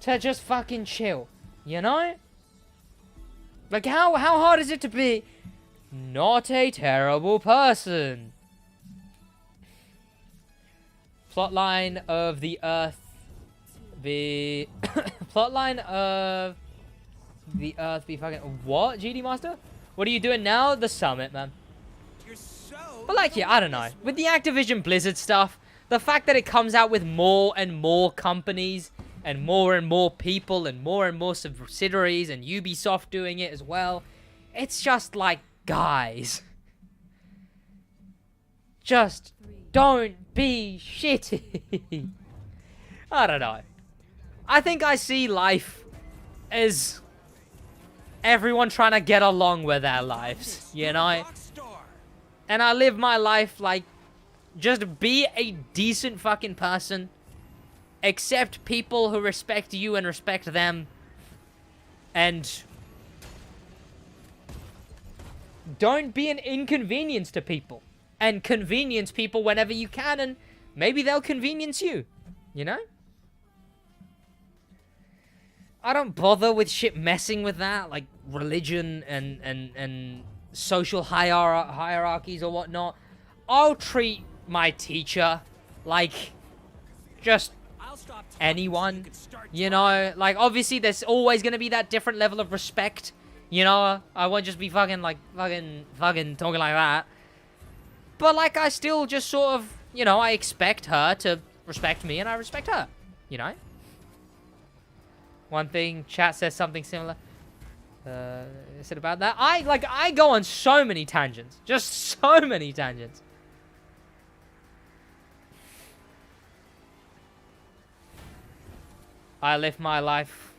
to just fucking chill, you know? Like, how hard is it to be not a terrible person? Plotline of the Earth. The plotline of the Earth be fucking... What, GD Master? What are you doing now? The summit, man. You're so... But like, yeah, I don't know. With the Activision Blizzard stuff, the fact that it comes out with more and more companies and more people and more subsidiaries and Ubisoft doing it as well, it's just like, guys, just don't be shitty. I don't know. I think I see life as everyone trying to get along with their lives, you know? And I live my life like, just be a decent fucking person. Accept people who respect you and respect them. And don't be an inconvenience to people. And convenience people whenever you can, and maybe they'll convenience you. You know? I don't bother with shit messing with that, like religion and social hierarchies or whatnot. I'll treat my teacher like just anyone, you know? Like, obviously, there's always gonna be that different level of respect, you know? I won't just be fucking talking like that. But, like, I still just sort of, you know, I expect her to respect me, and I respect her, you know? One thing, chat says something similar. Is it about that? I go on so many tangents. Just so many tangents. I live my life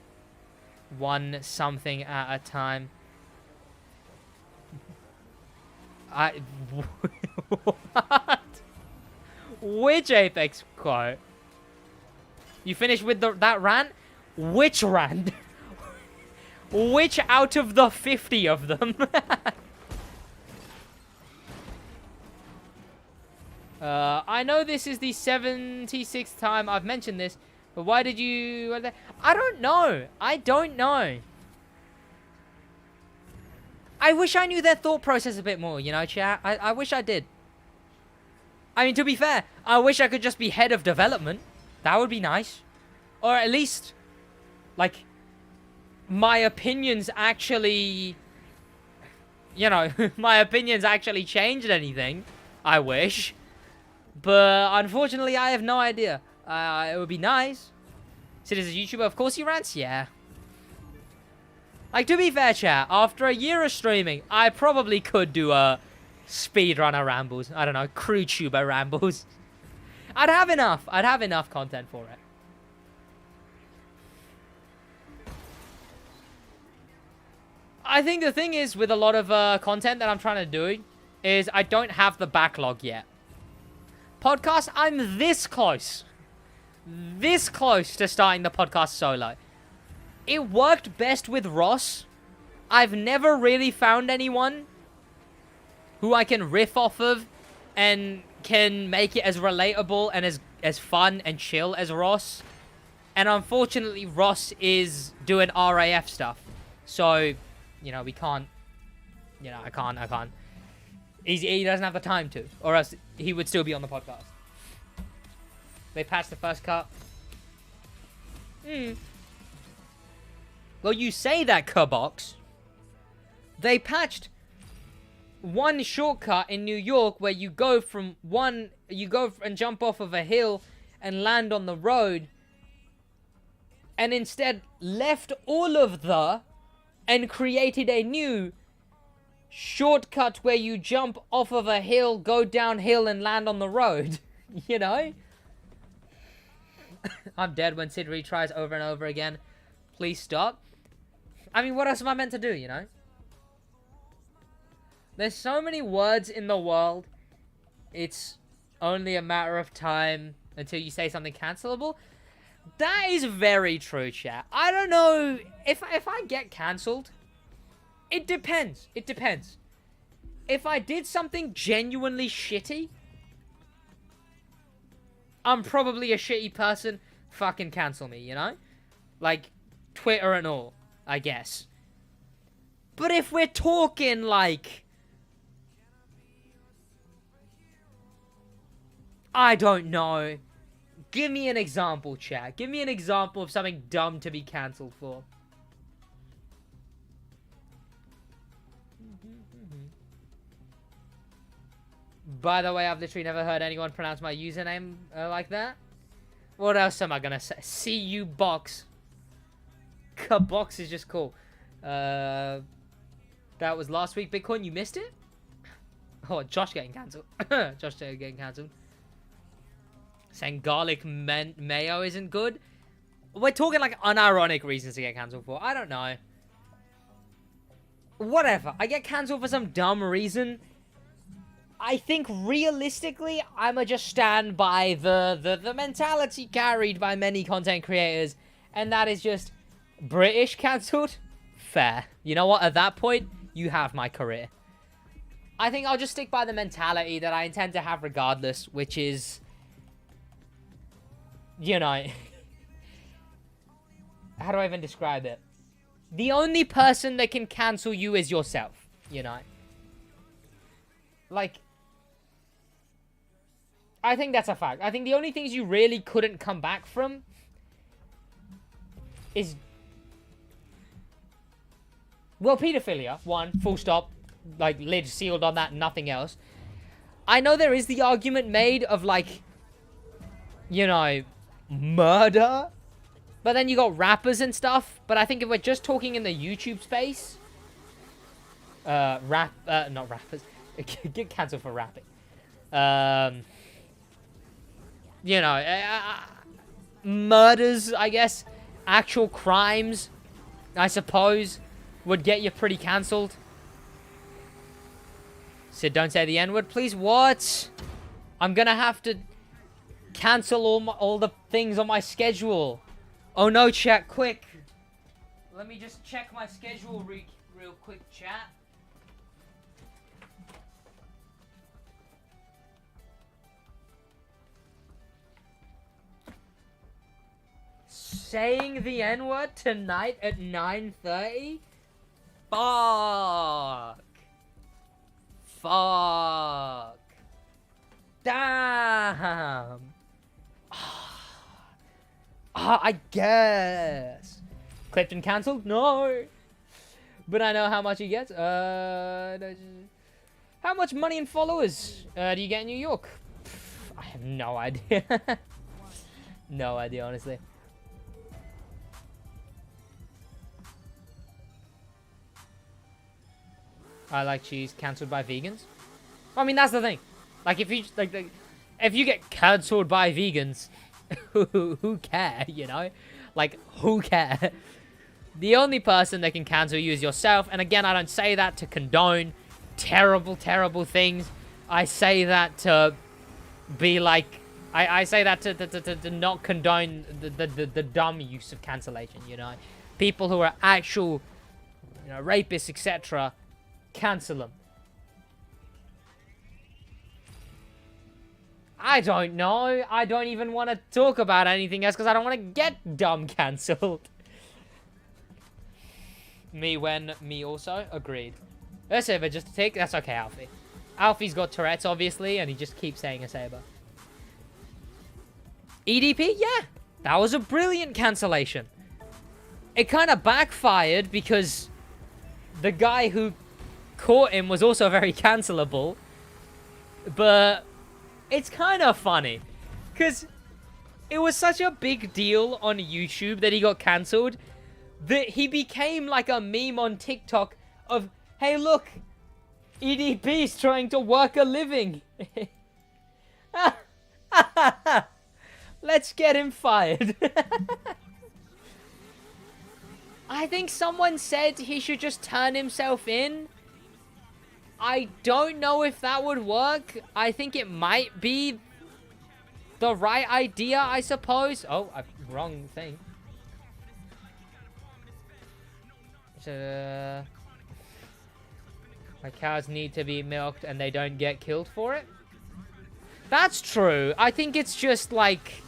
one something at a time. What? Which Apex quote? You finished with that rant? Which rant? Which out of the 50 of them? I know this is the 76th time I've mentioned this, but why did you... I don't know. I don't know. I wish I knew their thought process a bit more, you know, chat. I wish I did. I mean, to be fair, I wish I could just be head of development. That would be nice. Or at least, like, my opinions actually... You know, my opinions actually changed anything. I wish. But unfortunately, I have no idea. It would be nice. Sid is a YouTuber. Of course he rants. Yeah. Like, to be fair, chat, after a year of streaming, I probably could do a speedrunner rambles. I don't know, crew tuber rambles. I'd have enough. I'd have enough content for it. I think the thing is with a lot of content that I'm trying to do is I don't have the backlog yet. Podcast, I'm this close. This close to starting the podcast solo. It worked best with Ross. I've never really found anyone who I can riff off of and can make it as relatable and as fun and chill as Ross. And unfortunately, Ross is doing RAF stuff. So, you know, we can't, you know, I can't. He doesn't have the time to, or else he would still be on the podcast. They patched the first cut. Well, you say that, Kerbox. They patched one shortcut in New York where you go and jump off of a hill and land on the road, and instead left all of the and created a new shortcut where you jump off of a hill, go downhill, and land on the road. You know? I'm dead when Sid retries over and over again. Please stop. I mean, what else am I meant to do, you know? There's so many words in the world. It's only a matter of time until you say something cancelable. That is very true, chat. I don't know if I get cancelled. It depends. It depends. If I did something genuinely shitty, I'm probably a shitty person. Fucking cancel me, you know? Like, Twitter and all, I guess. But if we're talking, like, I don't know. Give me an example, chat. Give me an example of something dumb to be cancelled for. By the way, I've literally never heard anyone pronounce my username like that. What else am I gonna say? CU Box. Box is just cool. That was last week, Bitcoin. You missed it? Oh, Josh getting cancelled. Josh getting cancelled. Saying garlic mayo isn't good. We're talking like unironic reasons to get cancelled for. I don't know. Whatever. I get cancelled for some dumb reason. I think realistically, I'ma just stand by the mentality carried by many content creators, and that is just British cancelled. Fair. You know what? At that point, you have my career. I think I'll just stick by the mentality that I intend to have regardless, which is, you know, how do I even describe it? The only person that can cancel you is yourself, you know? Like, I think that's a fact. I think the only things you really couldn't come back from is, well, pedophilia, one, full stop, like, lid sealed on that, nothing else. I know there is the argument made of, like, you know, murder, but then you got rappers and stuff. But I think if we're just talking in the YouTube space, not rappers, get cancelled for rapping. You know, murders, I guess, actual crimes, I suppose, would get you pretty cancelled. Sid, don't say the N-word, please. What? I'm gonna have to cancel all the things on my schedule. Oh no, chat, quick. Let me just check my schedule real quick, chat. Saying the N-word tonight at 9:30? Fuck. Fuck. Damn. I guess. Clifton cancelled? No. But I know how much he gets. How much money and followers do you get in New York? I have no idea. No idea, honestly. I like cheese. Cancelled by vegans. I mean, that's the thing. Like, if you if you get cancelled by vegans, who care? You know, like, who care? The only person that can cancel you is yourself. And again, I don't say that to condone terrible, terrible things. I say that to be like, I say that to not condone the dumb use of cancellation. You know, people who are actual, you know, rapists, etc. Cancel them. I don't know. I don't even want to talk about anything else because I don't want to get dumb cancelled. Me also. Agreed. A saber, just a tick. That's okay, Alfie. Alfie's got Tourette's, obviously, and he just keeps saying a saber. EDP? Yeah. That was a brilliant cancellation. It kind of backfired because the guy who caught him was also very cancelable. But it's kind of funny because it was such a big deal on YouTube that he got cancelled that he became like a meme on TikTok of, hey, look, EDP's trying to work a living. Let's get him fired. I think someone said he should just turn himself in. I don't know if that would work. I think it might be the right idea, I suppose. Oh, wrong thing. My cows need to be milked and they don't get killed for it. That's true. I think it's just like,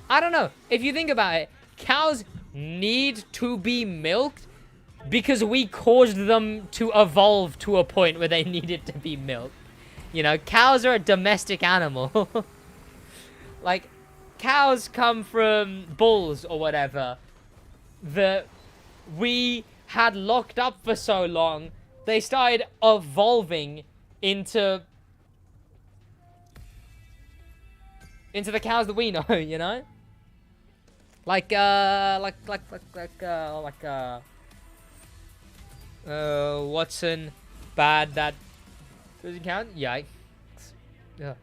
I don't know. If you think about it, cows need to be milked because we caused them to evolve to a point where they needed to be milked. You know, cows are a domestic animal. Like, cows come from bulls or whatever that we had locked up for so long, they started evolving into the cows that we know, you know? Watson, bad, that doesn't count? Yikes. Ugh.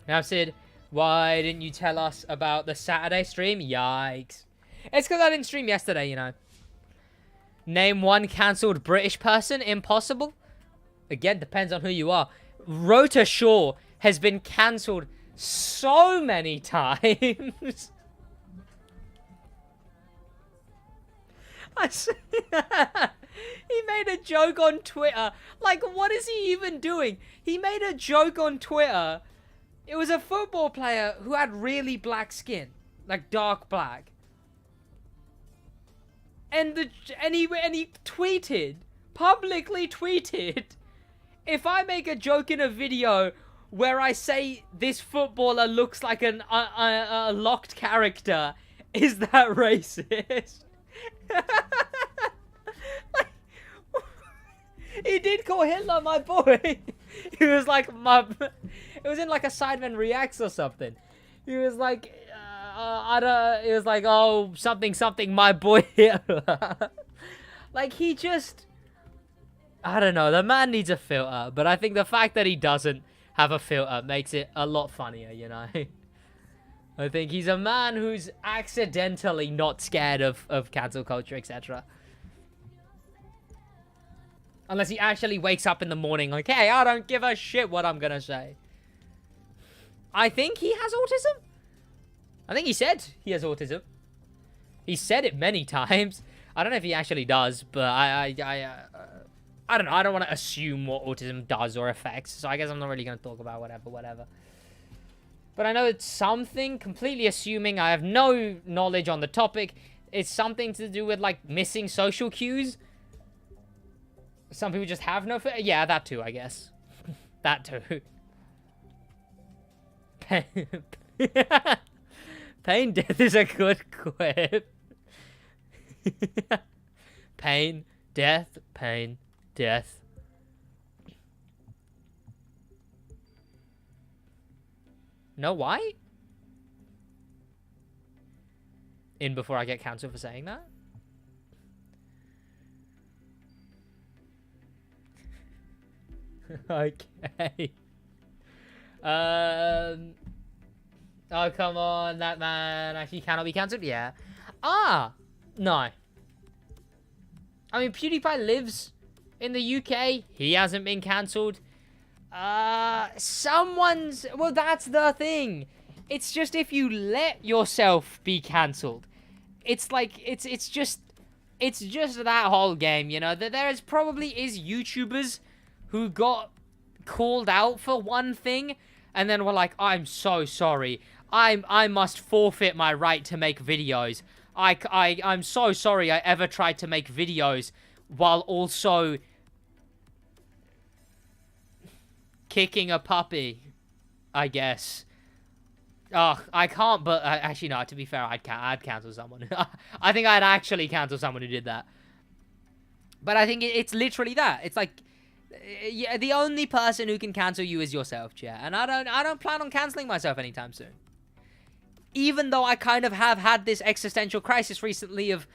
Now, Sid, why didn't you tell us about the Saturday stream? Yikes. It's because I didn't stream yesterday, you know. Name one cancelled British person. Impossible. Again, depends on who you are. Rota Shaw has been cancelled so many times. He made a joke on Twitter. Like, what is he even doing? He made a joke on Twitter. It was a football player who had really black skin. Like, dark black. And he tweeted, publicly tweeted, if I make a joke in a video where I say this footballer looks like a locked character, is that racist? Like, he did call Hitler my boy. He was like, it was in like a Sidemen Reacts or something. He was like, it was like, oh, something, my boy Hitler. Like, he just, I don't know, the man needs a filter, but I think the fact that he doesn't have a filter makes it a lot funnier, you know? I think he's a man who's accidentally not scared of cancel culture, etc. Unless he actually wakes up in the morning like, hey, I don't give a shit what I'm gonna say. I think he has autism. I think he said he has autism. He said it many times. I don't know if he actually does, but I don't know. I don't want to assume what autism does or affects, so I guess I'm not really going to talk about whatever. But I know it's something, completely assuming I have no knowledge on the topic. It's something to do with, like, missing social cues. Some people just have no... Yeah, that too, I guess. That too. Pain, death is a good quip. Pain, death, pain, death. No, why? In before I get cancelled for saying that? Okay. Oh, come on, that man actually cannot be cancelled? Yeah. No. I mean, PewDiePie lives in the UK. He hasn't been cancelled. Well, that's the thing. It's just if you let yourself be cancelled. It's like, it's just that whole game, you know? That there is YouTubers who got called out for one thing and then were like, I'm so sorry. I must forfeit my right to make videos. I'm so sorry I ever tried to make videos while also kicking a puppy, I guess. Oh, I can't, but actually, no, to be fair, I'd cancel someone. I think I'd actually cancel someone who did that. But I think it's literally that. It's like, yeah, the only person who can cancel you is yourself, chat. And I don't plan on canceling myself anytime soon. Even though I kind of have had this existential crisis recently of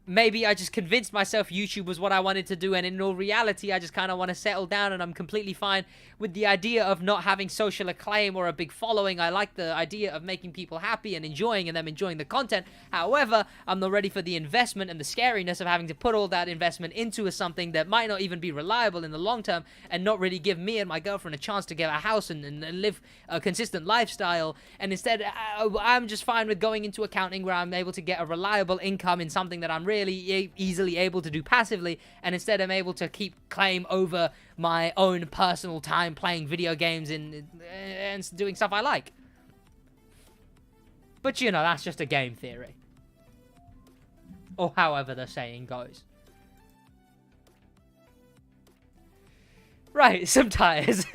maybe I just convinced myself YouTube was what I wanted to do, and in all reality, I just kind of want to settle down, and I'm completely fine with the idea of not having social acclaim or a big following. I like the idea of making people happy and them enjoying the content. However, I'm not ready for the investment and the scariness of having to put all that investment into something that might not even be reliable in the long term and not really give me and my girlfriend a chance to get a house and live a consistent lifestyle. And instead, I'm just fine with going into accounting where I'm able to get a reliable income in something that I'm really easily able to do passively, and instead I'm able to keep claim over my own personal time playing video games and doing stuff I like. But you know, that's just a game theory, or however the saying goes. Right, some tires.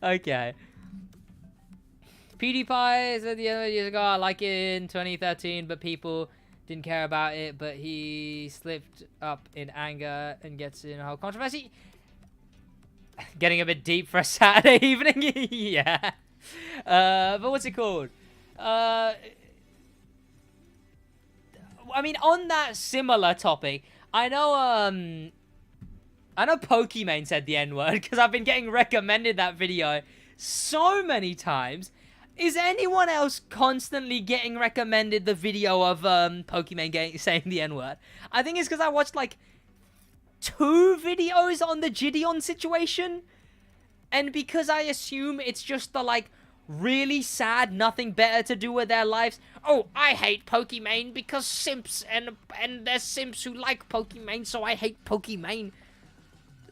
Okay. PewDiePie said the other years ago, I like it in 2013, but people didn't care about it, but he slipped up in anger and gets in a whole controversy. Getting a bit deep for a Saturday evening. Yeah. But what's it called? I mean, on that similar topic, I know Pokimane said the N-word because I've been getting recommended that video so many times. Is anyone else constantly getting recommended the video of Pokimane saying the N-word? I think it's because I watched like 2 videos on the Gideon situation, and because I assume it's just the like really sad, nothing better to do with their lives. Oh, I hate Pokimane because simps and there's simps who like Pokimane, so I hate Pokimane.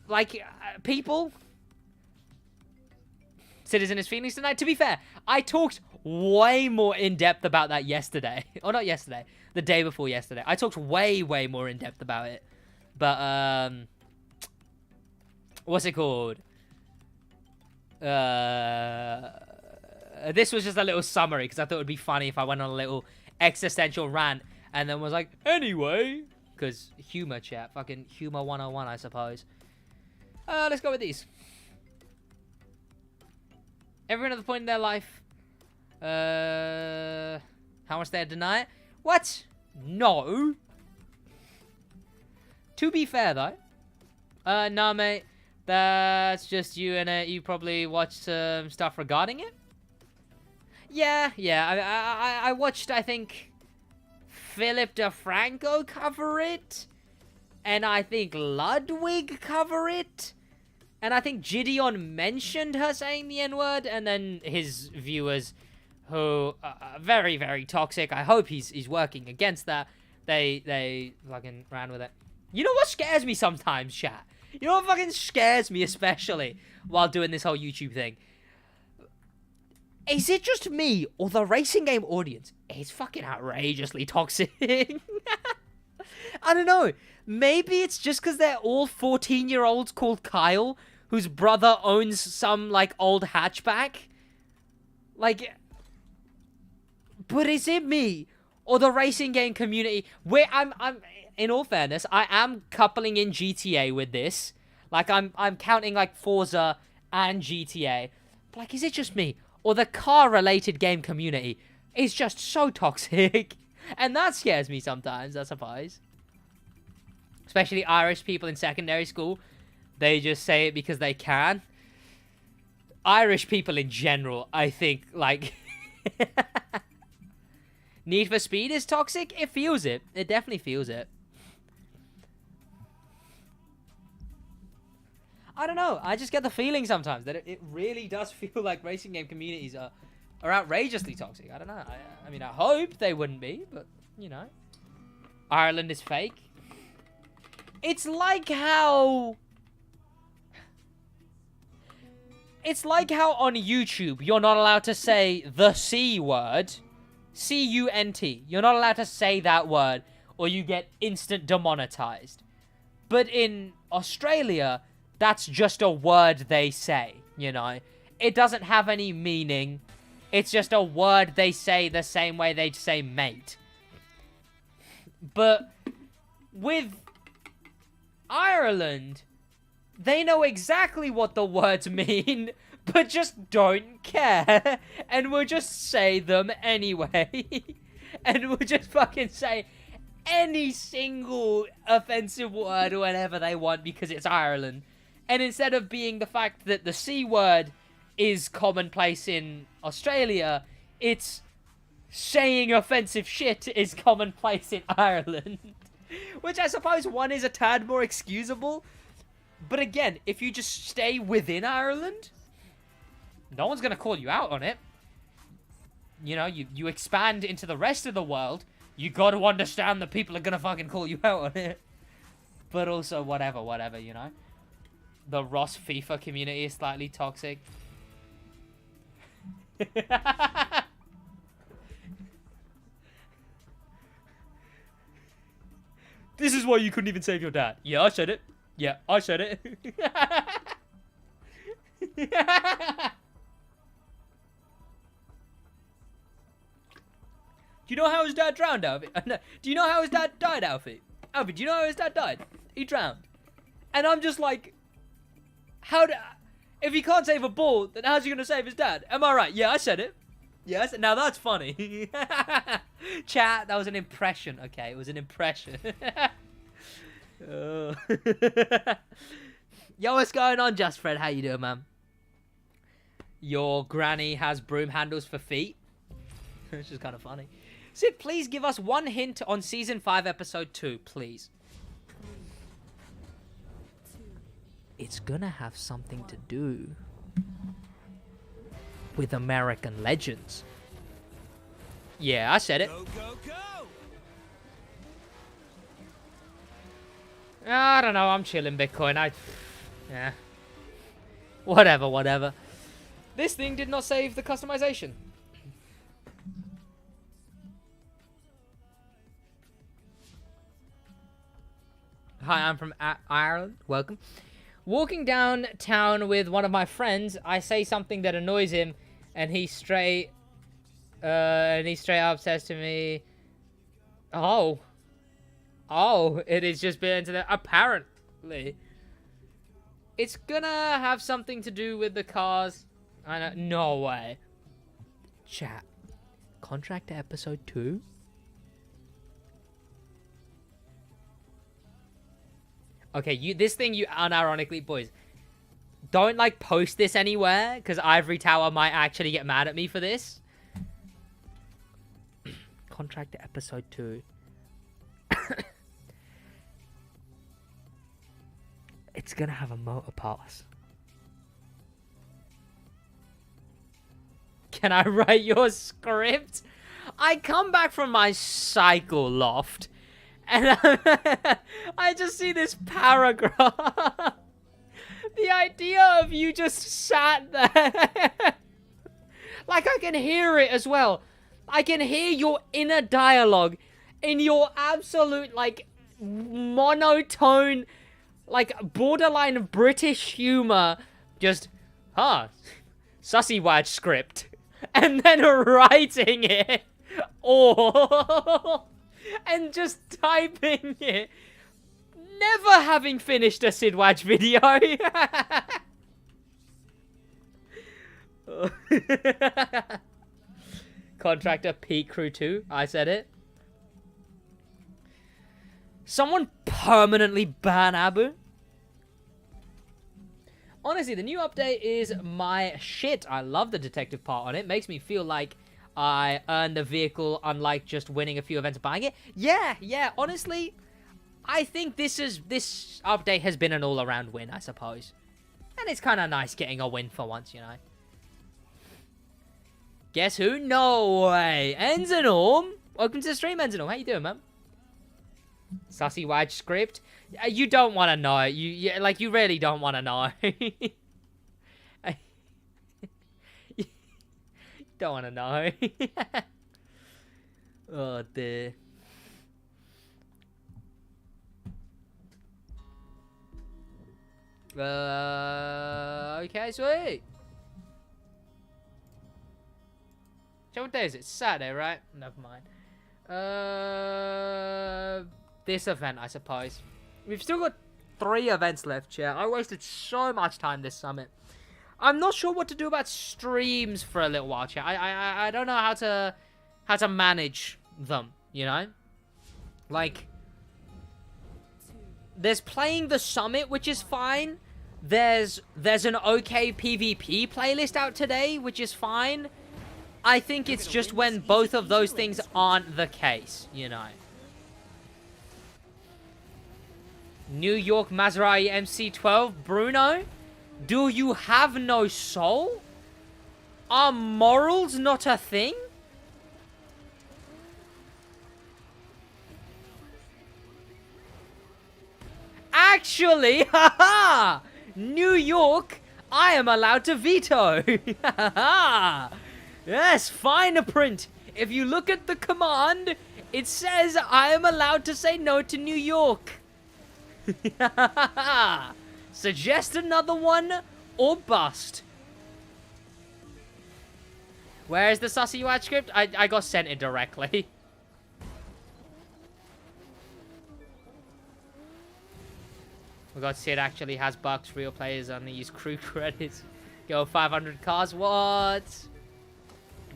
Like people. Citizen is feelings tonight. To be fair, I talked way more in depth about that yesterday. Or not yesterday, the day before yesterday. I talked way more in depth about it. But what's it called? This was just a little summary because I thought it would be funny if I went on a little existential rant and then was like, anyway, because humor, chat, fucking humor 101, I suppose. Let's go with these. Everyone at the point in their life, how much they deny it? What? No. To be fair, though, nah, mate, that's just you and it. You probably watched some stuff regarding it. Yeah, I watched, I think, Philip DeFranco cover it, and I think Ludwig cover it. And I think Gideon mentioned her saying the N-word, and then his viewers, who are very toxic, I hope he's working against that, they fucking ran with it. You know what scares me sometimes, chat? You know what fucking scares me, especially while doing this whole YouTube thing? Is it just me, or the racing game audience is fucking outrageously toxic? I don't know. Maybe it's just because they're all 14-year-olds called Kyle, whose brother owns some, like, old hatchback. Like, but is it me or the racing game community? Where I'm in all fairness, I am coupling in GTA with this. Like, I'm counting, like, Forza and GTA. But, like, is it just me or the car-related game community is just so toxic? And that scares me sometimes, I suppose. Especially Irish people in secondary school. They just say it because they can. Irish people in general, I think, like... Need for Speed is toxic? It feels it. It definitely feels it. I don't know. I just get the feeling sometimes that it really does feel like racing game communities are outrageously toxic. I don't know. I mean, I hope they wouldn't be, but, you know. Ireland is fake. It's like how on YouTube you're not allowed to say the C word. C-U-N-T. You're not allowed to say that word or you get instant demonetized. But in Australia, that's just a word they say, you know. It doesn't have any meaning. It's just a word they say the same way they'd say mate. But with Ireland, they know exactly what the words mean, but just don't care. And will just say them anyway. And will just fucking say any single offensive word whenever they want because it's Ireland. And instead of being the fact that the C word is commonplace in Australia, it's saying offensive shit is commonplace in Ireland. Which I suppose one is a tad more excusable. But again, if you just stay within Ireland, no one's going to call you out on it. You know, you expand into the rest of the world, you got to understand that people are going to fucking call you out on it. But also, whatever, you know. The Ross FIFA community is slightly toxic. This is why you couldn't even save your dad. Yeah, I said it. Yeah, I said it. Do you know how his dad drowned, Alfie? Do you know how his dad died, Alfie? Alfie, do you know how his dad died? He drowned. And I'm just like, if he can't save a ball, then how's he going to save his dad? Am I right? Yeah, I said it. Yeah, now that's funny. Chat, that was an impression. Okay, it was an impression. Yo, what's going on, Just Fred? How you doing, man? Your granny has broom handles for feet. Which is kind of funny. Sid, please give us one hint on Season 5, Episode 2, please. It's gonna have something to do with American legends. Yeah, I said it. Go, go, go! I don't know, I'm chilling, Bitcoin. Yeah. Whatever. This thing did not save the customization. Hi, I'm from Ireland. Welcome. Walking downtown with one of my friends, I say something that annoys him, and he straight up says to me, "Oh, it has just been into the apparently." It's gonna have something to do with the cars. I know, no way. Chat. Contract to episode 2. Okay, this thing you unironically, boys, don't like post this anywhere because Ivory Tower might actually get mad at me for this. Contract to episode 2. It's gonna have a motor pass. Can I write your script? I come back from my cycle loft and I just see this paragraph. The idea of you just sat there. Like, I can hear it as well. I can hear your inner dialogue in your absolute, like, monotone, like, borderline British humor. Just, SidWaj script. And then writing it. Or... and just typing it. Never having finished a SidWaj video. Contractor Pete Crew 2. I said it. Someone permanently ban Abu. Honestly, the new update is my shit. I love the detective part on it. Makes me feel like I earned the vehicle, unlike just winning a few events and buying it. Yeah, honestly, I think this update has been an all-around win, I suppose. And it's kind of nice getting a win for once, you know. Guess who? No way. Enzenorm. Welcome to the stream, Enzenorm. How you doing, man? SidWaj script. You don't want to know. You really don't want to know. Don't want to know. Oh dear. Okay, sweet. So what day is it? Saturday, right? Never mind. This event, I suppose. We've still got 3 events left, chat. I wasted so much time this summit. I'm not sure what to do about streams for a little while, chat. I don't know how to manage them, you know? Like, there's playing the summit, which is fine. There's an okay PvP playlist out today, which is fine. I think it's just when both of those things aren't the case, you know. New York Maserati MC12, Bruno? Do you have no soul? Are morals not a thing? Actually, haha! New York, I am allowed to veto. Haha! Yes, fine print. If you look at the command, it says I am allowed to say no to New York. Suggest another one or bust. Where's the SidWaj script? I got sent it directly. We got Sid actually has bucks. Real players only use crew credits. Go 500 cars. What?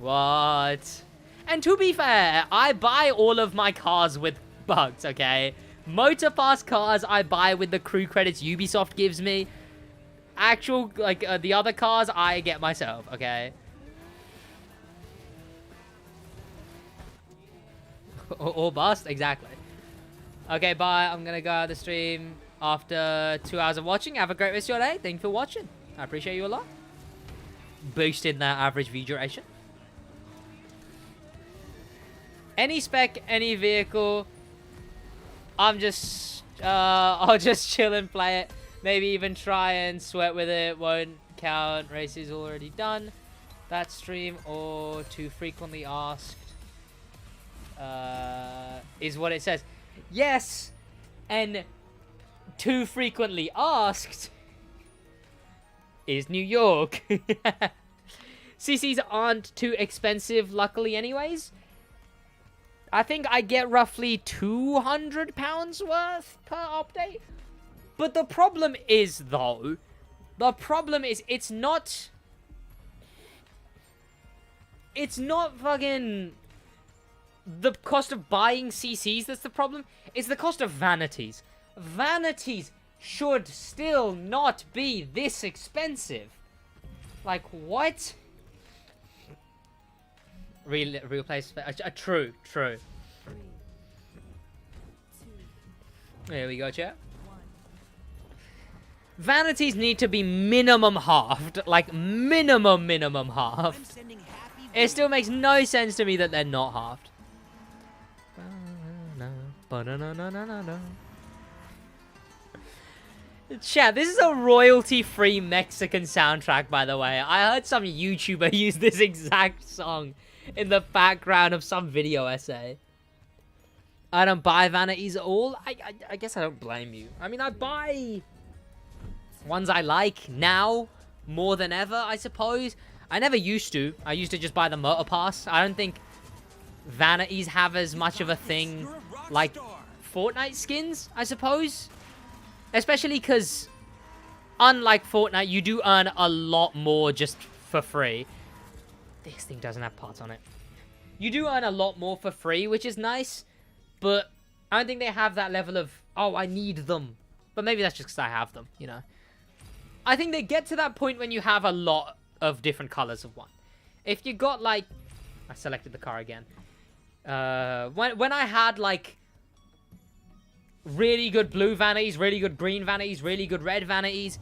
What? And to be fair, I buy all of my cars with bugs, okay? Motor Pass cars I buy with the crew credits Ubisoft gives me. Actual, like, the other cars I get myself, okay? or bust, exactly. Okay, bye. I'm gonna go out of the stream after 2 hours of watching. Have a great rest of your day. Thank you for watching. I appreciate you a lot. Boosting that average view duration. Any spec, any vehicle. I'll just chill and play it. Maybe even try and sweat with it. Won't count. Race is already done. That stream or too frequently asked is what it says. Yes, and too frequently asked is New York. CCs aren't too expensive, luckily, anyways. I think I get roughly £200 worth per update. But the problem is, though, it's not fucking the cost of buying CCs that's the problem. It's the cost of vanities. Vanities should still not be this expensive. Like, what? Real place. True. There we go, chat. Vanities need to be minimum halved. Like, minimum halved. It still makes no sense to me that they're not halved. Chat, this is a royalty-free Mexican soundtrack, by the way. I heard some YouTuber use this exact song in the background of some video essay. I don't buy vanities at all. I guess I don't blame you. I mean, I buy ones I like now more than ever, I suppose. I never used to. I used to just buy the motor pass. I don't think vanities have as much of a thing like Fortnite skins, I suppose. Especially because, unlike Fortnite, you do earn a lot more just for free. This thing doesn't have parts on it. You do earn a lot more for free, which is nice. But I don't think they have that level of, oh, I need them. But maybe that's just because I have them, you know. I think they get to that point when you have a lot of different colors of one. If you got, like... I selected the car again. When I had, like... really good blue vanities, really good green vanities, really good red vanities,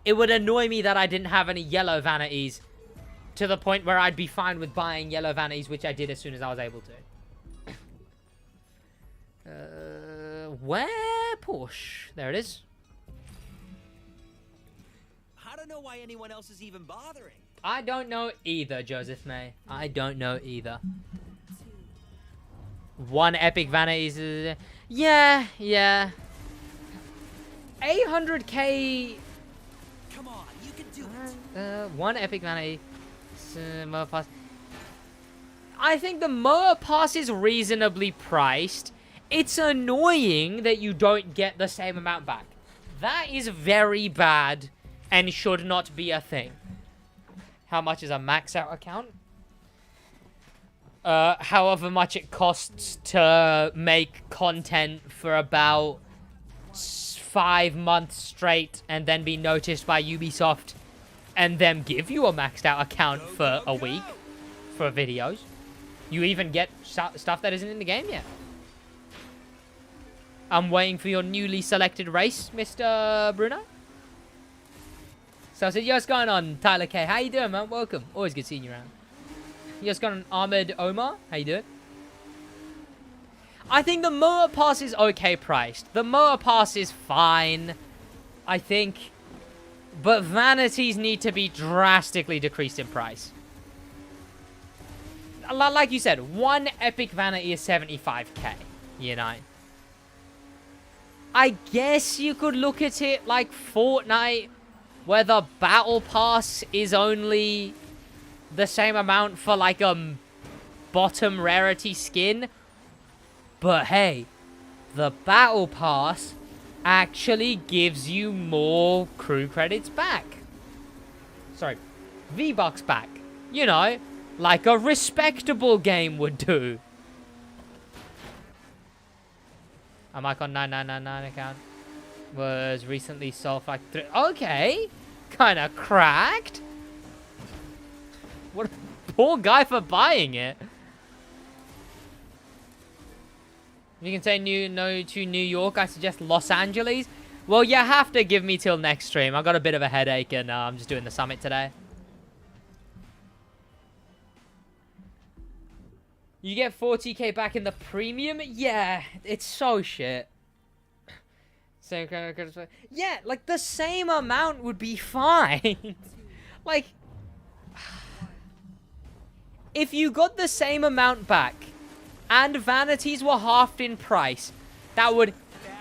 it would annoy me that I didn't have any yellow vanities to the point where I'd be fine with buying yellow vanities, which I did as soon as I was able to. Where? Porsche. There it is. I don't know why anyone else is even bothering. I don't know either, Joseph May. I don't know either. 1 epic vanity is... yeah. 800k... Come on, you can do it. 1 epic vanity. Motor pass. I think the motor pass is reasonably priced. It's annoying that you don't get the same amount back. That is very bad and should not be a thing. How much is a max out account? However much it costs to make content for about 5 months straight and then be noticed by Ubisoft and then give you a maxed out account for a week for videos. You even get stuff that isn't in the game yet. I'm waiting for your newly selected race, Mr. Bruno. So I said, yo, what's going on, Tyler K? How you doing, man? Welcome. Always good seeing you around. Yo, what's going on, Ahmed Omar? How you doing? I think the motor pass is okay priced. The motor pass is fine, I think. But vanities need to be drastically decreased in price. Like you said, 1 epic vanity is 75k, you know. I guess you could look at it like Fortnite, where the battle pass is only the same amount for like a bottom rarity skin. But hey, the battle pass actually gives you more crew credits back. Sorry, V-Bucks back. You know, like a respectable game would do. A Micon 9999 account was recently sold for like 3... Okay, kind of cracked. What a poor guy for buying it. You can say no to New York. I suggest Los Angeles. Well, you have to give me till next stream. I got a bit of a headache and I'm just doing the summit today. You get 40k back in the premium? Yeah, it's so shit. So, yeah, like the same amount would be fine. Like, if you got the same amount back and vanities were halved in price, that would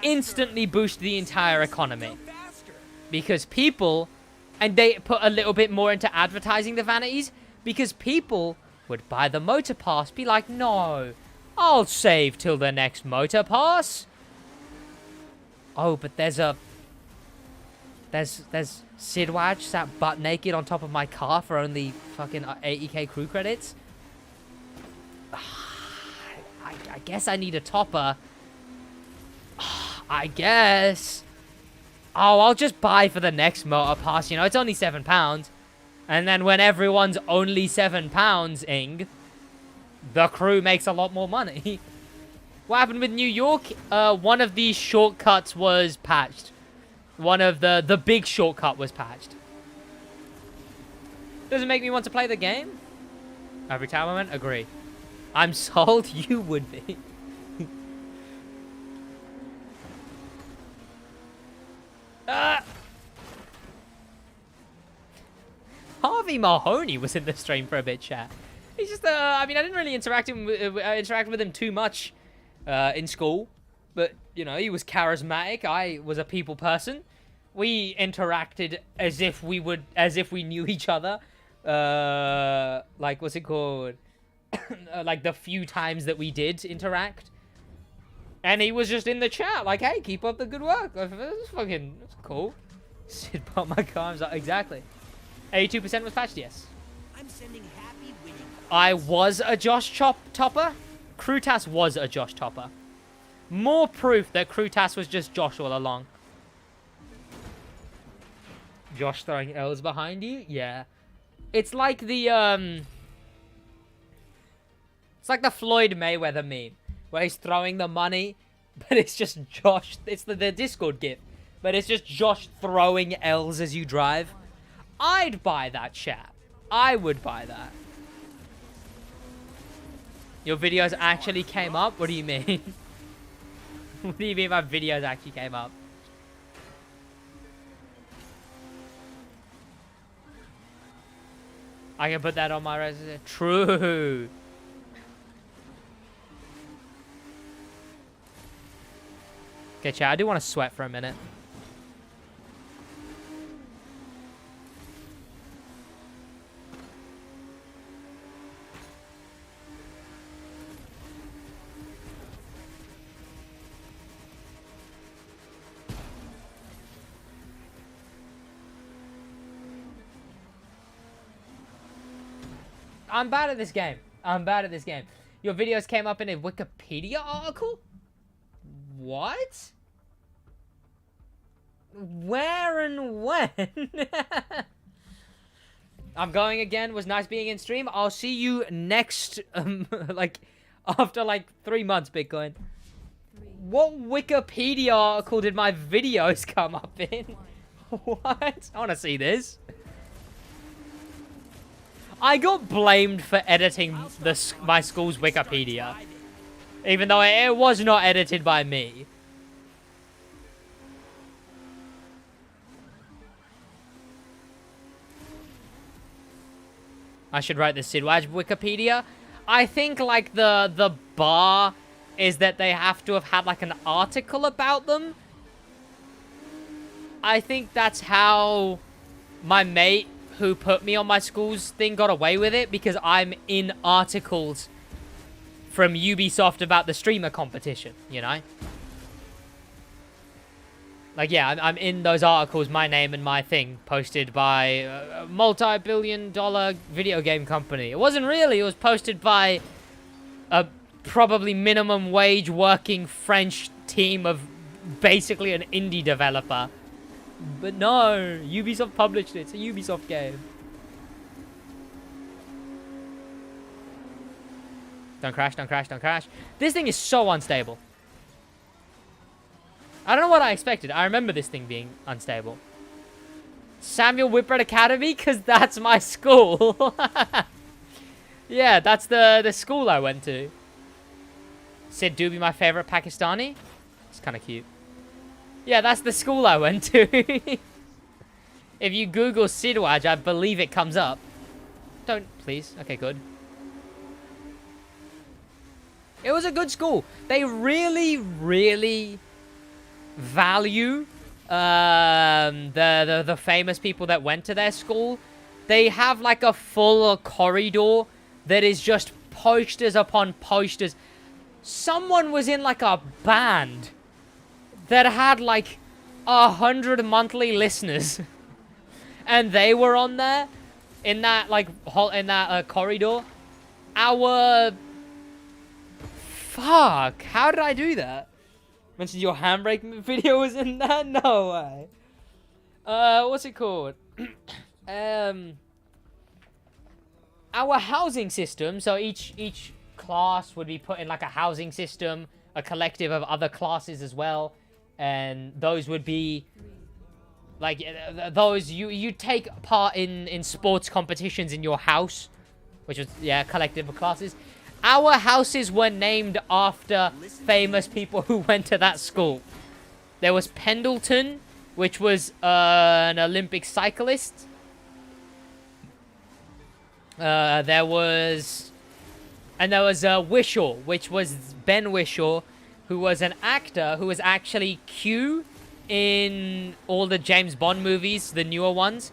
instantly boost the entire economy. Because people, and they put a little bit more into advertising the vanities, because people would buy the motor pass, be like, no, I'll save till the next motor pass. Oh, but there's SidWaj sat butt naked on top of my car for only fucking 80k crew credits. I guess I need a topper. I guess. Oh, I'll just buy for the next motor pass. You know, it's only £7. And then when everyone's only £7-ing, the crew makes a lot more money. What happened with New York? One of these shortcuts was patched. One of the big shortcut was patched. Does it make me want to play the game? Every time I went, agree. I'm sold, you would be. Harvey Mahoney was in the stream for a bit, chat. He's just, I mean, I didn't really interact with him too much in school. But, you know, he was charismatic. I was a people person. We interacted as if we knew each other. Like, what's it called? Like, the few times that we did interact. And he was just in the chat, like, hey, keep up the good work. That's cool. Sid bought my car. I was like, exactly. 82% was patched, yes. I'm sending happy winning. I was a Josh Topper. Krutas was a Josh Topper. More proof that Krutas was just Josh all along. Josh throwing L's behind you? Yeah. It's like the, it's like the Floyd Mayweather meme, where he's throwing the money, but it's just Josh. It's the Discord gif, but it's just Josh throwing L's as you drive. I'd buy that, chat. I would buy that. Your videos actually came up? What do you mean? What do you mean my videos actually came up? I can put that on my resume. True. Okay, chat, I do want to sweat for a minute. I'm bad at this game. I'm bad at this game. Your videos came up in a Wikipedia article? What? Where and when? I'm going again. Was nice being in stream. I'll see you next, like, after, like, 3 months, Bitcoin. What Wikipedia article did my videos come up in? What? I want to see this. I got blamed for editing my school's Wikipedia. Even though it was not edited by me. I should write the SidWaj Wikipedia. I think, like, the bar is that they have to have had, like, an article about them. I think that's how my mate who put me on my school's thing got away with it, because I'm in articles from Ubisoft about the streamer competition, you know? Like, yeah, I'm in those articles, my name and my thing, posted by a multi-billion-dollar video game company. It wasn't really, it was posted by a probably minimum wage working French team of basically an indie developer. But no, Ubisoft published it. It's a Ubisoft game. Don't crash, don't crash, don't crash. This thing is so unstable. I don't know what I expected. I remember this thing being unstable. Samuel Whitbread Academy? Because that's my school. Yeah, that's the school I went to. Sid Doobie, my favorite Pakistani. It's kind of cute. Yeah, that's the school I went to. If you Google SidWaj, I believe it comes up. Don't, please. Okay, good. It was a good school. They really, really value the famous people that went to their school. They have, like, a full corridor that is just posters upon posters. Someone was in, like, a band that had, like, 100 monthly listeners. And they were on there in that, like, corridor. Fuck, how did I do that? Mentioned your handbrake video was in there? No way. What's it called? Our housing system, so each class would be put in, like, a housing system, a collective of other classes as well. And those would be, like, those, you take part in sports competitions in your house, which was, yeah, collective of classes. Our houses were named after famous people who went to that school. There was Pendleton, which was an Olympic cyclist. There was Wishaw, which was Ben Wishaw, who was an actor who was actually Q in all the James Bond movies, the newer ones.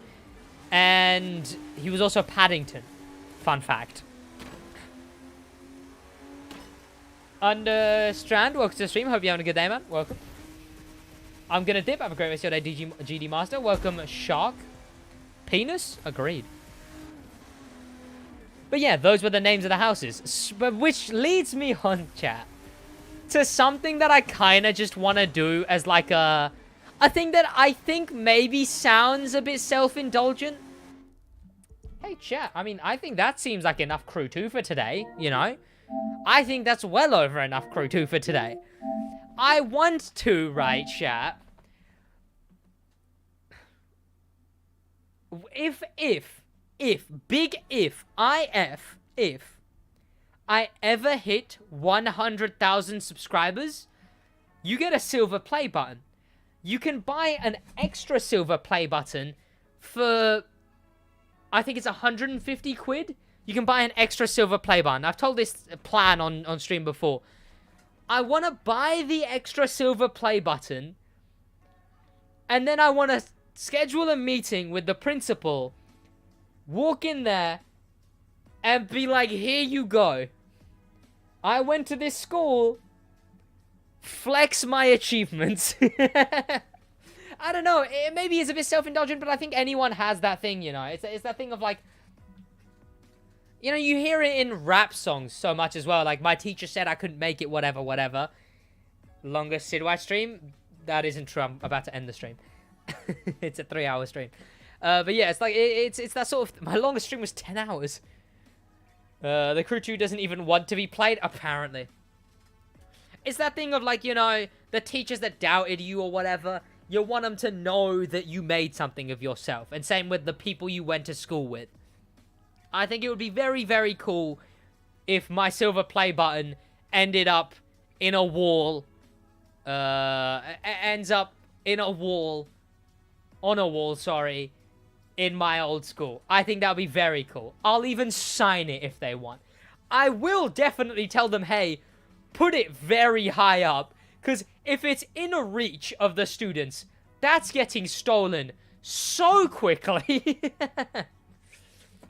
And he was also Paddington. Fun fact. Strand, welcome to the stream. Hope you're having a good day, man. Welcome. I'm gonna dip. Have a great rest of your day, GD Master. Welcome, Shark. Penis? Agreed. But yeah, those were the names of the houses. Which leads me on, chat, to something that I kind of just want to do as, like, a thing that I think maybe sounds a bit self-indulgent. Hey, chat, I mean, I think that seems like enough crew 2 for today, you know? I think that's well over enough crew 2 for today. I want to, right, chat? If I ever hit 100,000 subscribers, you get a silver play button. You can buy an extra silver play button for, I think it's 150 quid. You can buy an extra silver play button. I've told this plan on stream before. I want to buy the extra silver play button, and then I want to schedule a meeting with the principal, walk in there, and be like, here you go. I went to this school, flex my achievements. I don't know, it maybe is a bit self-indulgent, but I think anyone has that thing, you know. It's that thing of like, you know, you hear it in rap songs so much as well. Like, my teacher said I couldn't make it, whatever, whatever. Longest SidWaj stream? That isn't true, I'm about to end the stream. It's a 3-hour stream. But yeah, it's like, it's that sort of, my longest stream was 10 hours. The Crew 2 doesn't even want to be played, apparently. It's that thing of like, you know, the teachers that doubted you or whatever, you want them to know that you made something of yourself. And same with the people you went to school with. I think it would be very, very cool if my silver play button ended up in a wall, ends up in a wall, on a wall, sorry, in my old school. I think that would be very cool. I'll even sign it if they want. I will definitely tell them, hey, put it very high up, because if it's in a reach of the students, that's getting stolen so quickly.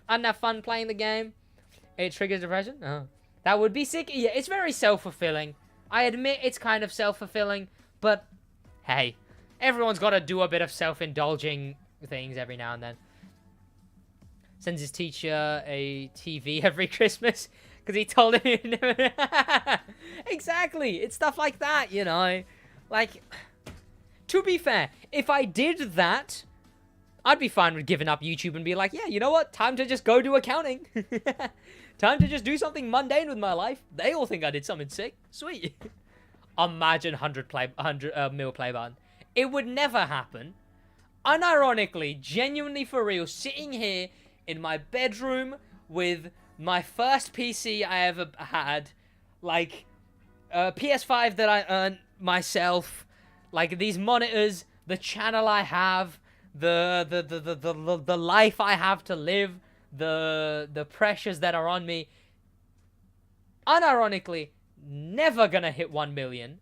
I didn't have fun playing the game. It triggers depression? Oh. That would be sick. Yeah, it's very self-fulfilling. I admit it's kind of self-fulfilling, but hey, everyone's got to do a bit of self-indulging things every now and then. Sends his teacher a TV every Christmas because he told him. Exactly. It's stuff like that, you know. Like, to be fair, if I did that, I'd be fine with giving up YouTube and be like, yeah, you know what? Time to just go do accounting. Time to just do something mundane with my life. They all think I did something sick. Sweet. Imagine 100 mil play button. It would never happen. Unironically, genuinely for real, sitting here in my bedroom with my first PC I ever had, like a PS5 that I earned myself, like these monitors, the channel I have, the life I have to live, the pressures that are on me. Unironically, never gonna hit 1 million.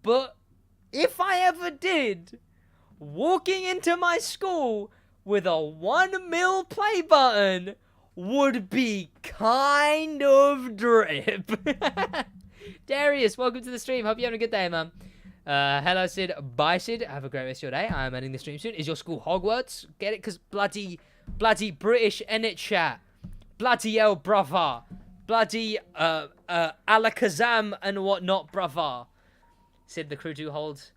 But if I ever did, walking into my school with a 1 mil play button would be kind of drip. Darius, welcome to the stream. Hope you're having a good day, man. Hello, Sid. Bye, Sid. Have a great rest of your day. I'm ending the stream soon. Is your school Hogwarts? Get it? Because bloody British in it, chat. Bloody hell, brother. Bloody, Alakazam and whatnot, brother. Sid, the Crew 2 holds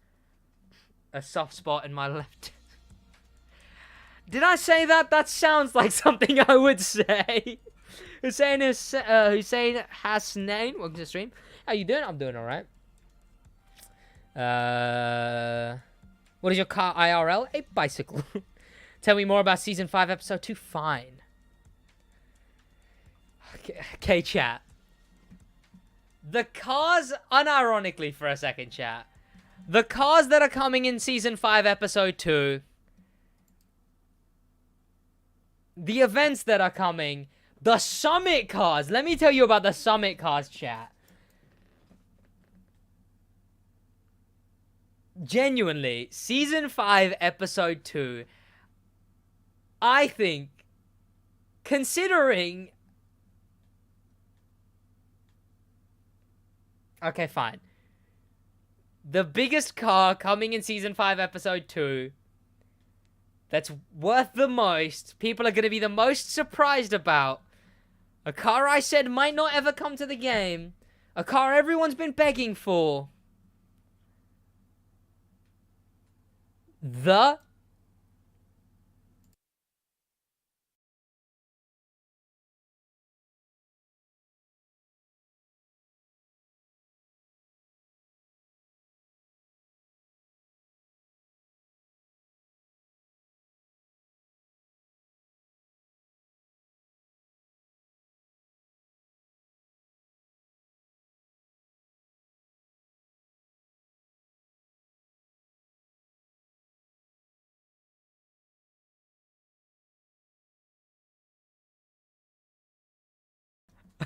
a soft spot in my left. Did I say that? That sounds like something I would say. Hussein Hasnain, welcome to the stream. How you doing? I'm doing alright. What is your car IRL? A bicycle. Tell me more about Season 5, Episode 2. Fine. Okay, chat. The cars, unironically for a second, chat. The cars that are coming in Season 5, Episode 2. The events that are coming. The Summit cars. Let me tell you about the Summit cars, chat. Genuinely, Season 5, Episode 2, I think, considering... Okay, fine. The biggest car coming in Season 5, Episode 2, that's worth the most, people are going to be the most surprised about, a car I said might not ever come to the game, a car everyone's been begging for, the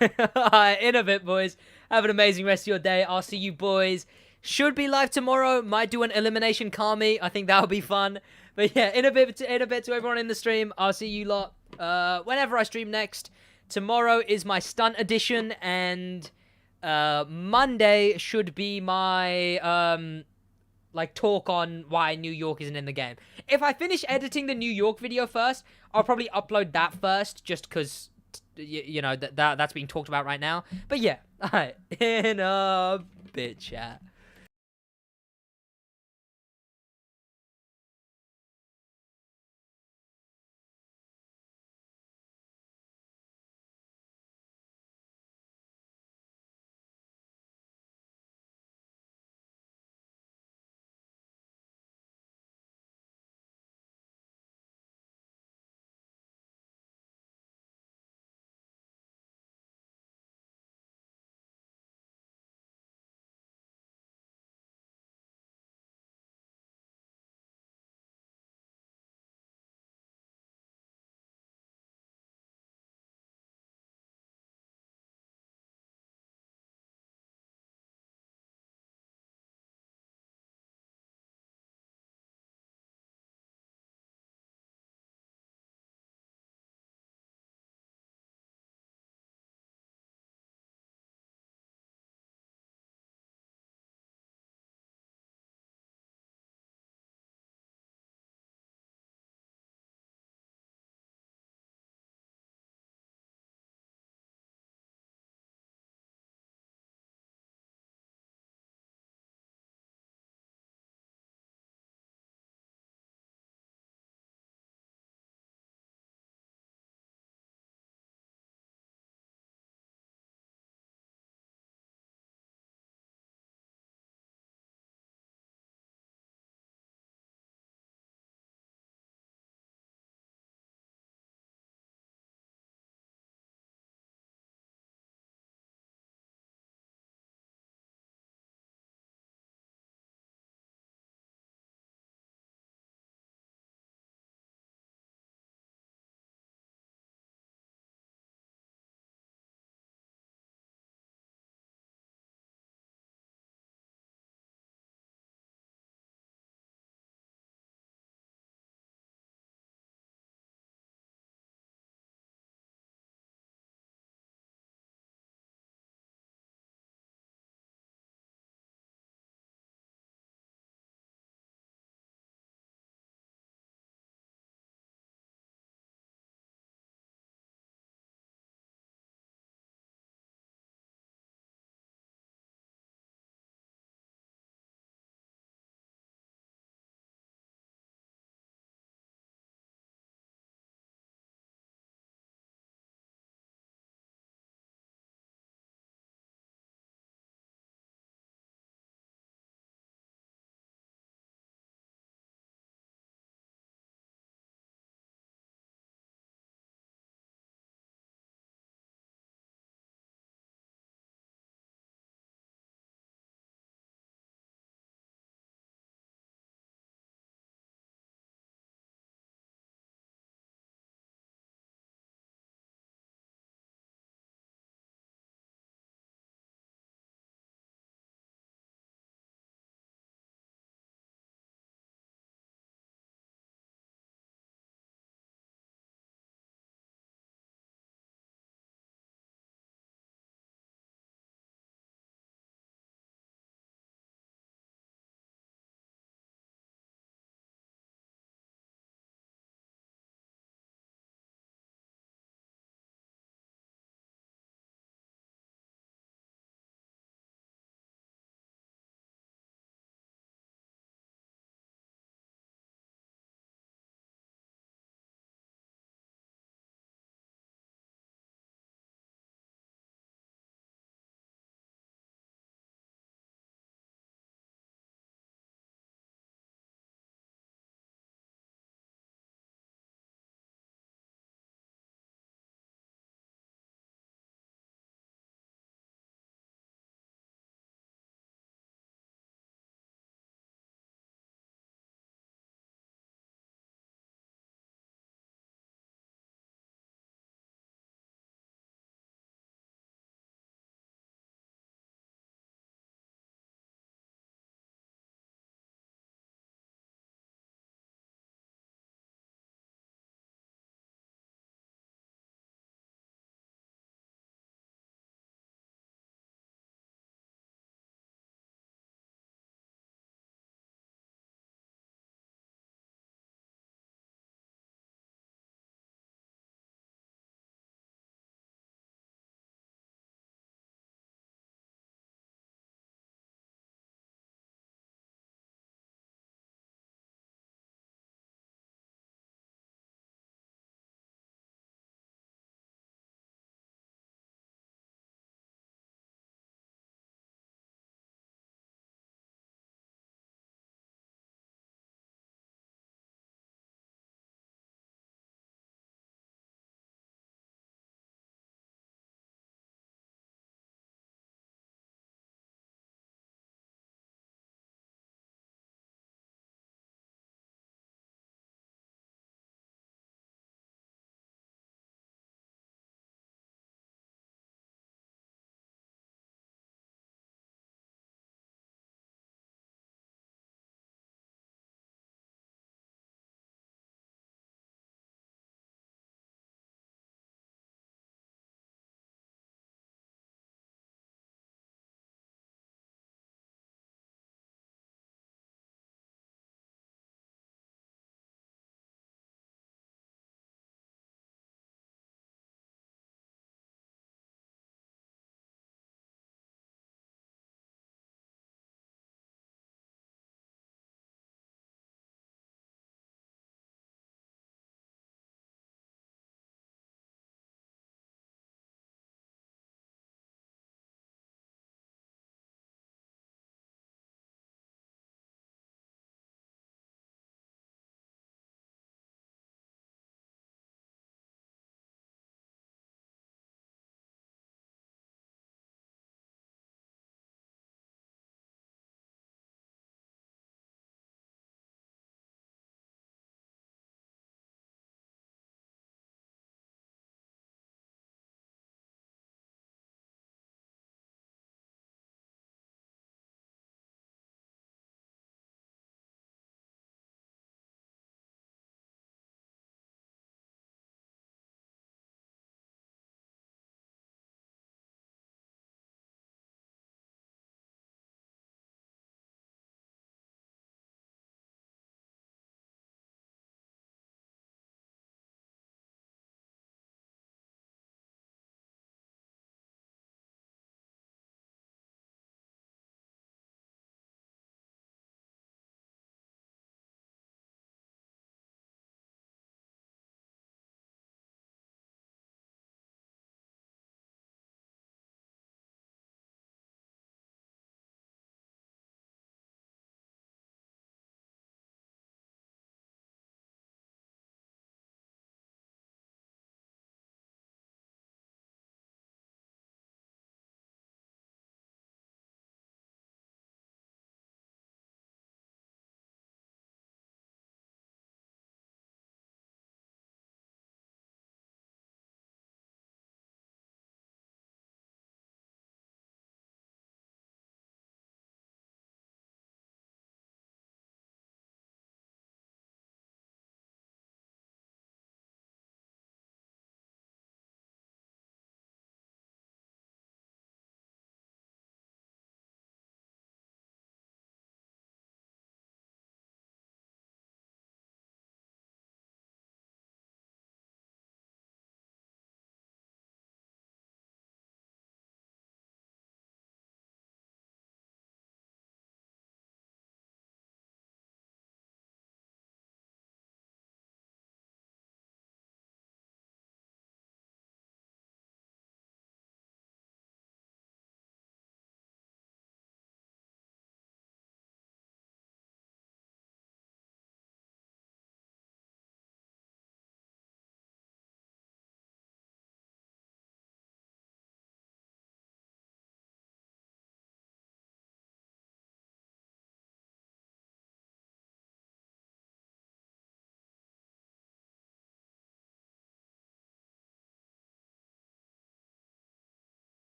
in a bit, boys. Have an amazing rest of your day. I'll see you boys. Should be live tomorrow. Might do an elimination Kami. I think that'll be fun. But yeah, in a bit to everyone in the stream. I'll see you lot whenever I stream next. Tomorrow is my stunt edition, and Monday should be my like talk on why New York isn't in the game. If I finish editing the New York video first, I'll probably upload that first, just because you know that's being talked about right now. But yeah, alright, in a bit, chat.